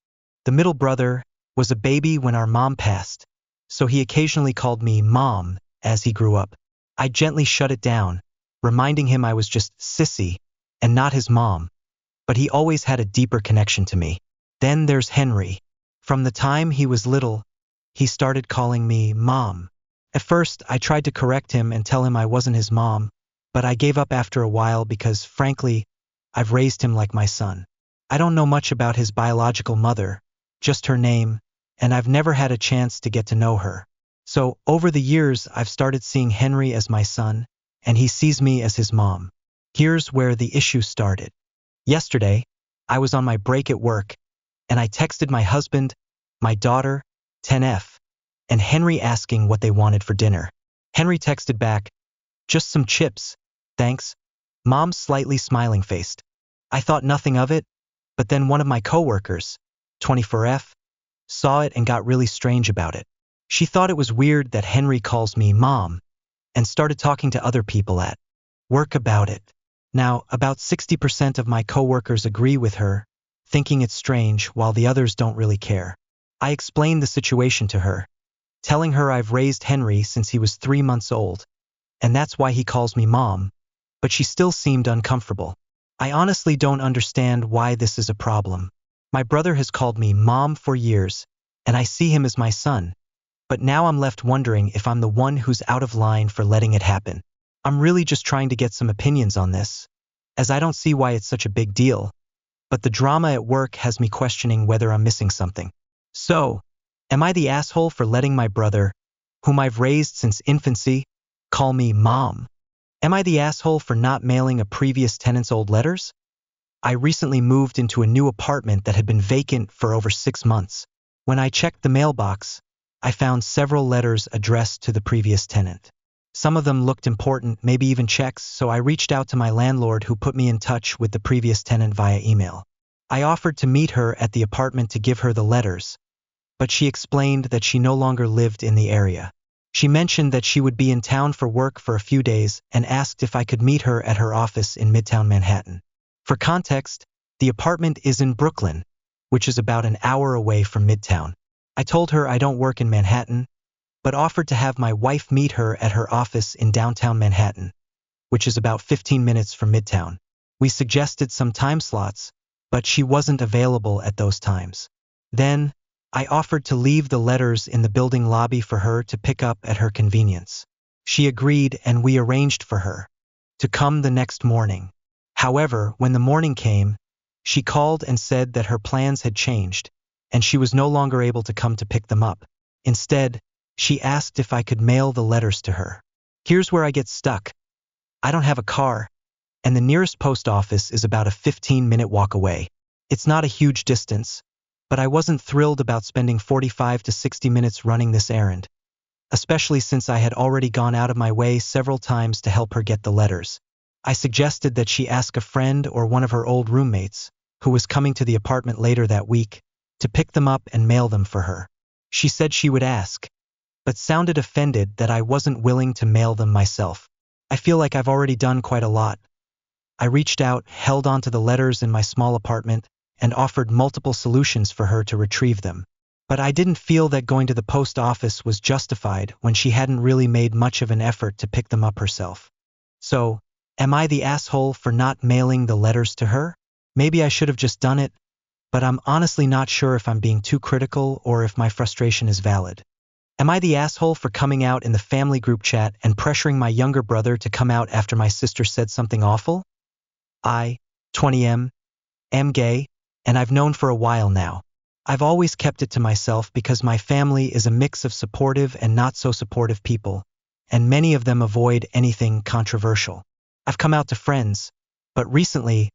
the middle brother, was a baby when our mom passed, so he occasionally called me Mom as he grew up. I gently shut it down, reminding him I was just Sissy and not his mom, but he always had a deeper connection to me. Then there's Henry. From the time he was little, he started calling me Mom. At first, I tried to correct him and tell him I wasn't his mom, but I gave up after a while because, frankly, I've raised him like my son. I don't know much about his biological mother, just her name, and I've never had a chance to get to know her. So, over the years, I've started seeing Henry as my son, and he sees me as his mom. Here's where the issue started. Yesterday, I was on my break at work, and I texted my husband, my daughter, 10F, and Henry asking what they wanted for dinner. Henry texted back, "Just some chips, thanks." Mom slightly smiling-faced. I thought nothing of it, but then one of my coworkers, 24F, saw it and got really strange about it. She thought it was weird that Henry calls me Mom, and started talking to other people at work about it. Now, about 60% of my coworkers agree with her, thinking it's strange, while the others don't really care. I explained the situation to her, telling her I've raised Henry since he was 3 months old, and that's why he calls me Mom, but she still seemed uncomfortable. I honestly don't understand why this is a problem. My brother has called me Mom for years, and I see him as my son, but now I'm left wondering if I'm the one who's out of line for letting it happen. I'm really just trying to get some opinions on this, as I don't see why it's such a big deal, but the drama at work has me questioning whether I'm missing something. So, am I the asshole for letting my brother, whom I've raised since infancy, call me Mom? Am I the asshole for not mailing a previous tenant's old letters? I recently moved into a new apartment that had been vacant for over 6 months. When I checked the mailbox, I found several letters addressed to the previous tenant. Some of them looked important, maybe even checks, so I reached out to my landlord, who put me in touch with the previous tenant via email. I offered to meet her at the apartment to give her the letters, but she explained that she no longer lived in the area. She mentioned that she would be in town for work for a few days and asked if I could meet her at her office in Midtown Manhattan. For context, the apartment is in Brooklyn, which is about an hour away from Midtown. I told her I don't work in Manhattan, but offered to have my wife meet her at her office in downtown Manhattan, which is about 15 minutes from Midtown. We suggested some time slots, but she wasn't available at those times. Then, I offered to leave the letters in the building lobby for her to pick up at her convenience. She agreed, and we arranged for her to come the next morning. However, when the morning came, she called and said that her plans had changed, and she was no longer able to come to pick them up. Instead, she asked if I could mail the letters to her. Here's where I get stuck. I don't have a car, and the nearest post office is about a 15-minute walk away. It's not a huge distance, but I wasn't thrilled about spending 45 to 60 minutes running this errand, especially since I had already gone out of my way several times to help her get the letters. I suggested that she ask a friend or one of her old roommates, who was coming to the apartment later that week, to pick them up and mail them for her. She said she would ask, but sounded offended that I wasn't willing to mail them myself. I feel like I've already done quite a lot. I reached out, held onto the letters in my small apartment, and offered multiple solutions for her to retrieve them. But I didn't feel that going to the post office was justified when she hadn't really made much of an effort to pick them up herself. So, am I the asshole for not mailing the letters to her? Maybe I should have just done it, but I'm honestly not sure if I'm being too critical or if my frustration is valid. Am I the asshole for coming out in the family group chat and pressuring my younger brother to come out after my sister said something awful? I, 20M, am gay, and I've known for a while now. I've always kept it to myself because my family is a mix of supportive and not so supportive people, and many of them avoid anything controversial. I've come out to friends, but recently,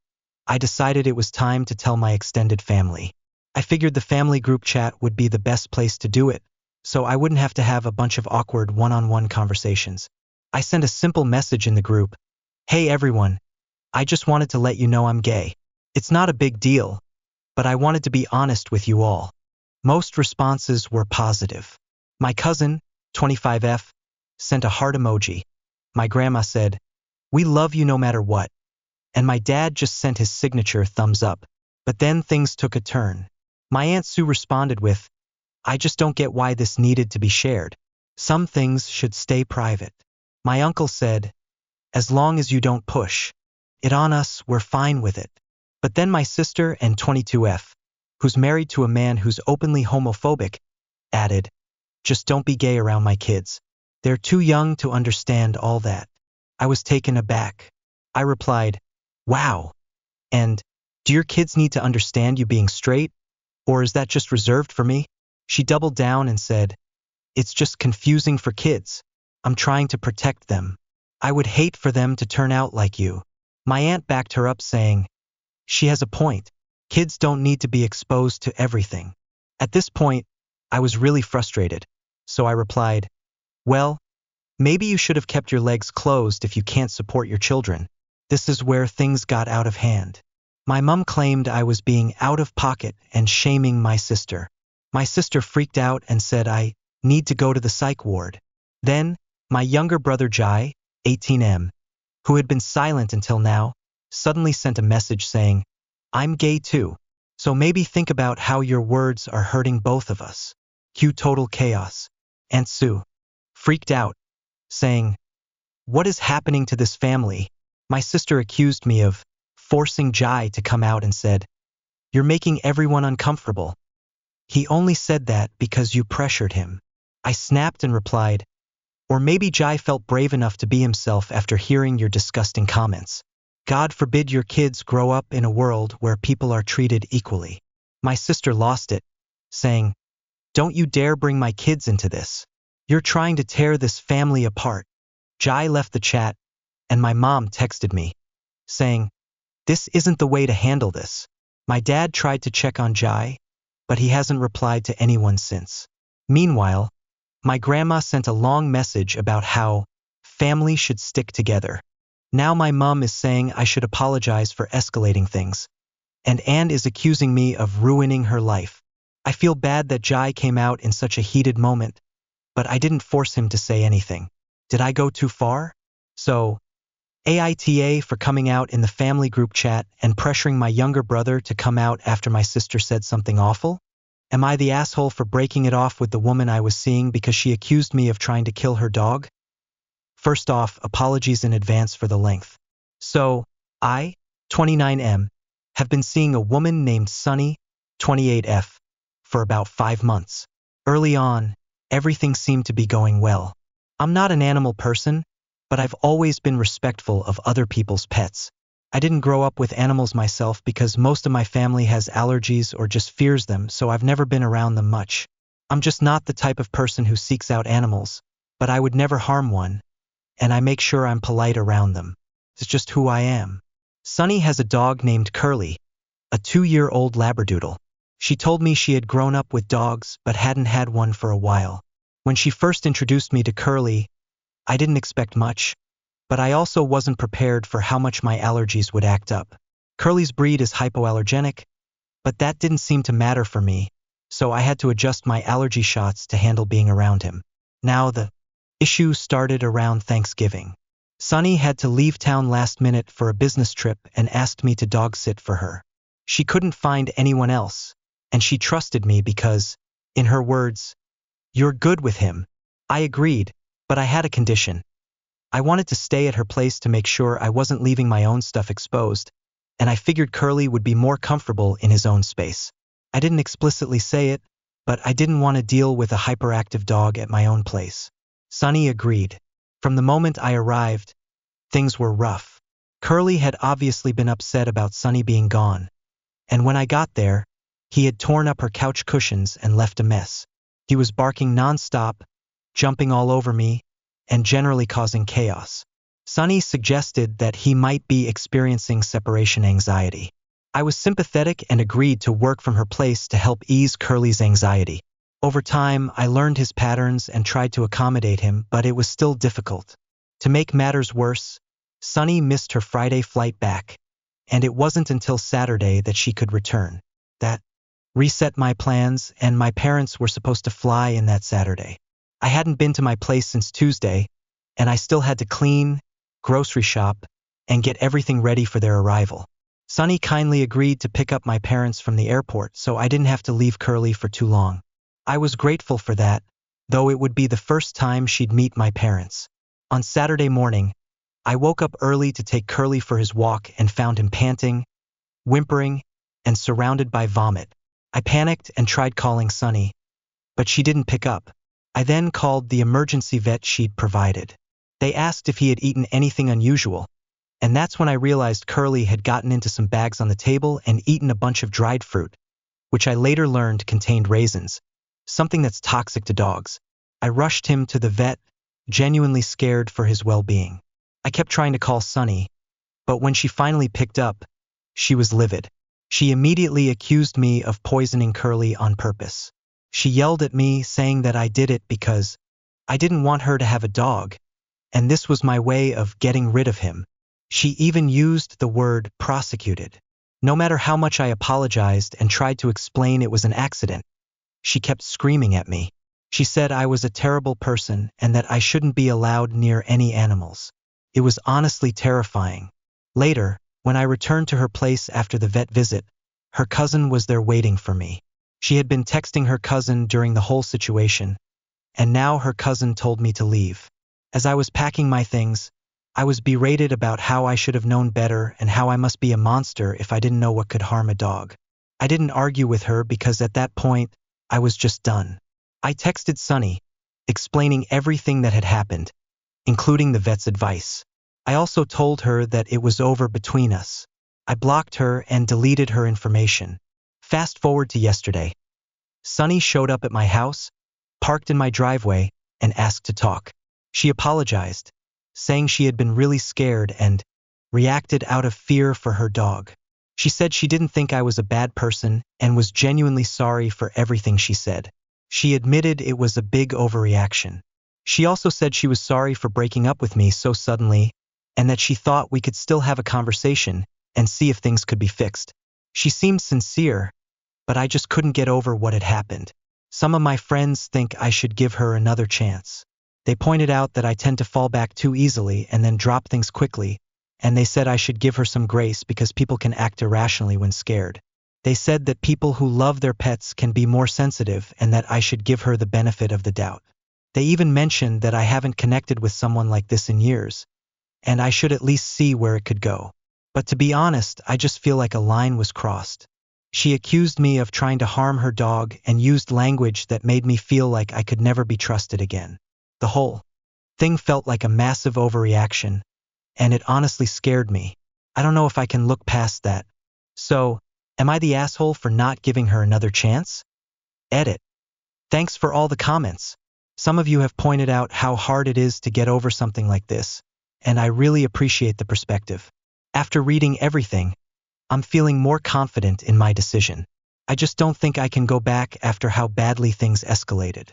I decided it was time to tell my extended family. I figured the family group chat would be the best place to do it, so I wouldn't have to have a bunch of awkward one-on-one conversations. I sent a simple message in the group. Hey everyone, I just wanted to let you know I'm gay. It's not a big deal, but I wanted to be honest with you all. Most responses were positive. My cousin, 25F, sent a heart emoji. My grandma said, "We love you no matter what." And my dad just sent his signature thumbs up. But then things took a turn. My Aunt Sue responded with, I just don't get why this needed to be shared. Some things should stay private. My uncle said, as long as you don't push it on us, we're fine with it. But then my sister and 22F, who's married to a man who's openly homophobic, added, just don't be gay around my kids. They're too young to understand all that. I was taken aback. I replied, wow. And do your kids need to understand you being straight? Or is that just reserved for me? She doubled down and said, it's just confusing for kids. I'm trying to protect them. I would hate for them to turn out like you. My aunt backed her up saying, she has a point. Kids don't need to be exposed to everything. At this point, I was really frustrated. So I replied, well, maybe you should have kept your legs closed if you can't support your children. This is where things got out of hand. My mom claimed I was being out of pocket and shaming my sister. My sister freaked out and said I need to go to the psych ward. Then, my younger brother Jai, 18M, who had been silent until now, suddenly sent a message saying, I'm gay too, so maybe think about how your words are hurting both of us. Cue total chaos. Aunt Sue freaked out, saying, what is happening to this family? My sister accused me of forcing Jai to come out and said, you're making everyone uncomfortable. He only said that because you pressured him. I snapped and replied, or maybe Jai felt brave enough to be himself after hearing your disgusting comments. God forbid your kids grow up in a world where people are treated equally. My sister lost it, saying, don't you dare bring my kids into this. You're trying to tear this family apart. Jai left the chat, and my mom texted me, saying, this isn't the way to handle this. My dad tried to check on Jai, but he hasn't replied to anyone since. Meanwhile, my grandma sent a long message about how family should stick together. Now my mom is saying I should apologize for escalating things, and Anne is accusing me of ruining her life. I feel bad that Jai came out in such a heated moment, but I didn't force him to say anything. Did I go too far? So, AITA for coming out in the family group chat and pressuring my younger brother to come out after my sister said something awful? Am I the asshole for breaking it off with the woman I was seeing because she accused me of trying to kill her dog? First off, apologies in advance for the length. So, I, 29M, have been seeing a woman named Sunny, 28F, for about 5 months. Early on, everything seemed to be going well. I'm not an animal person, but I've always been respectful of other people's pets. I didn't grow up with animals myself because most of my family has allergies or just fears them, so I've never been around them much. I'm just not the type of person who seeks out animals, but I would never harm one, and I make sure I'm polite around them. It's just who I am. Sunny has a dog named Curly, a 2-year-old Labradoodle. She told me she had grown up with dogs but hadn't had one for a while. When she first introduced me to Curly, I didn't expect much, but I also wasn't prepared for how much my allergies would act up. Curly's breed is hypoallergenic, but that didn't seem to matter for me, so I had to adjust my allergy shots to handle being around him. Now the issue started around Thanksgiving. Sunny had to leave town last minute for a business trip and asked me to dog sit for her. She couldn't find anyone else, and she trusted me because, in her words, you're good with him. I agreed, but I had a condition. I wanted to stay at her place to make sure I wasn't leaving my own stuff exposed, and I figured Curly would be more comfortable in his own space. I didn't explicitly say it, but I didn't want to deal with a hyperactive dog at my own place. Sunny agreed. From the moment I arrived, things were rough. Curly had obviously been upset about Sunny being gone, and when I got there, he had torn up her couch cushions and left a mess. He was barking nonstop, jumping all over me, and generally causing chaos. Sunny suggested that he might be experiencing separation anxiety. I was sympathetic and agreed to work from her place to help ease Curly's anxiety. Over time, I learned his patterns and tried to accommodate him, but it was still difficult. To make matters worse, Sunny missed her Friday flight back, and it wasn't until Saturday that she could return. That reset my plans, and my parents were supposed to fly in that Saturday. I hadn't been to my place since Tuesday, and I still had to clean, grocery shop, and get everything ready for their arrival. Sunny kindly agreed to pick up my parents from the airport so I didn't have to leave Curly for too long. I was grateful for that, though it would be the first time she'd meet my parents. On Saturday morning, I woke up early to take Curly for his walk and found him panting, whimpering, and surrounded by vomit. I panicked and tried calling Sunny, but she didn't pick up. I then called the emergency vet she'd provided. They asked if he had eaten anything unusual, and that's when I realized Curly had gotten into some bags on the table and eaten a bunch of dried fruit, which I later learned contained raisins, something that's toxic to dogs. I rushed him to the vet, genuinely scared for his well-being. I kept trying to call Sunny, but when she finally picked up, she was livid. She immediately accused me of poisoning Curly on purpose. She yelled at me, saying that I did it because I didn't want her to have a dog, and this was my way of getting rid of him. She even used the word prosecuted. No matter how much I apologized and tried to explain it was an accident, she kept screaming at me. She said I was a terrible person and that I shouldn't be allowed near any animals. It was honestly terrifying. Later, when I returned to her place after the vet visit, her cousin was there waiting for me. She had been texting her cousin during the whole situation, and now her cousin told me to leave. As I was packing my things, I was berated about how I should have known better and how I must be a monster if I didn't know what could harm a dog. I didn't argue with her because at that point, I was just done. I texted Sunny, explaining everything that had happened, including the vet's advice. I also told her that it was over between us. I blocked her and deleted her information. Fast forward to yesterday. Sunny showed up at my house, parked in my driveway, and asked to talk. She apologized, saying she had been really scared and reacted out of fear for her dog. She said she didn't think I was a bad person and was genuinely sorry for everything she said. She admitted it was a big overreaction. She also said she was sorry for breaking up with me so suddenly and that she thought we could still have a conversation and see if things could be fixed. She seemed sincere, but I just couldn't get over what had happened. Some of my friends think I should give her another chance. They pointed out that I tend to fall back too easily and then drop things quickly, and they said I should give her some grace because people can act irrationally when scared. They said that people who love their pets can be more sensitive and that I should give her the benefit of the doubt. They even mentioned that I haven't connected with someone like this in years, and I should at least see where it could go. But to be honest, I just feel like a line was crossed. She accused me of trying to harm her dog and used language that made me feel like I could never be trusted again. The whole thing felt like a massive overreaction, and it honestly scared me. I don't know if I can look past that. So, am I the asshole for not giving her another chance? Edit. Thanks for all the comments. Some of you have pointed out how hard it is to get over something like this, and I really appreciate the perspective. After reading everything, I'm feeling more confident in my decision. I just don't think I can go back after how badly things escalated.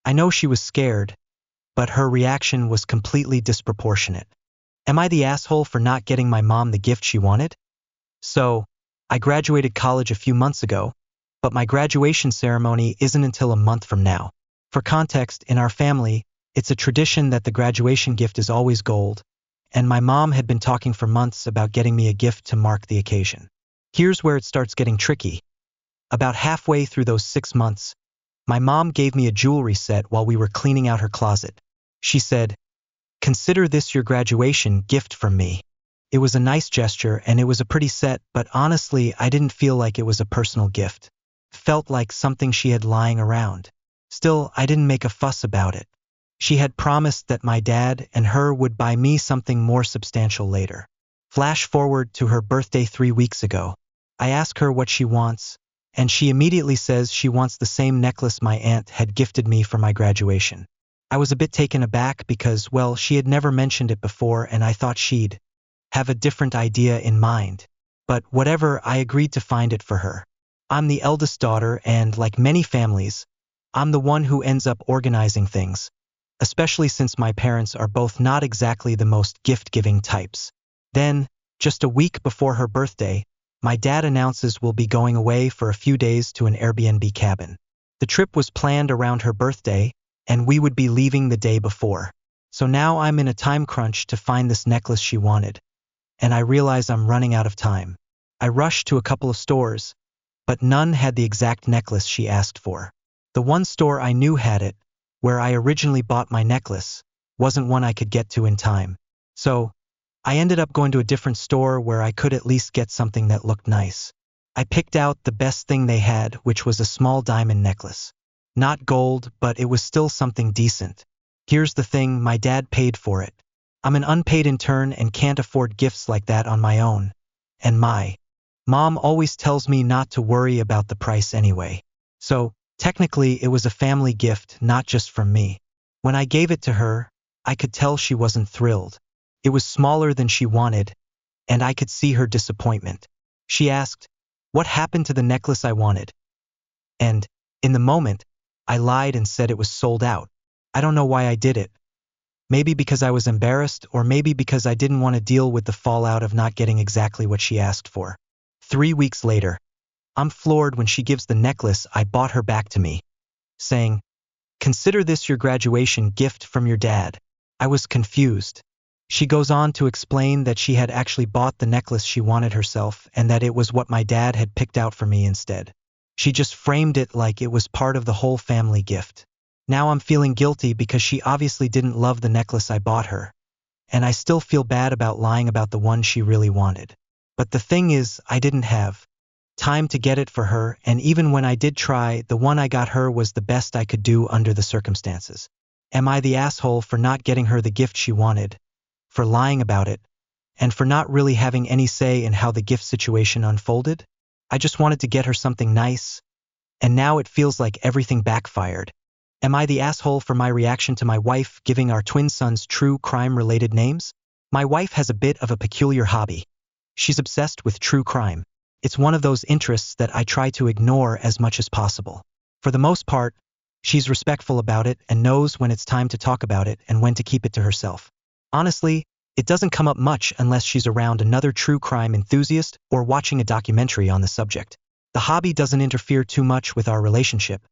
I know she was scared, but her reaction was completely disproportionate. Am I the asshole for not getting my mom the gift she wanted? So, I graduated college a few months ago, but my graduation ceremony isn't until a month from now. For context, in our family, it's a tradition that the graduation gift is always gold, and my mom had been talking for months about getting me a gift to mark the occasion. Here's where it starts getting tricky. About halfway through those 6 months, my mom gave me a jewelry set while we were cleaning out her closet. She said, "Consider this your graduation gift from me." It was a nice gesture and it was a pretty set, but honestly, I didn't feel like it was a personal gift. It felt like something she had lying around. Still, I didn't make a fuss about it. She had promised that my dad and her would buy me something more substantial later. Flash forward to her birthday 3 weeks ago. I ask her what she wants, and she immediately says she wants the same necklace my aunt had gifted me for my graduation. I was a bit taken aback because, well, she had never mentioned it before and I thought she'd have a different idea in mind. But whatever, I agreed to find it for her. I'm the eldest daughter and, like many families, I'm the one who ends up organizing things, especially since my parents are both not exactly the most gift-giving types. Then, just a week before her birthday, my dad announces we'll be going away for a few days to an Airbnb cabin. The trip was planned around her birthday, and we would be leaving the day before. So now I'm in a time crunch to find this necklace she wanted, and I realize I'm running out of time. I rushed to a couple of stores, but none had the exact necklace she asked for. The one store I knew had it, where I originally bought my necklace, wasn't one I could get to in time. So, I ended up going to a different store where I could at least get something that looked nice. I picked out the best thing they had, which was a small diamond necklace. Not gold, but it was still something decent. Here's the thing, my dad paid for it. I'm an unpaid intern and can't afford gifts like that on my own. And my mom always tells me not to worry about the price anyway. So, technically it was a family gift, not just from me. When I gave it to her, I could tell she wasn't thrilled. It was smaller than she wanted, and I could see her disappointment. She asked, "What happened to the necklace I wanted?" And, in the moment, I lied and said it was sold out. I don't know why I did it. Maybe because I was embarrassed, or maybe because I didn't want to deal with the fallout of not getting exactly what she asked for. 3 weeks later, I'm floored when she gives the necklace I bought her back to me, saying, "Consider this your graduation gift from your dad." I was confused. She goes on to explain that she had actually bought the necklace she wanted herself and that it was what my dad had picked out for me instead. She just framed it like it was part of the whole family gift. Now I'm feeling guilty because she obviously didn't love the necklace I bought her. And I still feel bad about lying about the one she really wanted. But the thing is, I didn't have time to get it for her, and even when I did try, the one I got her was the best I could do under the circumstances. Am I the asshole for not getting her the gift she wanted, for lying about it, and for not really having any say in how the gift situation unfolded? I just wanted to get her something nice, and now it feels like everything backfired. Am I the asshole for my reaction to my wife giving our twin sons true crime-related names? My wife has a bit of a peculiar hobby. She's obsessed with true crime. It's one of those interests that I try to ignore as much as possible. For the most part, she's respectful about it and knows when it's time to talk about it and when to keep it to herself. Honestly, it doesn't come up much unless she's around another true crime enthusiast or watching a documentary on the subject. The hobby doesn't interfere too much with our relationship,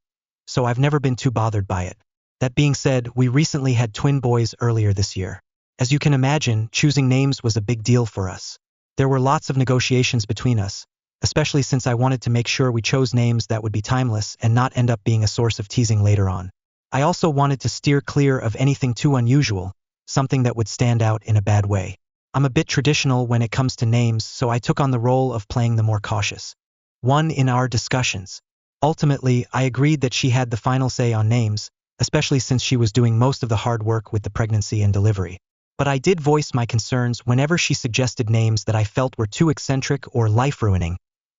so I've never been too bothered by it. That being said, we recently had twin boys earlier this year. As you can imagine, choosing names was a big deal for us. There were lots of negotiations between us, especially since I wanted to make sure we chose names that would be timeless and not end up being a source of teasing later on. I also wanted to steer clear of anything too unusual, something that would stand out in a bad way. I'm a bit traditional when it comes to names, so I took on the role of playing the more cautious one in our discussions. Ultimately, I agreed that she had the final say on names, especially since she was doing most of the hard work with the pregnancy and delivery. But I did voice my concerns whenever she suggested names that I felt were too eccentric or life-ruining,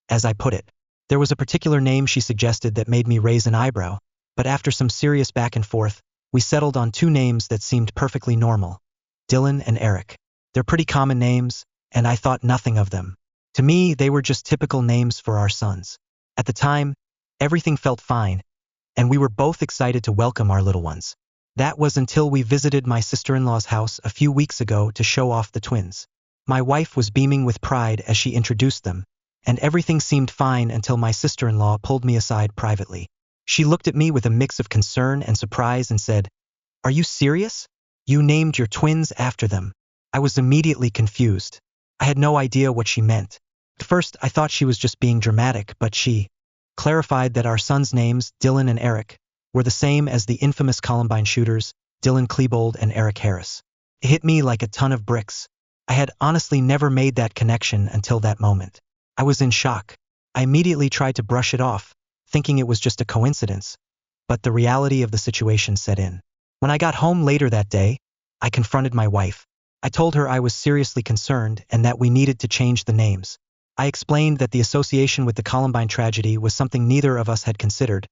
as I put it. There was a particular name she suggested that made me raise an eyebrow, but after some serious back and forth, we settled on two names that seemed perfectly normal: Dylan and Eric. They're pretty common names, and I thought nothing of them. To me, they were just typical names for our sons. At the time, everything felt fine, and we were both excited to welcome our little ones. That was until we visited my sister-in-law's house a few weeks ago to show off the twins. My wife was beaming with pride as she introduced them, and everything seemed fine until my sister-in-law pulled me aside privately. She looked at me with a mix of concern and surprise and said, "Are you serious? You named your twins after them." I was immediately confused. I had no idea what she meant. At first, I thought she was just being dramatic, but she clarified that our sons' names, Dylan and Eric, were the same as the infamous Columbine shooters, Dylan Klebold and Eric Harris. It hit me like a ton of bricks. I had honestly never made that connection until that moment. I was in shock. I immediately tried to brush it off, thinking it was just a coincidence, but the reality of the situation set in. When I got home later that day, I confronted my wife. I told her I was seriously concerned and that we needed to change the names. I explained that the association with the Columbine tragedy was something neither of us had considered,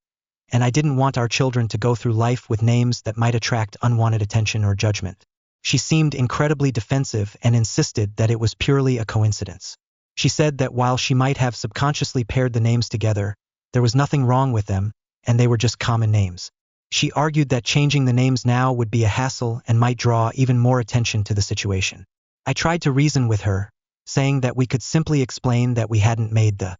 and I didn't want our children to go through life with names that might attract unwanted attention or judgment. She seemed incredibly defensive and insisted that it was purely a coincidence. She said that while she might have subconsciously paired the names together, there was nothing wrong with them, and they were just common names. She argued that changing the names now would be a hassle and might draw even more attention to the situation. I tried to reason with her, saying that we could simply explain that we hadn't made the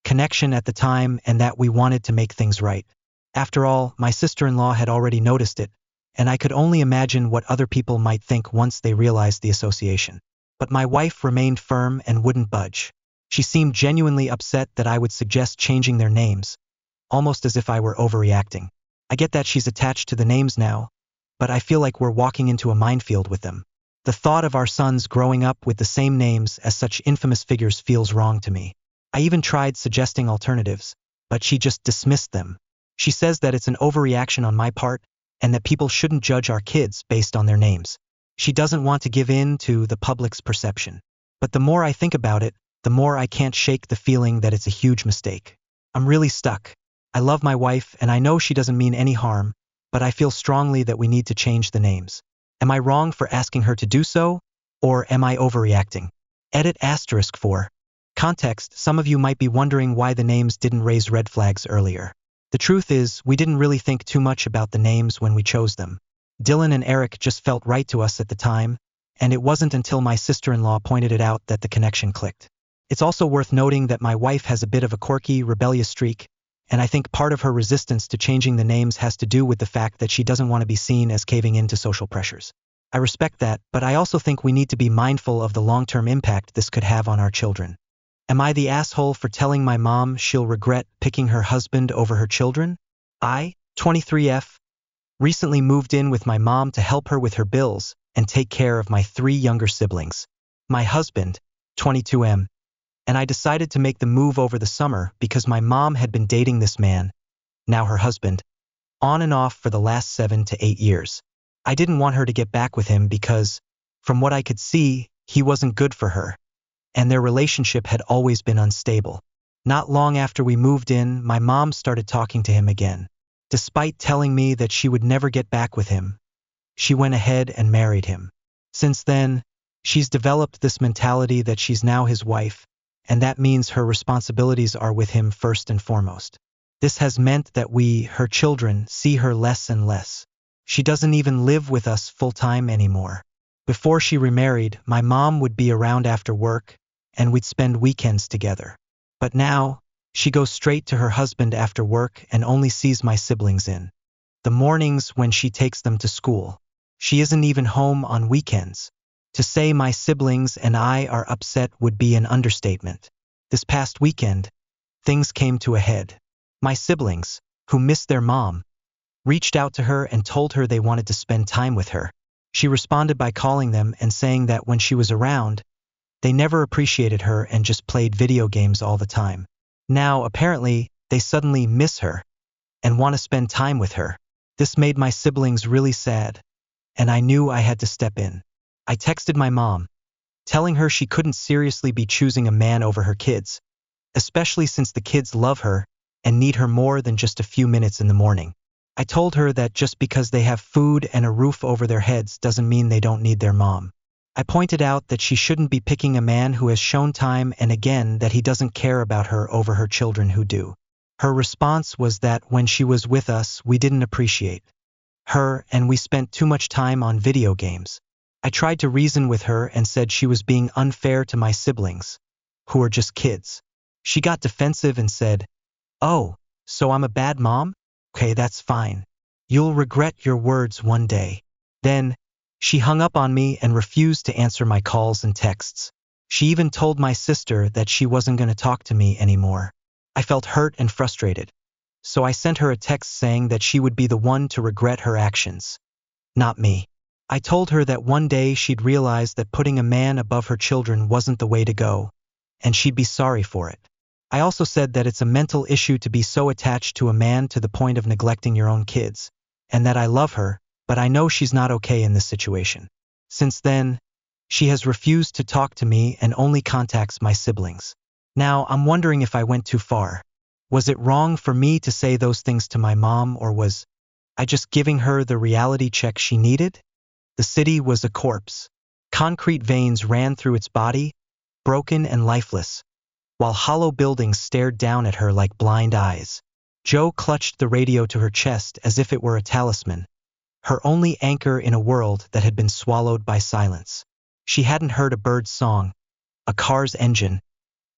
connection at the time and that we wanted to make things right. After all, my sister-in-law had already noticed it, and I could only imagine what other people might think once they realized the association. But my wife remained firm and wouldn't budge. She seemed genuinely upset that I would suggest changing their names, almost as if I were overreacting. I get that she's attached to the names now, but I feel like we're walking into a minefield with them. The thought of our sons growing up with the same names as such infamous figures feels wrong to me. I even tried suggesting alternatives, but she just dismissed them. She says that it's an overreaction on my part, and that people shouldn't judge our kids based on their names. She doesn't want to give in to the public's perception. But the more I think about it, the more I can't shake the feeling that it's a huge mistake. I'm really stuck. I love my wife, and I know she doesn't mean any harm, but I feel strongly that we need to change the names. Am I wrong for asking her to do so, or am I overreacting? Edit asterisk 4. Context: some of you might be wondering why the names didn't raise red flags earlier. The truth is, we didn't really think too much about the names when we chose them. Dylan and Eric just felt right to us at the time, and it wasn't until my sister-in-law pointed it out that the connection clicked. It's also worth noting that my wife has a bit of a quirky, rebellious streak, and I think part of her resistance to changing the names has to do with the fact that she doesn't want to be seen as caving into social pressures. I respect that, but I also think we need to be mindful of the long-term impact this could have on our children. Am I the asshole for telling my mom she'll regret picking her husband over her children? I, 23F, recently moved in with my mom to help her with her bills and take care of my 3 younger siblings. My husband, 22M, and I decided to make the move over the summer because my mom had been dating this man, now her husband, on and off for the last 7 to 8 years. I didn't want her to get back with him because, from what I could see, he wasn't good for her, and their relationship had always been unstable. Not long after we moved in, my mom started talking to him again. Despite telling me that she would never get back with him, she went ahead and married him. Since then, she's developed this mentality that she's now his wife, and that means her responsibilities are with him first and foremost. This has meant that we, her children, see her less and less. She doesn't even live with us full-time anymore. Before she remarried, my mom would be around after work, and we'd spend weekends together. But now, she goes straight to her husband after work and only sees my siblings in the mornings when she takes them to school. She isn't even home on weekends. To say my siblings and I are upset would be an understatement. This past weekend, things came to a head. My siblings, who miss their mom, reached out to her and told her they wanted to spend time with her. She responded by calling them and saying that when she was around, they never appreciated her and just played video games all the time. Now, apparently, they suddenly miss her and want to spend time with her. This made my siblings really sad, and I knew I had to step in. I texted my mom, telling her she couldn't seriously be choosing a man over her kids, especially since the kids love her and need her more than just a few minutes in the morning. I told her that just because they have food and a roof over their heads doesn't mean they don't need their mom. I pointed out that she shouldn't be picking a man who has shown time and again that he doesn't care about her over her children who do. Her response was that when she was with us, we didn't appreciate her and we spent too much time on video games. I tried to reason with her and said she was being unfair to my siblings, who are just kids. She got defensive and said, "Oh, so I'm a bad mom? Okay, that's fine. You'll regret your words one day." Then, she hung up on me and refused to answer my calls and texts. She even told my sister that she wasn't going to talk to me anymore. I felt hurt and frustrated, so I sent her a text saying that she would be the one to regret her actions, not me. I told her that one day she'd realize that putting a man above her children wasn't the way to go, and she'd be sorry for it. I also said that it's a mental issue to be so attached to a man to the point of neglecting your own kids, and that I love her, but I know she's not okay in this situation. Since then, she has refused to talk to me and only contacts my siblings. Now, I'm wondering if I went too far. Was it wrong for me to say those things to my mom, or was I just giving her the reality check she needed? The city was a corpse. Concrete veins ran through its body, broken and lifeless, while hollow buildings stared down at her like blind eyes. Jo clutched the radio to her chest as if it were a talisman, her only anchor in a world that had been swallowed by silence. She hadn't heard a bird's song, a car's engine,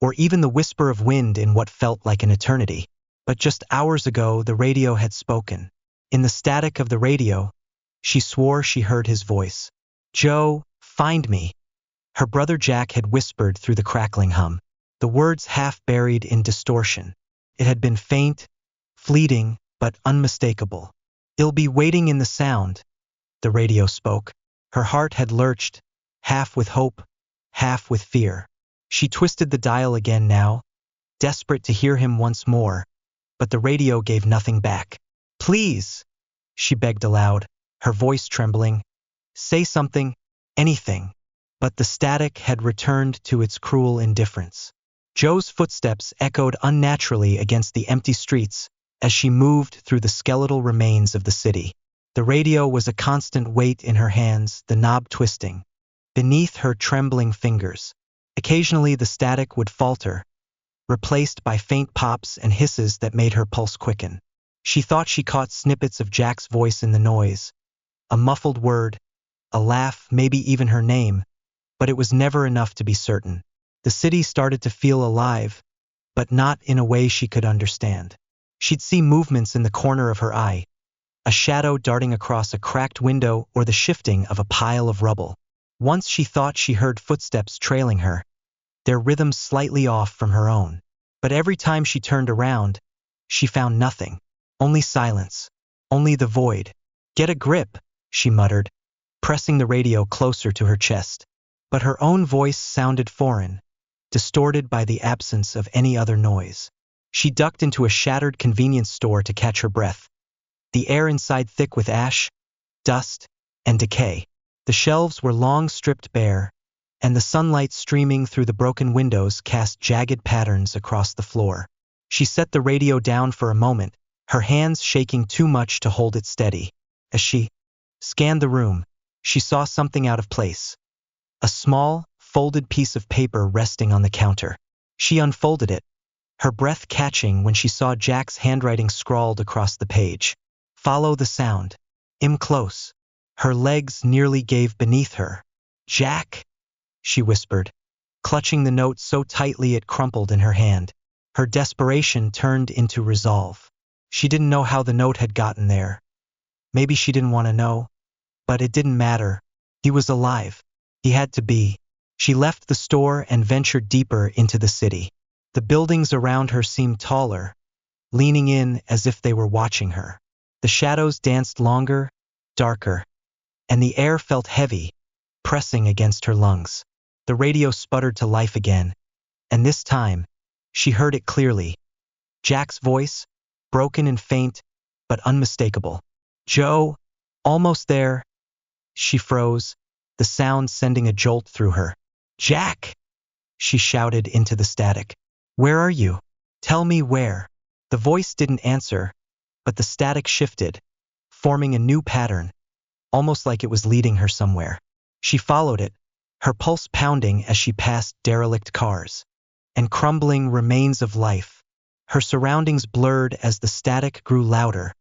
or even the whisper of wind in what felt like an eternity. But just hours ago, the radio had spoken. In the static of the radio, she swore she heard his voice. "Joe, find me." Her brother Jack had whispered through the crackling hum, the words half buried in distortion. It had been faint, fleeting, but unmistakable. "It'll be waiting in the sound," the radio spoke. Her heart had lurched, half with hope, half with fear. She twisted the dial again now, desperate to hear him once more, but the radio gave nothing back. "Please," she begged aloud, her voice trembling. "Say something, anything." But the static had returned to its cruel indifference. Joe's footsteps echoed unnaturally against the empty streets as she moved through the skeletal remains of the city. The radio was a constant weight in her hands, the knob twisting beneath her trembling fingers. Occasionally the static would falter, replaced by faint pops and hisses that made her pulse quicken. She thought she caught snippets of Jack's voice in the noise, a muffled word, a laugh, maybe even her name, but it was never enough to be certain. The city started to feel alive, but not in a way she could understand. She'd see movements in the corner of her eye, a shadow darting across a cracked window or the shifting of a pile of rubble. Once she thought she heard footsteps trailing her, their rhythm slightly off from her own. But every time she turned around, she found nothing. Only silence. Only the void. "Get a grip," she muttered, pressing the radio closer to her chest. But her own voice sounded foreign, distorted by the absence of any other noise. She ducked into a shattered convenience store to catch her breath, the air inside thick with ash, dust, and decay. The shelves were long stripped bare, and the sunlight streaming through the broken windows cast jagged patterns across the floor. She set the radio down for a moment, her hands shaking too much to hold it steady. As she scanned the room, she saw something out of place. A small, folded piece of paper resting on the counter. She unfolded it, her breath catching when she saw Jack's handwriting scrawled across the page. "Follow the sound. Im close." Her legs nearly gave beneath her. "Jack," she whispered, clutching the note so tightly it crumpled in her hand. Her desperation turned into resolve. She didn't know how the note had gotten there. Maybe she didn't want to know, but it didn't matter. He was alive. He had to be. She left the store and ventured deeper into the city. The buildings around her seemed taller, leaning in as if they were watching her. The shadows danced longer, darker, and the air felt heavy, pressing against her lungs. The radio sputtered to life again, and this time, she heard it clearly. Jack's voice, broken and faint, but unmistakable. "Joe, almost there." She froze, the sound sending a jolt through her. "Jack!" she shouted into the static. "Where are you? Tell me where." The voice didn't answer, but the static shifted, forming a new pattern, almost like it was leading her somewhere. She followed it, her pulse pounding as she passed derelict cars and crumbling remains of life. Her surroundings blurred as the static grew louder,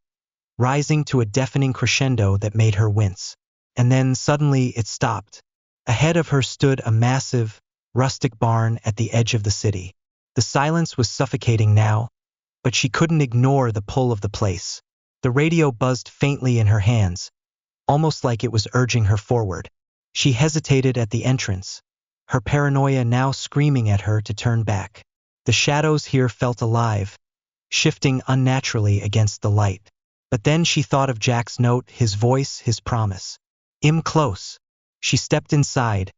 rising to a deafening crescendo that made her wince. And then suddenly it stopped. Ahead of her stood a massive, rustic barn at the edge of the city. The silence was suffocating now, but she couldn't ignore the pull of the place. The radio buzzed faintly in her hands, almost like it was urging her forward. She hesitated at the entrance, her paranoia now screaming at her to turn back. The shadows here felt alive, shifting unnaturally against the light. But then she thought of Jack's note, his voice, his promise. "Im close." She stepped inside,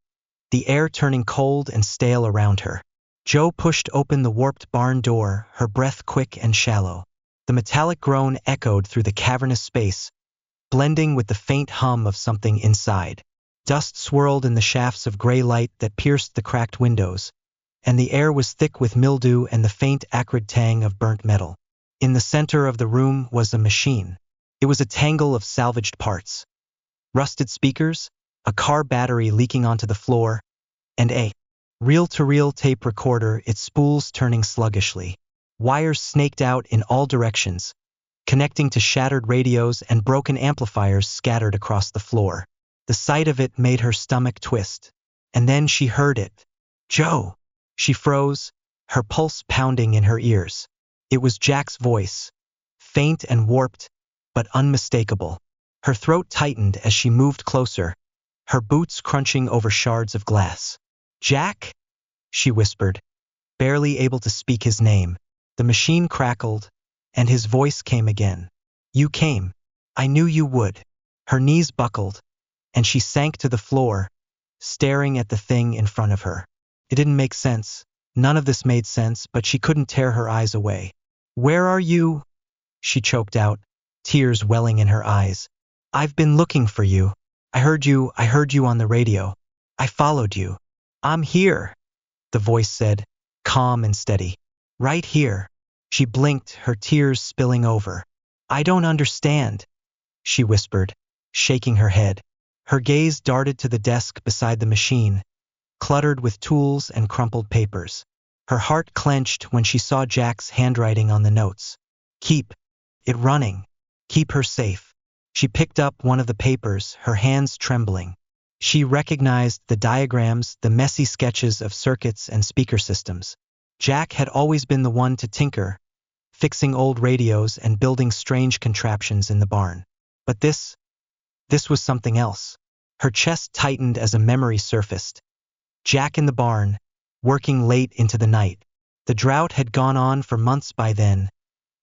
the air turning cold and stale around her. Joe pushed open the warped barn door, her breath quick and shallow. The metallic groan echoed through the cavernous space, blending with the faint hum of something inside. Dust swirled in the shafts of gray light that pierced the cracked windows, and the air was thick with mildew and the faint acrid tang of burnt metal. In the center of the room was a machine. It was a tangle of salvaged parts. Rusted speakers, a car battery leaking onto the floor, and a reel-to-reel tape recorder, its spools turning sluggishly. Wires snaked out in all directions, connecting to shattered radios and broken amplifiers scattered across the floor. The sight of it made her stomach twist. And then she heard it. "Joe!" She froze, her pulse pounding in her ears. It was Jack's voice, faint and warped, but unmistakable. Her throat tightened as she moved closer, her boots crunching over shards of glass. "Jack?" she whispered, barely able to speak his name. The machine crackled, and his voice came again. "You came. I knew you would. Her knees buckled, and she sank to the floor, staring at the thing in front of her. It didn't make sense. None of this made sense, but she couldn't tear her eyes away. Where are you? She choked out, tears welling in her eyes. I've been looking for you. I heard you on the radio. I followed you. I'm here, the voice said, calm and steady. Right here. She blinked, her tears spilling over. I don't understand, she whispered, shaking her head. Her gaze darted to the desk beside the machine, cluttered with tools and crumpled papers. Her heart clenched when she saw Jack's handwriting on the notes. Keep it running. Keep her safe. She picked up one of the papers, her hands trembling. She recognized the diagrams, the messy sketches of circuits and speaker systems. Jack had always been the one to tinker, fixing old radios and building strange contraptions in the barn. But this was something else. Her chest tightened as a memory surfaced. Jack in the barn, working late into the night. The drought had gone on for months by then,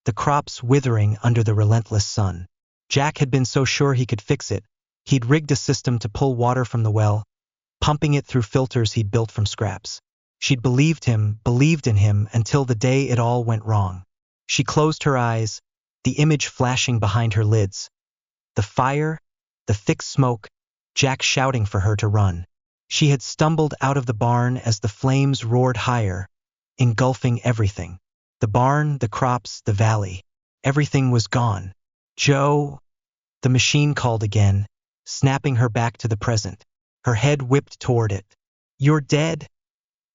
the crops withering under the relentless sun. Jack had been so sure he could fix it. He'd rigged a system to pull water from the well, pumping it through filters he'd built from scraps. She'd believed in him until the day it all went wrong. She closed her eyes, the image flashing behind her lids. The fire, the thick smoke, Jack shouting for her to run. She had stumbled out of the barn as the flames roared higher, engulfing everything. The barn, the crops, the valley. Everything was gone. Joe, the machine called again, snapping her back to the present. Her head whipped toward it. You're dead,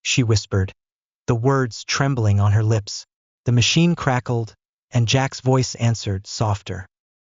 she whispered, the words trembling on her lips. The machine crackled, and Jack's voice answered, softer.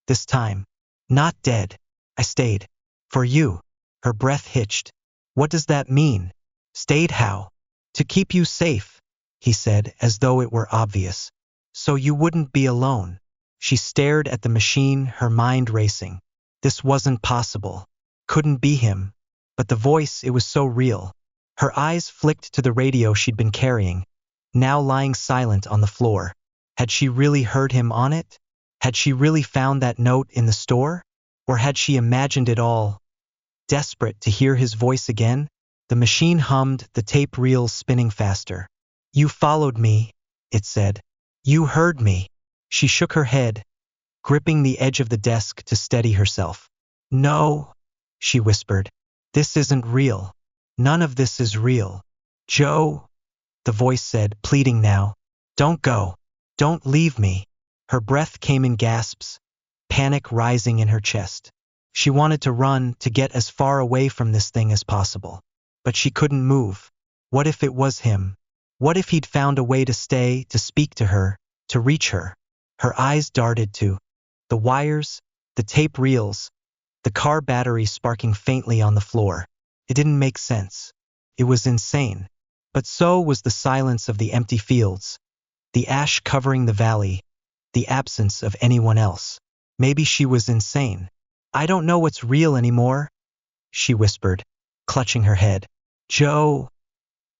This time, not dead. I stayed. For you. Her breath hitched. What does that mean? Stayed how? To keep you safe, he said, as though it were obvious. So you wouldn't be alone. She stared at the machine, her mind racing. This wasn't possible. Couldn't be him. But the voice, it was so real. Her eyes flicked to the radio she'd been carrying, now lying silent on the floor. Had she really heard him on it? Had she really found that note in the store? Or had she imagined it all? Desperate to hear his voice again, the machine hummed, the tape reels spinning faster. You followed me, it said. You heard me. She shook her head, gripping the edge of the desk to steady herself. No, she whispered. This isn't real. None of this is real. Joe, the voice said, pleading now. Don't go. Don't leave me. Her breath came in gasps, panic rising in her chest. She wanted to run, to get as far away from this thing as possible. But she couldn't move. What if it was him? What if he'd found a way to stay, to speak to her, to reach her? Her eyes darted to the wires, the tape reels, the car battery sparking faintly on the floor. It didn't make sense. It was insane. But so was the silence of the empty fields, the ash covering the valley, the absence of anyone else. Maybe she was insane. I don't know what's real anymore, she whispered, clutching her head. Joe,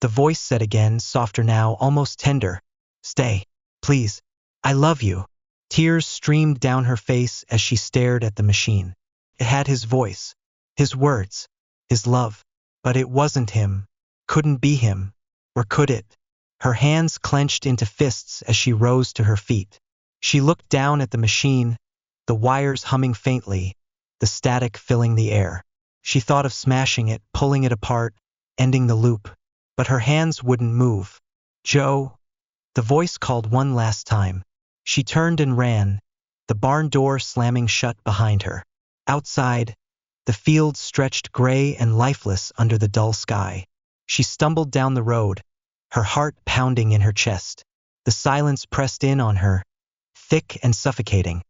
the voice said again, softer now, almost tender. Stay, please. I love you. Tears streamed down her face as she stared at the machine. It had his voice, his words, his love. But it wasn't him. Couldn't be him. Or could it? Her hands clenched into fists as she rose to her feet. She looked down at the machine, the wires humming faintly, the static filling the air. She thought of smashing it, pulling it apart, ending the loop. But her hands wouldn't move. Joe, the voice called one last time. She turned and ran, the barn door slamming shut behind her. Outside, the fields stretched gray and lifeless under the dull sky. She stumbled down the road, her heart pounding in her chest. The silence pressed in on her, thick and suffocating,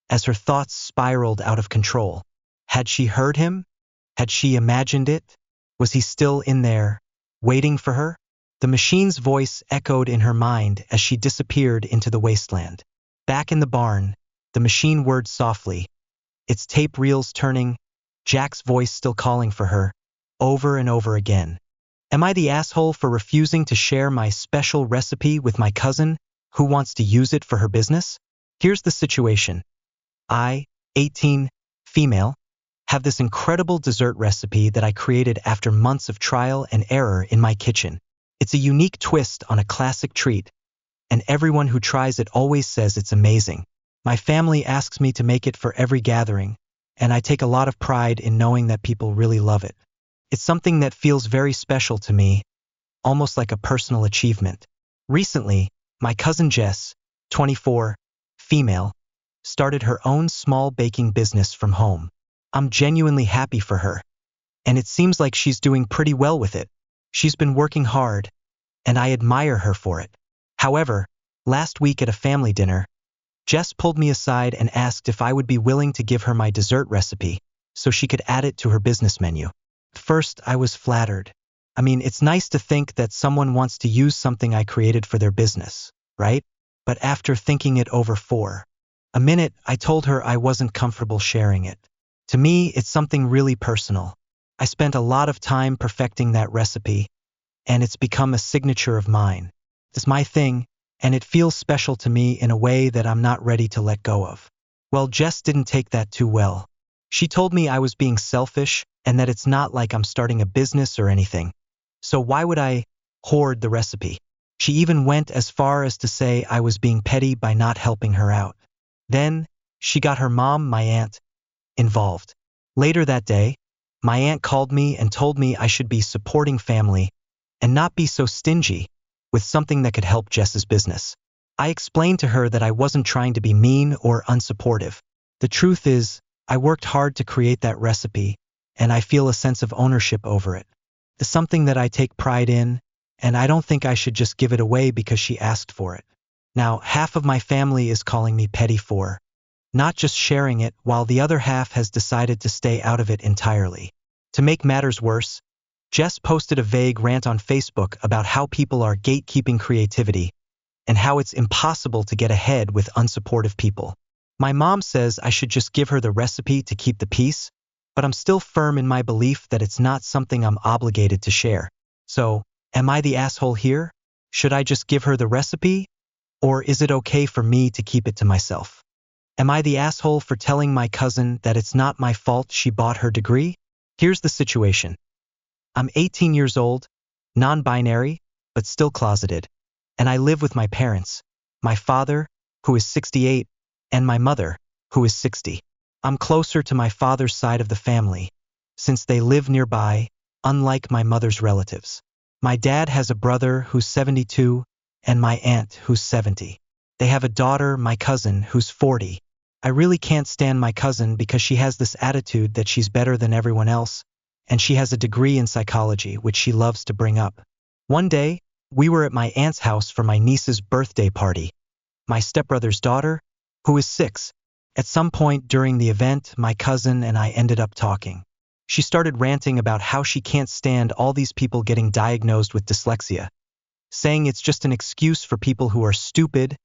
as her thoughts spiraled out of control. Had she heard him? Had she imagined it? Was he still in there, waiting for her? The machine's voice echoed in her mind as she disappeared into the wasteland. Back in the barn, the machine whirred softly, its tape reels turning, Jack's voice still calling for her, over and over again. Am I the asshole for refusing to share my special recipe with my cousin, who wants to use it for her business? Here's the situation. I 18, female, have this incredible dessert recipe that I created after months of trial and error in my kitchen. It's a unique twist on a classic treat, and everyone who tries it always says it's amazing. My family asks me to make it for every gathering, and I take a lot of pride in knowing that people really love it. It's something that feels very special to me, almost like a personal achievement. Recently, my cousin Jess, 24, female, started her own small baking business from home. I'm genuinely happy for her, and it seems like she's doing pretty well with it. She's been working hard, and I admire her for it. However, last week at a family dinner, Jess pulled me aside and asked if I would be willing to give her my dessert recipe so she could add it to her business menu. At first, I was flattered. I mean, it's nice to think that someone wants to use something I created for their business, right? But after thinking it over for a minute, I told her I wasn't comfortable sharing it. To me, it's something really personal. I spent a lot of time perfecting that recipe, and it's become a signature of mine. It's my thing, and it feels special to me in a way that I'm not ready to let go of. Well, Jess didn't take that too well. She told me I was being selfish and that it's not like I'm starting a business or anything. So why would I hoard the recipe? She even went as far as to say I was being petty by not helping her out. Then, she got her mom, my aunt, involved. Later that day, my aunt called me and told me I should be supporting family and not be so stingy with something that could help Jess's business. I explained to her that I wasn't trying to be mean or unsupportive. The truth is, I worked hard to create that recipe, and I feel a sense of ownership over it. It's something that I take pride in, and I don't think I should just give it away because she asked for it. Now, half of my family is calling me petty for not just sharing it, while the other half has decided to stay out of it entirely. To make matters worse, Jess posted a vague rant on Facebook about how people are gatekeeping creativity and how it's impossible to get ahead with unsupportive people. My mom says I should just give her the recipe to keep the peace, but I'm still firm in my belief that it's not something I'm obligated to share. So, am I the asshole here? Should I just give her the recipe? Or is it okay for me to keep it to myself? Am I the asshole for telling my cousin that it's not my fault she bought her degree? Here's the situation. I'm 18 years old, non-binary, but still closeted, and I live with my parents, my father, who is 68, and my mother, who is 60. I'm closer to my father's side of the family, since they live nearby, unlike my mother's relatives. My dad has a brother who's 72, and my aunt who's 70. They have a daughter, my cousin, who's 40. I really can't stand my cousin because she has this attitude that she's better than everyone else, and she has a degree in psychology, which she loves to bring up. One day, we were at my aunt's house for my niece's birthday party. My stepbrother's daughter, who is 6. At some point during the event, my cousin and I ended up talking. She started ranting about how she can't stand all these people getting diagnosed with dyslexia, saying it's just an excuse for people who are stupid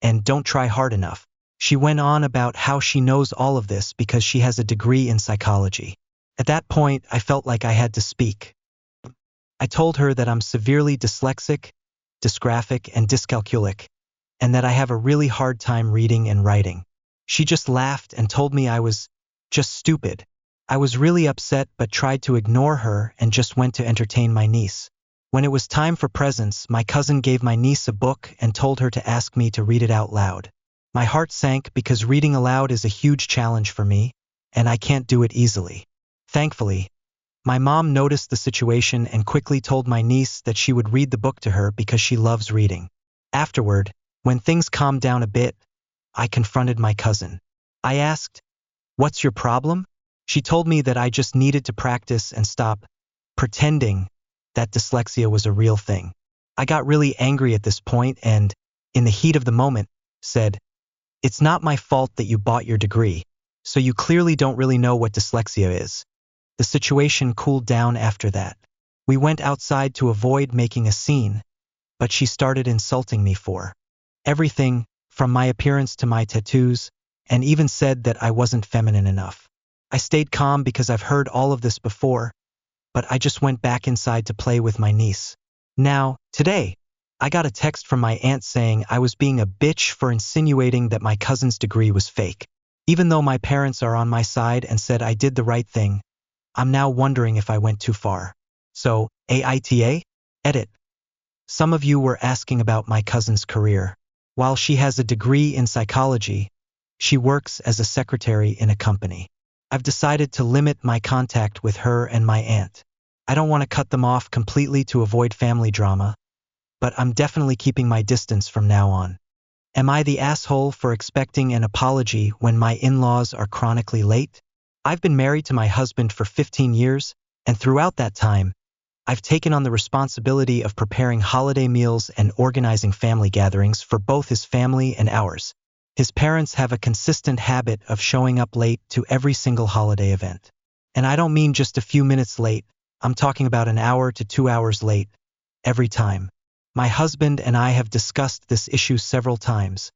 and don't try hard enough. She went on about how she knows all of this because she has a degree in psychology. At that point, I felt like I had to speak. I told her that I'm severely dyslexic, dysgraphic, and dyscalculic, and that I have a really hard time reading and writing. She just laughed and told me I was just stupid. I was really upset but tried to ignore her and just went to entertain my niece. When it was time for presents, my cousin gave my niece a book and told her to ask me to read it out loud. My heart sank because reading aloud is a huge challenge for me, and I can't do it easily. Thankfully, my mom noticed the situation and quickly told my niece that she would read the book to her because she loves reading. Afterward, when things calmed down a bit, I confronted my cousin. I asked, "What's your problem?" She told me that I just needed to practice and stop pretending that dyslexia was a real thing. I got really angry at this point and, in the heat of the moment, said, "It's not my fault that you bought your degree, so you clearly don't really know what dyslexia is." The situation cooled down after that. We went outside to avoid making a scene, but she started insulting me for everything, from my appearance to my tattoos, and even said that I wasn't feminine enough. I stayed calm because I've heard all of this before, but I just went back inside to play with my niece. Now, today, I got a text from my aunt saying I was being a bitch for insinuating that my cousin's degree was fake. Even though my parents are on my side and said I did the right thing, I'm now wondering if I went too far. So, AITA? Edit. Some of you were asking about my cousin's career. While she has a degree in psychology, she works as a secretary in a company. I've decided to limit my contact with her and my aunt. I don't want to cut them off completely to avoid family drama, but I'm definitely keeping my distance from now on. Am I the asshole for expecting an apology when my in-laws are chronically late? I've been married to my husband for 15 years, and throughout that time, I've taken on the responsibility of preparing holiday meals and organizing family gatherings for both his family and ours. His parents have a consistent habit of showing up late to every single holiday event. And I don't mean just a few minutes late, I'm talking about an hour to 2 hours late, every time. My husband and I have discussed this issue several times,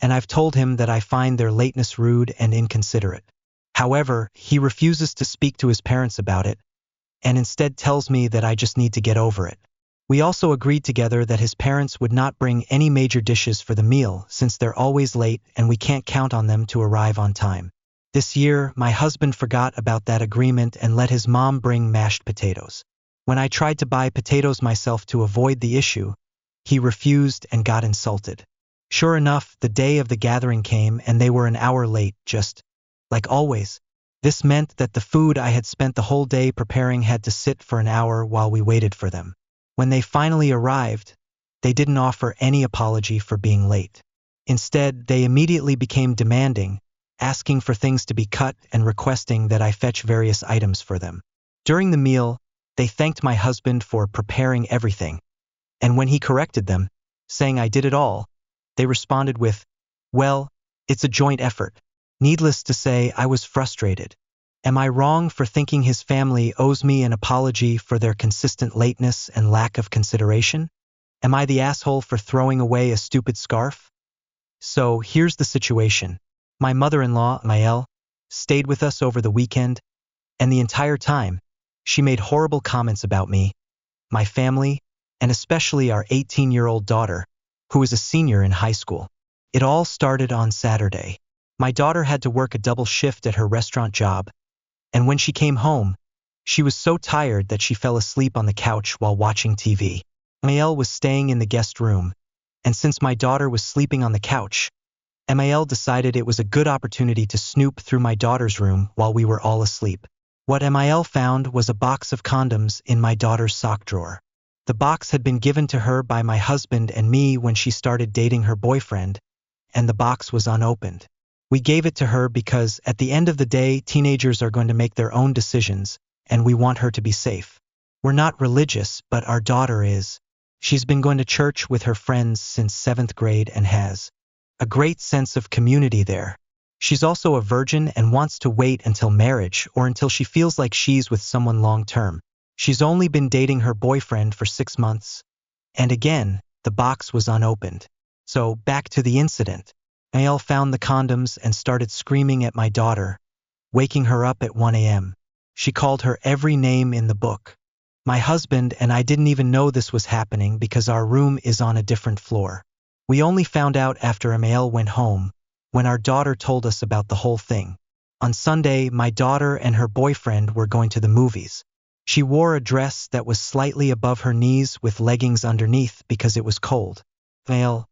and I've told him that I find their lateness rude and inconsiderate. However, he refuses to speak to his parents about it, and instead tells me that I just need to get over it. We also agreed together that his parents would not bring any major dishes for the meal since they're always late and we can't count on them to arrive on time. This year, my husband forgot about that agreement and let his mom bring mashed potatoes. When I tried to buy potatoes myself to avoid the issue, he refused and got insulted. Sure enough, the day of the gathering came and they were an hour late, just like always. This meant that the food I had spent the whole day preparing had to sit for an hour while we waited for them. When they finally arrived, they didn't offer any apology for being late. Instead, they immediately became demanding, asking for things to be cut and requesting that I fetch various items for them. During the meal, they thanked my husband for preparing everything, and when he corrected them, saying I did it all, they responded with, "Well, it's a joint effort." Needless to say, I was frustrated. Am I wrong for thinking his family owes me an apology for their consistent lateness and lack of consideration? Am I the asshole for throwing away a stupid scarf? So here's the situation. My mother-in-law, Maëlle, stayed with us over the weekend, and the entire time, she made horrible comments about me, my family, and especially our 18-year-old daughter, who is a senior in high school. It all started on Saturday. My daughter had to work a double shift at her restaurant job, and when she came home, she was so tired that she fell asleep on the couch while watching TV. Maëlle was staying in the guest room, and since my daughter was sleeping on the couch, Maëlle decided it was a good opportunity to snoop through my daughter's room while we were all asleep. What Maëlle found was a box of condoms in my daughter's sock drawer. The box had been given to her by my husband and me when she started dating her boyfriend, and the box was unopened. We gave it to her because, at the end of the day, teenagers are going to make their own decisions, and we want her to be safe. We're not religious, but our daughter is. She's been going to church with her friends since 7th grade and has a great sense of community there. She's also a virgin and wants to wait until marriage or until she feels like she's with someone long-term. She's only been dating her boyfriend for 6 months. And again, the box was unopened. So, back to the incident. Maëlle found the condoms and started screaming at my daughter, waking her up at 1 a.m. She called her every name in the book. My husband and I didn't even know this was happening because our room is on a different floor. We only found out after Maëlle went home, when our daughter told us about the whole thing. On Sunday, my daughter and her boyfriend were going to the movies. She wore a dress that was slightly above her knees with leggings underneath because it was cold. Maëlle,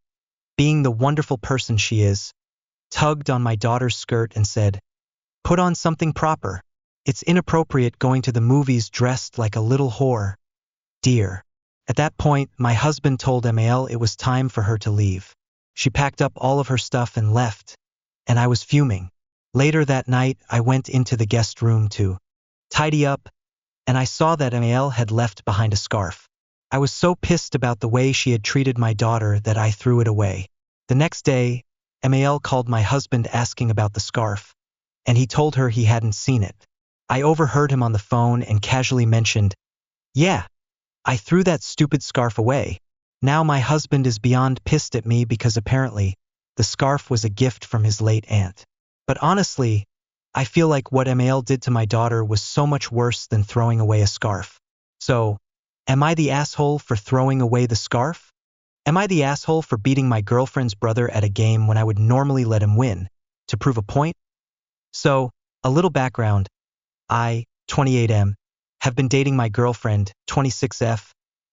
being the wonderful person she is, tugged on my daughter's skirt and said, "Put on something proper. It's inappropriate going to the movies dressed like a little whore, dear." At that point, my husband told Maëlle it was time for her to leave. She packed up all of her stuff and left, and I was fuming. Later that night, I went into the guest room to tidy up, and I saw that Maëlle had left behind a scarf. I was so pissed about the way she had treated my daughter that I threw it away. The next day, Maëlle called my husband asking about the scarf, and he told her he hadn't seen it. I overheard him on the phone and casually mentioned, "Yeah, I threw that stupid scarf away." Now my husband is beyond pissed at me because apparently, the scarf was a gift from his late aunt. But honestly, I feel like what Maëlle did to my daughter was so much worse than throwing away a scarf. So, am I the asshole for throwing away the scarf? Am I the asshole for beating my girlfriend's brother at a game when I would normally let him win, to prove a point? So, a little background. I, 28M, have been dating my girlfriend, 26F,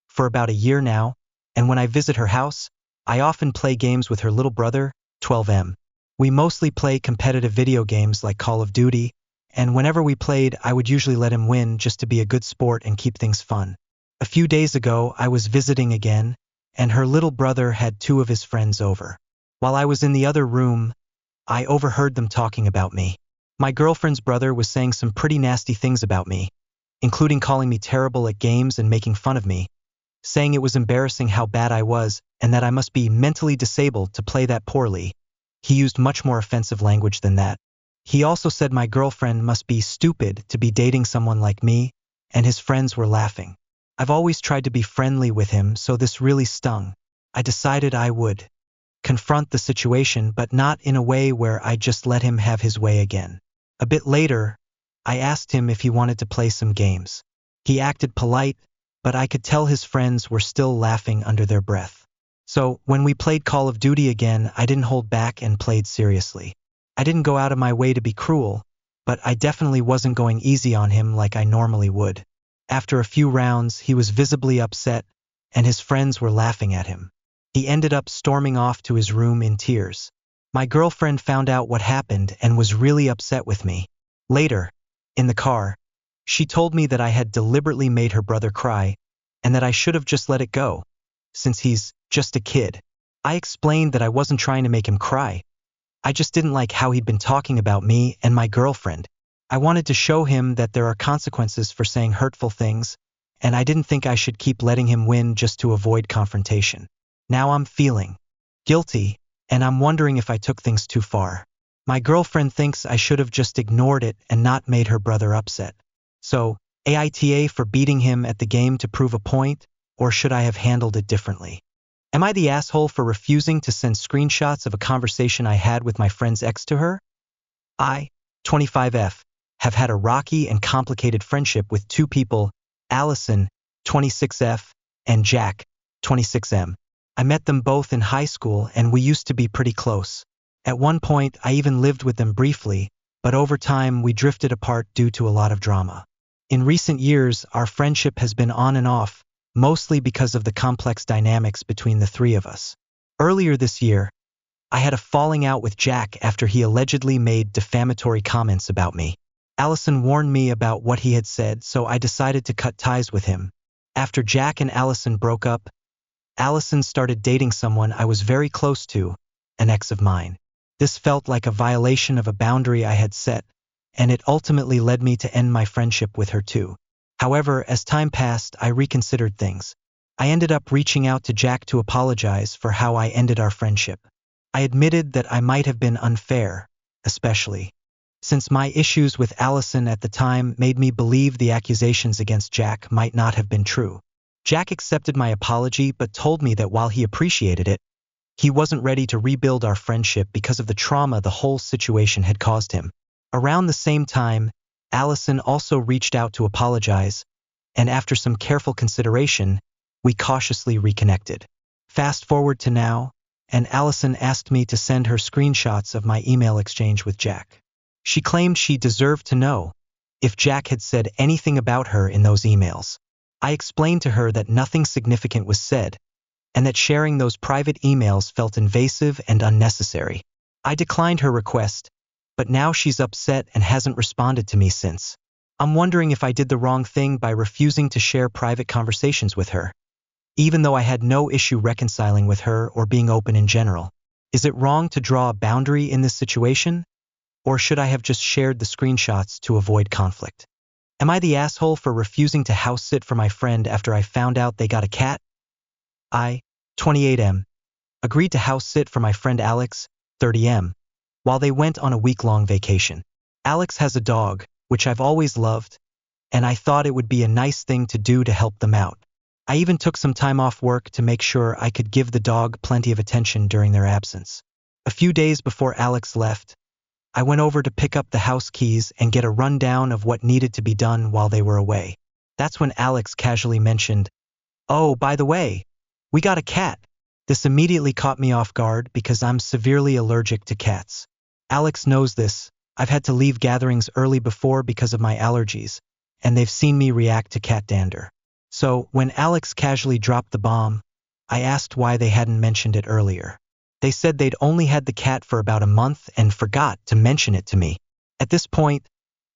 for about a year now, and when I visit her house, I often play games with her little brother, 12M. We mostly play competitive video games like Call of Duty, and whenever we played, I would usually let him win just to be a good sport and keep things fun. A few days ago, I was visiting again, and her little brother had two of his friends over. While I was in the other room, I overheard them talking about me. My girlfriend's brother was saying some pretty nasty things about me, including calling me terrible at games and making fun of me, saying it was embarrassing how bad I was and that I must be mentally disabled to play that poorly. He used much more offensive language than that. He also said my girlfriend must be stupid to be dating someone like me, and his friends were laughing. I've always tried to be friendly with him, so this really stung. I decided I would confront the situation, but not in a way where I just let him have his way again. A bit later, I asked him if he wanted to play some games. He acted polite, but I could tell his friends were still laughing under their breath. So, when we played Call of Duty again, I didn't hold back and played seriously. I didn't go out of my way to be cruel, but I definitely wasn't going easy on him like I normally would. After a few rounds, he was visibly upset, and his friends were laughing at him. He ended up storming off to his room in tears. My girlfriend found out what happened and was really upset with me. Later, in the car, she told me that I had deliberately made her brother cry, and that I should have just let it go, since he's just a kid. I explained that I wasn't trying to make him cry. I just didn't like how he'd been talking about me and my girlfriend. I wanted to show him that there are consequences for saying hurtful things, and I didn't think I should keep letting him win just to avoid confrontation. Now I'm feeling guilty, and I'm wondering if I took things too far. My girlfriend thinks I should have just ignored it and not made her brother upset. So, AITA for beating him at the game to prove a point, or should I have handled it differently? Am I the asshole for refusing to send screenshots of a conversation I had with my friend's ex to her? I, 25F, have had a rocky and complicated friendship with two people, Allison, 26F, and Jack, 26M. I met them both in high school and we used to be pretty close. At one point, I even lived with them briefly, but over time we drifted apart due to a lot of drama. In recent years, our friendship has been on and off, mostly because of the complex dynamics between the three of us. Earlier this year, I had a falling out with Jack after he allegedly made defamatory comments about me. Allison warned me about what he had said, so I decided to cut ties with him. After Jack and Allison broke up, Allison started dating someone I was very close to, an ex of mine. This felt like a violation of a boundary I had set, and it ultimately led me to end my friendship with her too. However, as time passed, I reconsidered things. I ended up reaching out to Jack to apologize for how I ended our friendship. I admitted that I might have been unfair, especially since my issues with Allison at the time made me believe the accusations against Jack might not have been true. Jack accepted my apology but told me that while he appreciated it, he wasn't ready to rebuild our friendship because of the trauma the whole situation had caused him. Around the same time, Allison also reached out to apologize, and after some careful consideration, we cautiously reconnected. Fast forward to now, and Allison asked me to send her screenshots of my email exchange with Jack. She claimed she deserved to know if Jack had said anything about her in those emails. I explained to her that nothing significant was said, and that sharing those private emails felt invasive and unnecessary. I declined her request, but now she's upset and hasn't responded to me since. I'm wondering if I did the wrong thing by refusing to share private conversations with her, even though I had no issue reconciling with her or being open in general. Is it wrong to draw a boundary in this situation? Or should I have just shared the screenshots to avoid conflict? Am I the asshole for refusing to house sit for my friend after I found out they got a cat? I, 28M, agreed to house sit for my friend Alex, 30M, while they went on a week-long vacation. Alex has a dog, which I've always loved, and I thought it would be a nice thing to do to help them out. I even took some time off work to make sure I could give the dog plenty of attention during their absence. A few days before Alex left, I went over to pick up the house keys and get a rundown of what needed to be done while they were away. That's when Alex casually mentioned, "Oh, by the way, we got a cat." This immediately caught me off guard because I'm severely allergic to cats. Alex knows this, I've had to leave gatherings early before because of my allergies, and they've seen me react to cat dander. So, when Alex casually dropped the bomb, I asked why they hadn't mentioned it earlier. They said they'd only had the cat for about a month and forgot to mention it to me. At this point,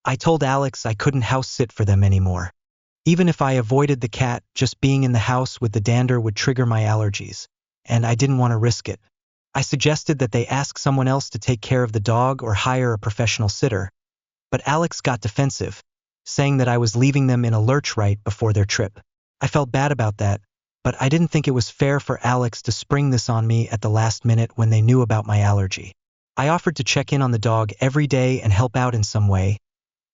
I told Alex I couldn't house sit for them anymore. Even if I avoided the cat, just being in the house with the dander would trigger my allergies, and I didn't want to risk it. I suggested that they ask someone else to take care of the dog or hire a professional sitter, but Alex got defensive, saying that I was leaving them in a lurch right before their trip. I felt bad about that, but I didn't think it was fair for Alex to spring this on me at the last minute when they knew about my allergy. I offered to check in on the dog every day and help out in some way,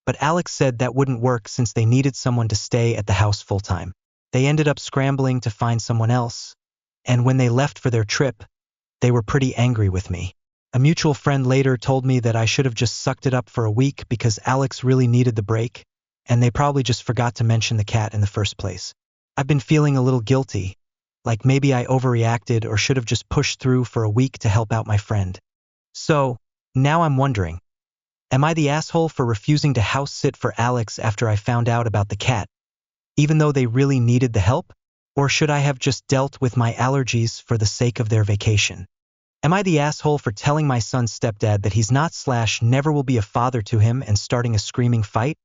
but Alex said that wouldn't work since they needed someone to stay at the house full-time. They ended up scrambling to find someone else, and when they left for their trip, they were pretty angry with me. A mutual friend later told me that I should have just sucked it up for a week because Alex really needed the break, and they probably just forgot to mention the cat in the first place. I've been feeling a little guilty, like maybe I overreacted or should have just pushed through for a week to help out my friend. So, now I'm wondering, am I the asshole for refusing to house sit for Alex after I found out about the cat, even though they really needed the help? Or should I have just dealt with my allergies for the sake of their vacation? Am I the asshole for telling my son's stepdad that he's not/never will be a father to him and starting a screaming fight?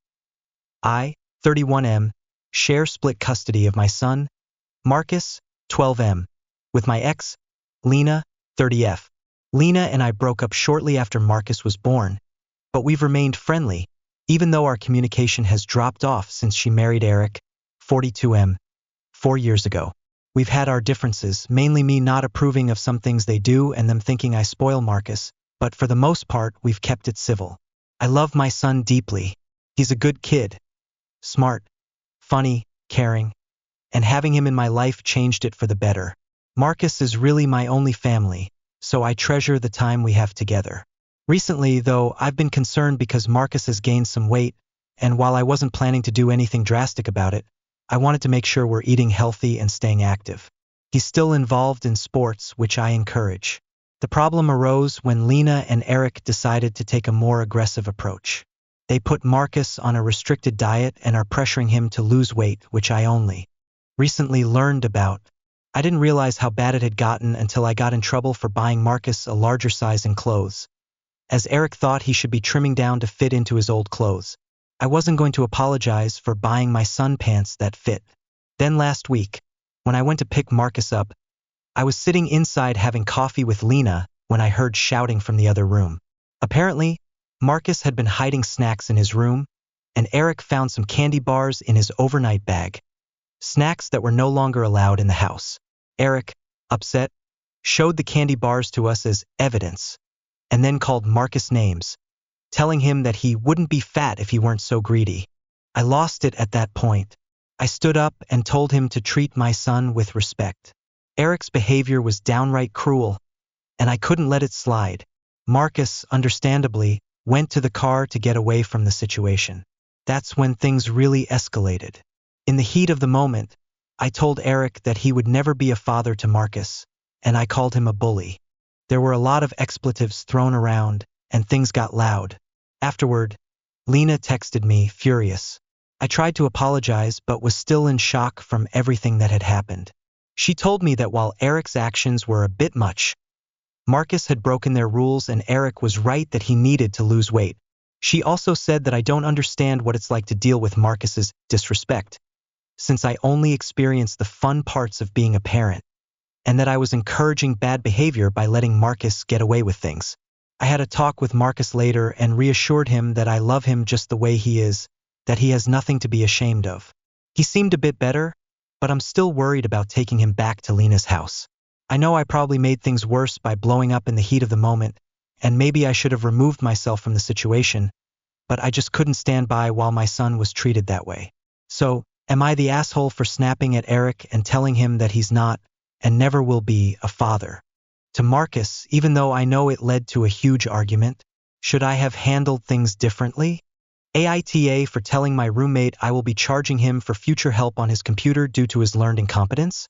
I, 31M, share split custody of my son, Marcus, 12M, with my ex, Lena, 30F. Lena and I broke up shortly after Marcus was born, but we've remained friendly, even though our communication has dropped off since she married Eric, 42M, 4 years ago. We've had our differences, mainly me not approving of some things they do and them thinking I spoil Marcus, but for the most part, we've kept it civil. I love my son deeply. He's a good kid. Smart, funny, caring, and having him in my life changed it for the better. Marcus is really my only family, so I treasure the time we have together. Recently, though, I've been concerned because Marcus has gained some weight, and while I wasn't planning to do anything drastic about it, I wanted to make sure we're eating healthy and staying active. He's still involved in sports, which I encourage. The problem arose when Lena and Eric decided to take a more aggressive approach. They put Marcus on a restricted diet and are pressuring him to lose weight, which I only recently learned about. I didn't realize how bad it had gotten until I got in trouble for buying Marcus a larger size in clothes, as Eric thought he should be trimming down to fit into his old clothes. I wasn't going to apologize for buying my son pants that fit. Then last week, when I went to pick Marcus up, I was sitting inside having coffee with Lena when I heard shouting from the other room. Apparently, Marcus had been hiding snacks in his room, and Eric found some candy bars in his overnight bag. Snacks that were no longer allowed in the house. Eric, upset, showed the candy bars to us as evidence, and then called Marcus names, telling him that he wouldn't be fat if he weren't so greedy. I lost it at that point. I stood up and told him to treat my son with respect. Eric's behavior was downright cruel, and I couldn't let it slide. Marcus, understandably, went to the car to get away from the situation. That's when things really escalated. In the heat of the moment, I told Eric that he would never be a father to Marcus, and I called him a bully. There were a lot of expletives thrown around, and things got loud. Afterward, Lena texted me, furious. I tried to apologize but was still in shock from everything that had happened. She told me that while Eric's actions were a bit much, Marcus had broken their rules and Eric was right that he needed to lose weight. She also said that I don't understand what it's like to deal with Marcus's disrespect, since I only experienced the fun parts of being a parent, and that I was encouraging bad behavior by letting Marcus get away with things. I had a talk with Marcus later and reassured him that I love him just the way he is, that he has nothing to be ashamed of. He seemed a bit better, but I'm still worried about taking him back to Lena's house. I know I probably made things worse by blowing up in the heat of the moment, and maybe I should have removed myself from the situation, but I just couldn't stand by while my son was treated that way. So, am I the asshole for snapping at Eric and telling him that he's not, and never will be, a father to Marcus, even though I know it led to a huge argument? Should I have handled things differently? AITA for telling my roommate I will be charging him for future help on his computer due to his learned incompetence?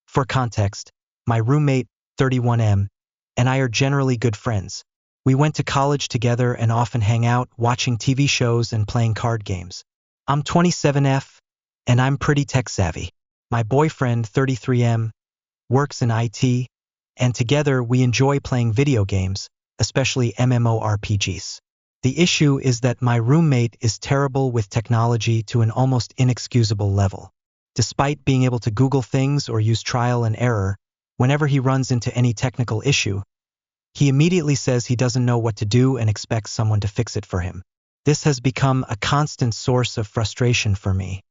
For context, my roommate, 31M, and I are generally good friends. We went to college together and often hang out, watching TV shows and playing card games. I'm 27F, and I'm pretty tech-savvy. My boyfriend, 33M, works in IT, and together we enjoy playing video games, especially MMORPGs. The issue is that my roommate is terrible with technology to an almost inexcusable level. Despite being able to Google things or use trial and error, whenever he runs into any technical issue, he immediately says he doesn't know what to do and expects someone to fix it for him. This has become a constant source of frustration for me.